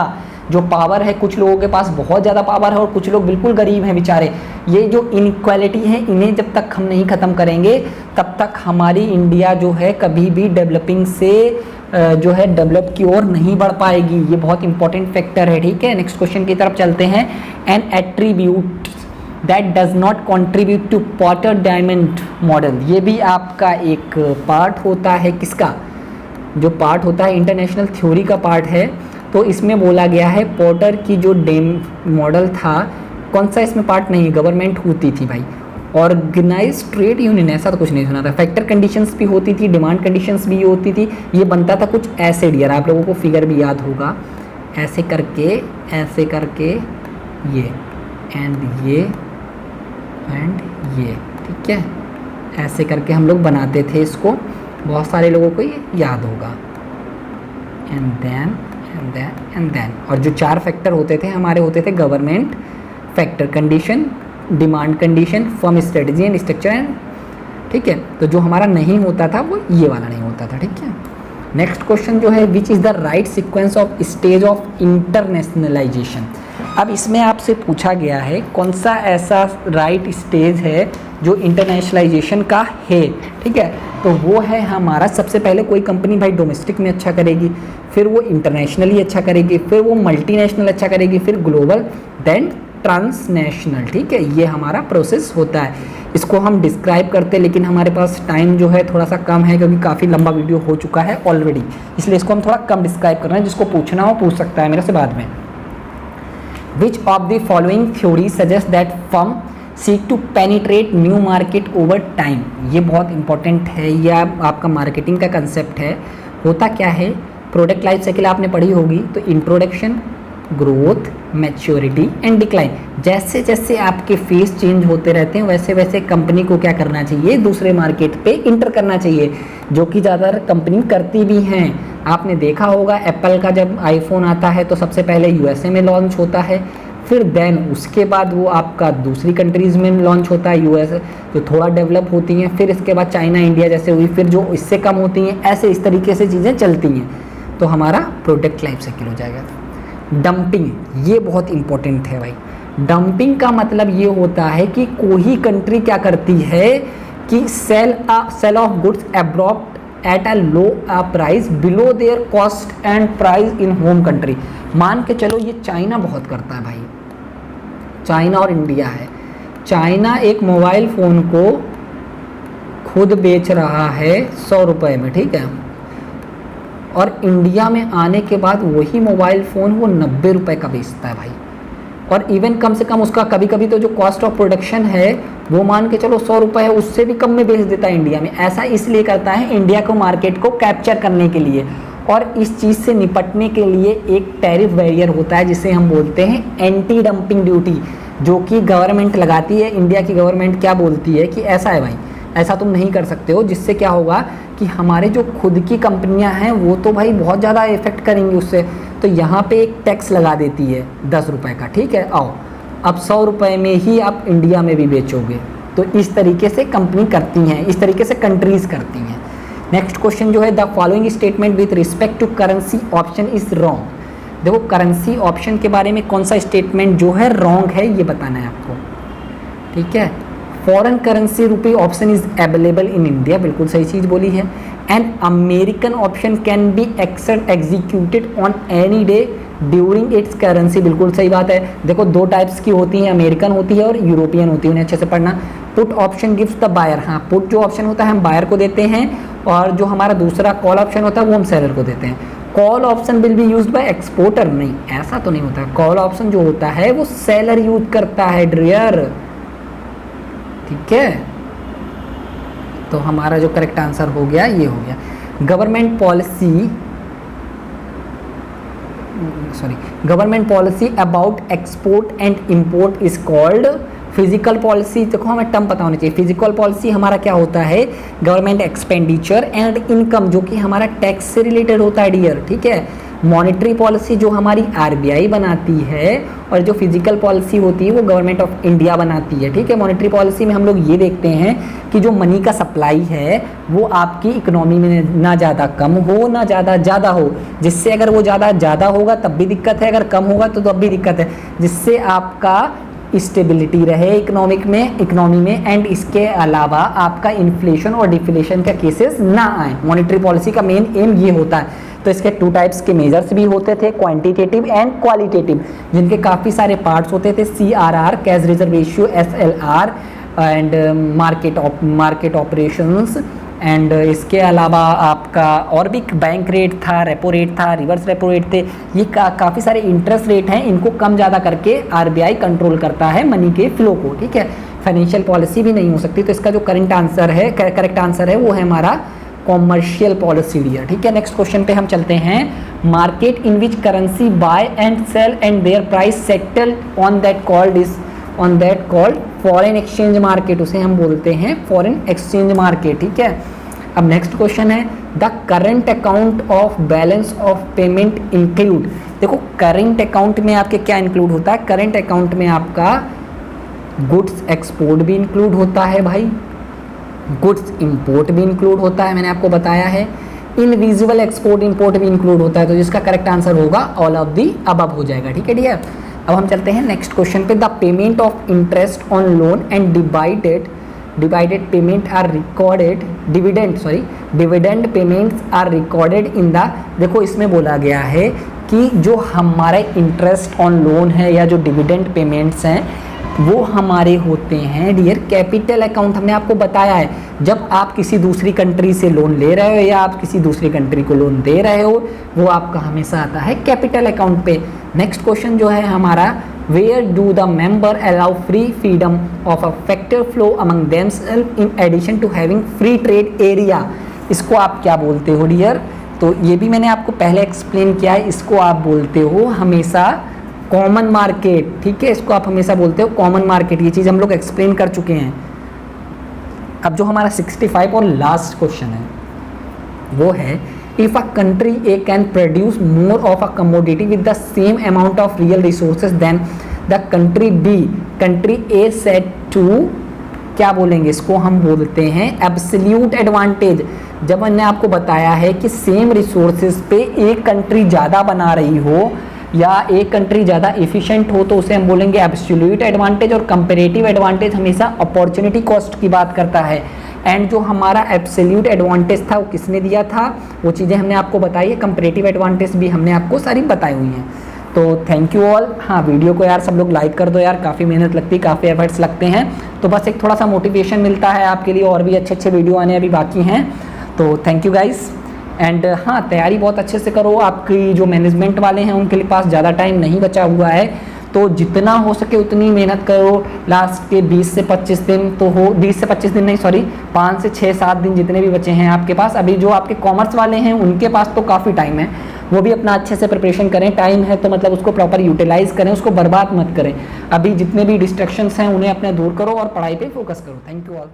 जो पावर है, कुछ लोगों के पास बहुत ज़्यादा पावर है और कुछ लोग बिल्कुल गरीब हैं बेचारे। ये जो इनइक्वालिटी है, इन्हें जब तक हम नहीं ख़त्म करेंगे तब तक हमारी इंडिया जो है कभी भी डेवलपिंग से जो है डेवलप की ओर नहीं बढ़ पाएगी। ये बहुत इंपॉर्टेंट फैक्टर है, ठीक है। नेक्स्ट क्वेश्चन की तरफ चलते हैं। An attribute that does not contribute to Porter diamond model. ये भी आपका एक पार्ट होता है, किसका, जो पार्ट होता है इंटरनेशनल थ्योरी का पार्ट है। तो इसमें बोला गया है पॉटर की जो मॉडल था, कौन सा इसमें पार्ट नहीं, गवर्नमेंट होती थी भाई, ऑर्गेनाइज ट्रेड यूनियन, ऐसा तो कुछ नहीं सुना था। फैक्टर कंडीशंस भी होती थी, डिमांड कंडीशंस भी होती थी। ये बनता था कुछ ऐसे, डियर आप लोगों को फिगर भी याद होगा, ऐसे करके ये एंड ये एंड ये, ठीक है, ऐसे करके हम लोग बनाते थे इसको, बहुत सारे लोगों को ये याद होगा। And then and then and then, और जो 4 फैक्टर होते थे हमारे होते थे government, factor condition, demand condition, firm strategy and structure and, ठीक है। तो जो हमारा नहीं होता था वो ये वाला नहीं होता था, ठीक है। नेक्स्ट क्वेश्चन जो है, which is the right sequence of stage of internationalisation. अब इसमें आपसे पूछा गया है कौन सा ऐसा राइट स्टेज है जो इंटरनेशनलाइजेशन का है, ठीक है। तो वो है हमारा, सबसे पहले कोई कंपनी भाई डोमेस्टिक में अच्छा करेगी, फिर वो इंटरनेशनली अच्छा करेगी, फिर वो मल्टीनेशनल अच्छा करेगी, फिर ग्लोबल, देन ट्रांसनेशनल, ठीक है। ये हमारा प्रोसेस होता है, इसको हम डिस्क्राइब करते हैं, लेकिन हमारे पास टाइम जो है थोड़ा सा कम है क्योंकि काफ़ी लंबा वीडियो हो चुका है ऑलरेडी, इसलिए इसको हम थोड़ा कम डिस्क्राइब कर रहे हैं। जिसको पूछना हो पूछ सकता है मेरे से बाद में। Which of the following theory suggest that firm seek to penetrate new market over time. ये बहुत इंपॉर्टेंट है, यह आपका मार्केटिंग का कंसेप्ट है। होता क्या है, प्रोडक्ट लाइफ साइकिल आपने पढ़ी होगी, तो introduction, growth, maturity and decline, जैसे जैसे आपके फेज चेंज होते रहते हैं वैसे वैसे कंपनी को क्या करना चाहिए, दूसरे मार्केट पे इंटर करना चाहिए, जो कि ज़्यादातर कंपनी करती भी हैं। आपने देखा होगा एप्पल का जब आईफोन आता है तो सबसे पहले यूएसए में लॉन्च होता है, फिर देन उसके बाद वो आपका दूसरी कंट्रीज़ में लॉन्च होता है, यूएस जो थोड़ा डेवलप होती हैं, फिर इसके बाद चाइना, इंडिया जैसे हुई, फिर जो इससे कम होती हैं, ऐसे इस तरीके से चीज़ें चलती हैं। तो हमारा प्रोडक्ट लाइफ साइकिल हो जाएगा। डंपिंग, ये बहुत इंपॉर्टेंट है भाई। डंपिंग का मतलब ये होता है कि कोई कंट्री क्या करती है कि sale of goods abroad at a low price below their cost and price in home country. मान के चलो ये चाइना बहुत करता है भाई, चाइना और इंडिया है। चाइना एक मोबाइल फ़ोन को खुद बेच रहा है 100 रुपये में, ठीक है, और इंडिया में आने के बाद वही मोबाइल फ़ोन वो 90 रुपये का बेचता है भाई। और इवन कम से कम उसका कभी कभी तो जो कॉस्ट ऑफ प्रोडक्शन है वो मान के चलो 100 रुपये है, उससे भी कम में बेच देता है इंडिया में। ऐसा इसलिए करता है इंडिया को मार्केट को कैप्चर करने के लिए, और इस चीज़ से निपटने के लिए एक टैरिफ बैरियर होता है जिसे हम बोलते हैं एंटी डंपिंग ड्यूटी, जो कि गवर्नमेंट लगाती है। इंडिया की गवर्नमेंट क्या बोलती है कि ऐसा है भाई, ऐसा तुम नहीं कर सकते हो, जिससे क्या होगा कि हमारे जो खुद की कंपनियां हैं वो तो भाई बहुत ज़्यादा इफेक्ट करेंगी उससे। तो यहाँ पे एक टैक्स लगा देती है 10 रुपये का, ठीक है, आओ अब 100 रुपये में ही आप इंडिया में भी बेचोगे। तो इस तरीके से कंपनी करती हैं, इस तरीके से कंट्रीज़ करती हैं। नेक्स्ट क्वेश्चन जो है, the following statement with respect to currency option is wrong. देखो करेंसी ऑप्शन के बारे में कौन सा स्टेटमेंट जो है रॉन्ग है ये बताना है आपको, ठीक है। Foreign currency rupee option is available in India, बिल्कुल सही चीज़ बोली है। And American option can be executed on any day during its currency, बिल्कुल सही बात है। देखो 2 टाइप्स की होती हैं, अमेरिकन होती है और यूरोपियन होती है, उन्हें अच्छे से पढ़ना। Put option gives the buyer, हाँ पुट जो ऑप्शन होता है हम बायर को देते हैं, और जो हमारा दूसरा कॉल ऑप्शन होता है वो हम सेलर को देते हैं। Call option will be used by exporter, नहीं ऐसा तो नहीं होता। कॉल ऑप्शन जो होता है वो सेलर यूज करता है डियर, ठीक है। तो हमारा जो करेक्ट आंसर हो गया ये हो गया। Government policy about export and import is called physical policy. देखो हमें टर्म पता होना चाहिए। फिजिकल पॉलिसी हमारा क्या होता है, गवर्नमेंट एक्सपेंडिचर एंड इनकम, जो कि हमारा टैक्स से रिलेटेड होता है डियर, ठीक है। मॉनेटरी पॉलिसी जो हमारी आरबीआई बनाती है, और जो फिजिकल पॉलिसी होती है वो गवर्नमेंट ऑफ इंडिया बनाती है, ठीक है। मॉनेटरी पॉलिसी में हम लोग ये देखते हैं कि जो मनी का सप्लाई है वो आपकी इकोनॉमी में ना ज़्यादा कम हो ना ज़्यादा हो, जिससे अगर वो ज़्यादा होगा तब भी दिक्कत है, अगर कम होगा तो तब भी दिक्कत है, जिससे आपका स्टेबिलिटी रहे इकोनॉमी में एंड इसके अलावा आपका इन्फ्लेशन और डिफ्लेशन का केसेस ना आए। मॉनेटरी पॉलिसी का मेन एम ये होता है। तो इसके 2 टाइप्स के मेजर्स भी होते थे, क्वांटिटेटिव एंड क्वालिटेटिव, जिनके काफ़ी सारे पार्ट्स होते थे। CRR cash reserve ratio, SLR and market operations, and इसके अलावा आपका और भी बैंक रेट था, रेपो रेट था, रिवर्स रेपो रेट थे। ये काफ़ी सारे इंटरेस्ट रेट हैं, इनको कम ज़्यादा करके आरबीआई कंट्रोल करता है मनी के फ्लो को, ठीक है। फाइनेंशियल पॉलिसी भी नहीं हो सकती। तो इसका जो करेक्ट आंसर है वो है हमारा कॉमर्शियल पॉलिसी डियर, ठीक है। नेक्स्ट क्वेश्चन पे हम चलते हैं। Market in which currency buy and sell and their price settle on that called is on that called foreign exchange market, उसे हम बोलते हैं फॉरेन एक्सचेंज मार्केट, ठीक है। अब नेक्स्ट क्वेश्चन है the current account of balance of payment include. देखो current account में आपके क्या इंक्लूड होता है, करेंट अकाउंट में आपका गुड्स एक्सपोर्ट भी इंक्लूड होता है भाई, गुड्स इंपोर्ट भी इंक्लूड होता है, मैंने आपको बताया है, इनविजिबल एक्सपोर्ट इंपोर्ट भी इंक्लूड होता है। तो जिसका करेक्ट आंसर होगा ऑल ऑफ दी अबव हो जाएगा, ठीक है डियर। अब हम चलते हैं नेक्स्ट क्वेश्चन पे। The payment of interest on loan and divided payment are recorded, dividend payments are recorded in the, देखो इसमें बोला गया है कि जो हमारे इंटरेस्ट ऑन लोन है या जो डिविडेंड पेमेंट्स हैं वो हमारे होते हैं डियर कैपिटल अकाउंट। हमने आपको बताया है जब आप किसी दूसरी कंट्री से लोन ले रहे हो या आप किसी दूसरी कंट्री को लोन दे रहे हो वो आपका हमेशा आता है कैपिटल अकाउंट पे। नेक्स्ट क्वेश्चन जो है हमारा, where do the member allow free freedom of a factor flow among themself in addition to having free trade area, इसको आप क्या बोलते हो डियर। तो ये भी मैंने आपको पहले एक्सप्लेन किया है, इसको आप बोलते हो हमेशा कॉमन मार्केट, ठीक है, इसको आप हमेशा बोलते हो कॉमन मार्केट। ये चीज़ हम लोग एक्सप्लेन कर चुके हैं। अब जो हमारा 65 और लास्ट क्वेश्चन है वो है, if a country A can produce more of a commodity with the same amount of real resources than the country B, country A said to, क्या बोलेंगे इसको, हम बोलते हैं एब्सोल्यूट एडवांटेज। जब मैंने आपको बताया है कि सेम रिसोर्सेज पे एक कंट्री ज़्यादा बना रही हो या एक कंट्री ज़्यादा एफिशिएंट हो तो उसे हम बोलेंगे एब्सोल्यूट एडवांटेज, और कंपैरेटिव एडवांटेज हमेशा अपॉर्चुनिटी कॉस्ट की बात करता है। एंड जो हमारा एब्सोल्यूट एडवांटेज था वो किसने दिया था, वो चीज़ें हमने आपको बताई है, कंपैरेटिव एडवांटेज भी हमने आपको सारी बताई हुई हैं। तो थैंक यू ऑल। हाँ वीडियो को यार सब लोग लाइक कर दो यार, काफ़ी मेहनत लगती है, काफ़ी एफर्ट्स लगते हैं, तो बस एक थोड़ा सा मोटिवेशन मिलता है आपके लिए, और भी अच्छे अच्छे वीडियो आने अभी बाकी हैं। तो थैंक यू गाइस। एंड हाँ तैयारी बहुत अच्छे से करो, आपकी जो मैनेजमेंट वाले हैं उनके लिए पास ज़्यादा टाइम नहीं बचा हुआ है, तो जितना हो सके उतनी मेहनत करो। लास्ट के 20 से 25 दिन तो हो, 20 से 25 दिन नहीं सॉरी 5 से 6-7 दिन जितने भी बचे हैं आपके पास। अभी जो आपके कॉमर्स वाले हैं उनके पास तो काफ़ी टाइम है, वो भी अपना अच्छे से प्रिपरेशन करें। टाइम है तो मतलब उसको प्रॉपर यूटिलाइज करें, उसको बर्बाद मत करें। अभी जितने भी डिस्ट्रैक्शंस हैं उन्हें अपने दूर करो और पढ़ाई पे फोकस करो। Thank you all.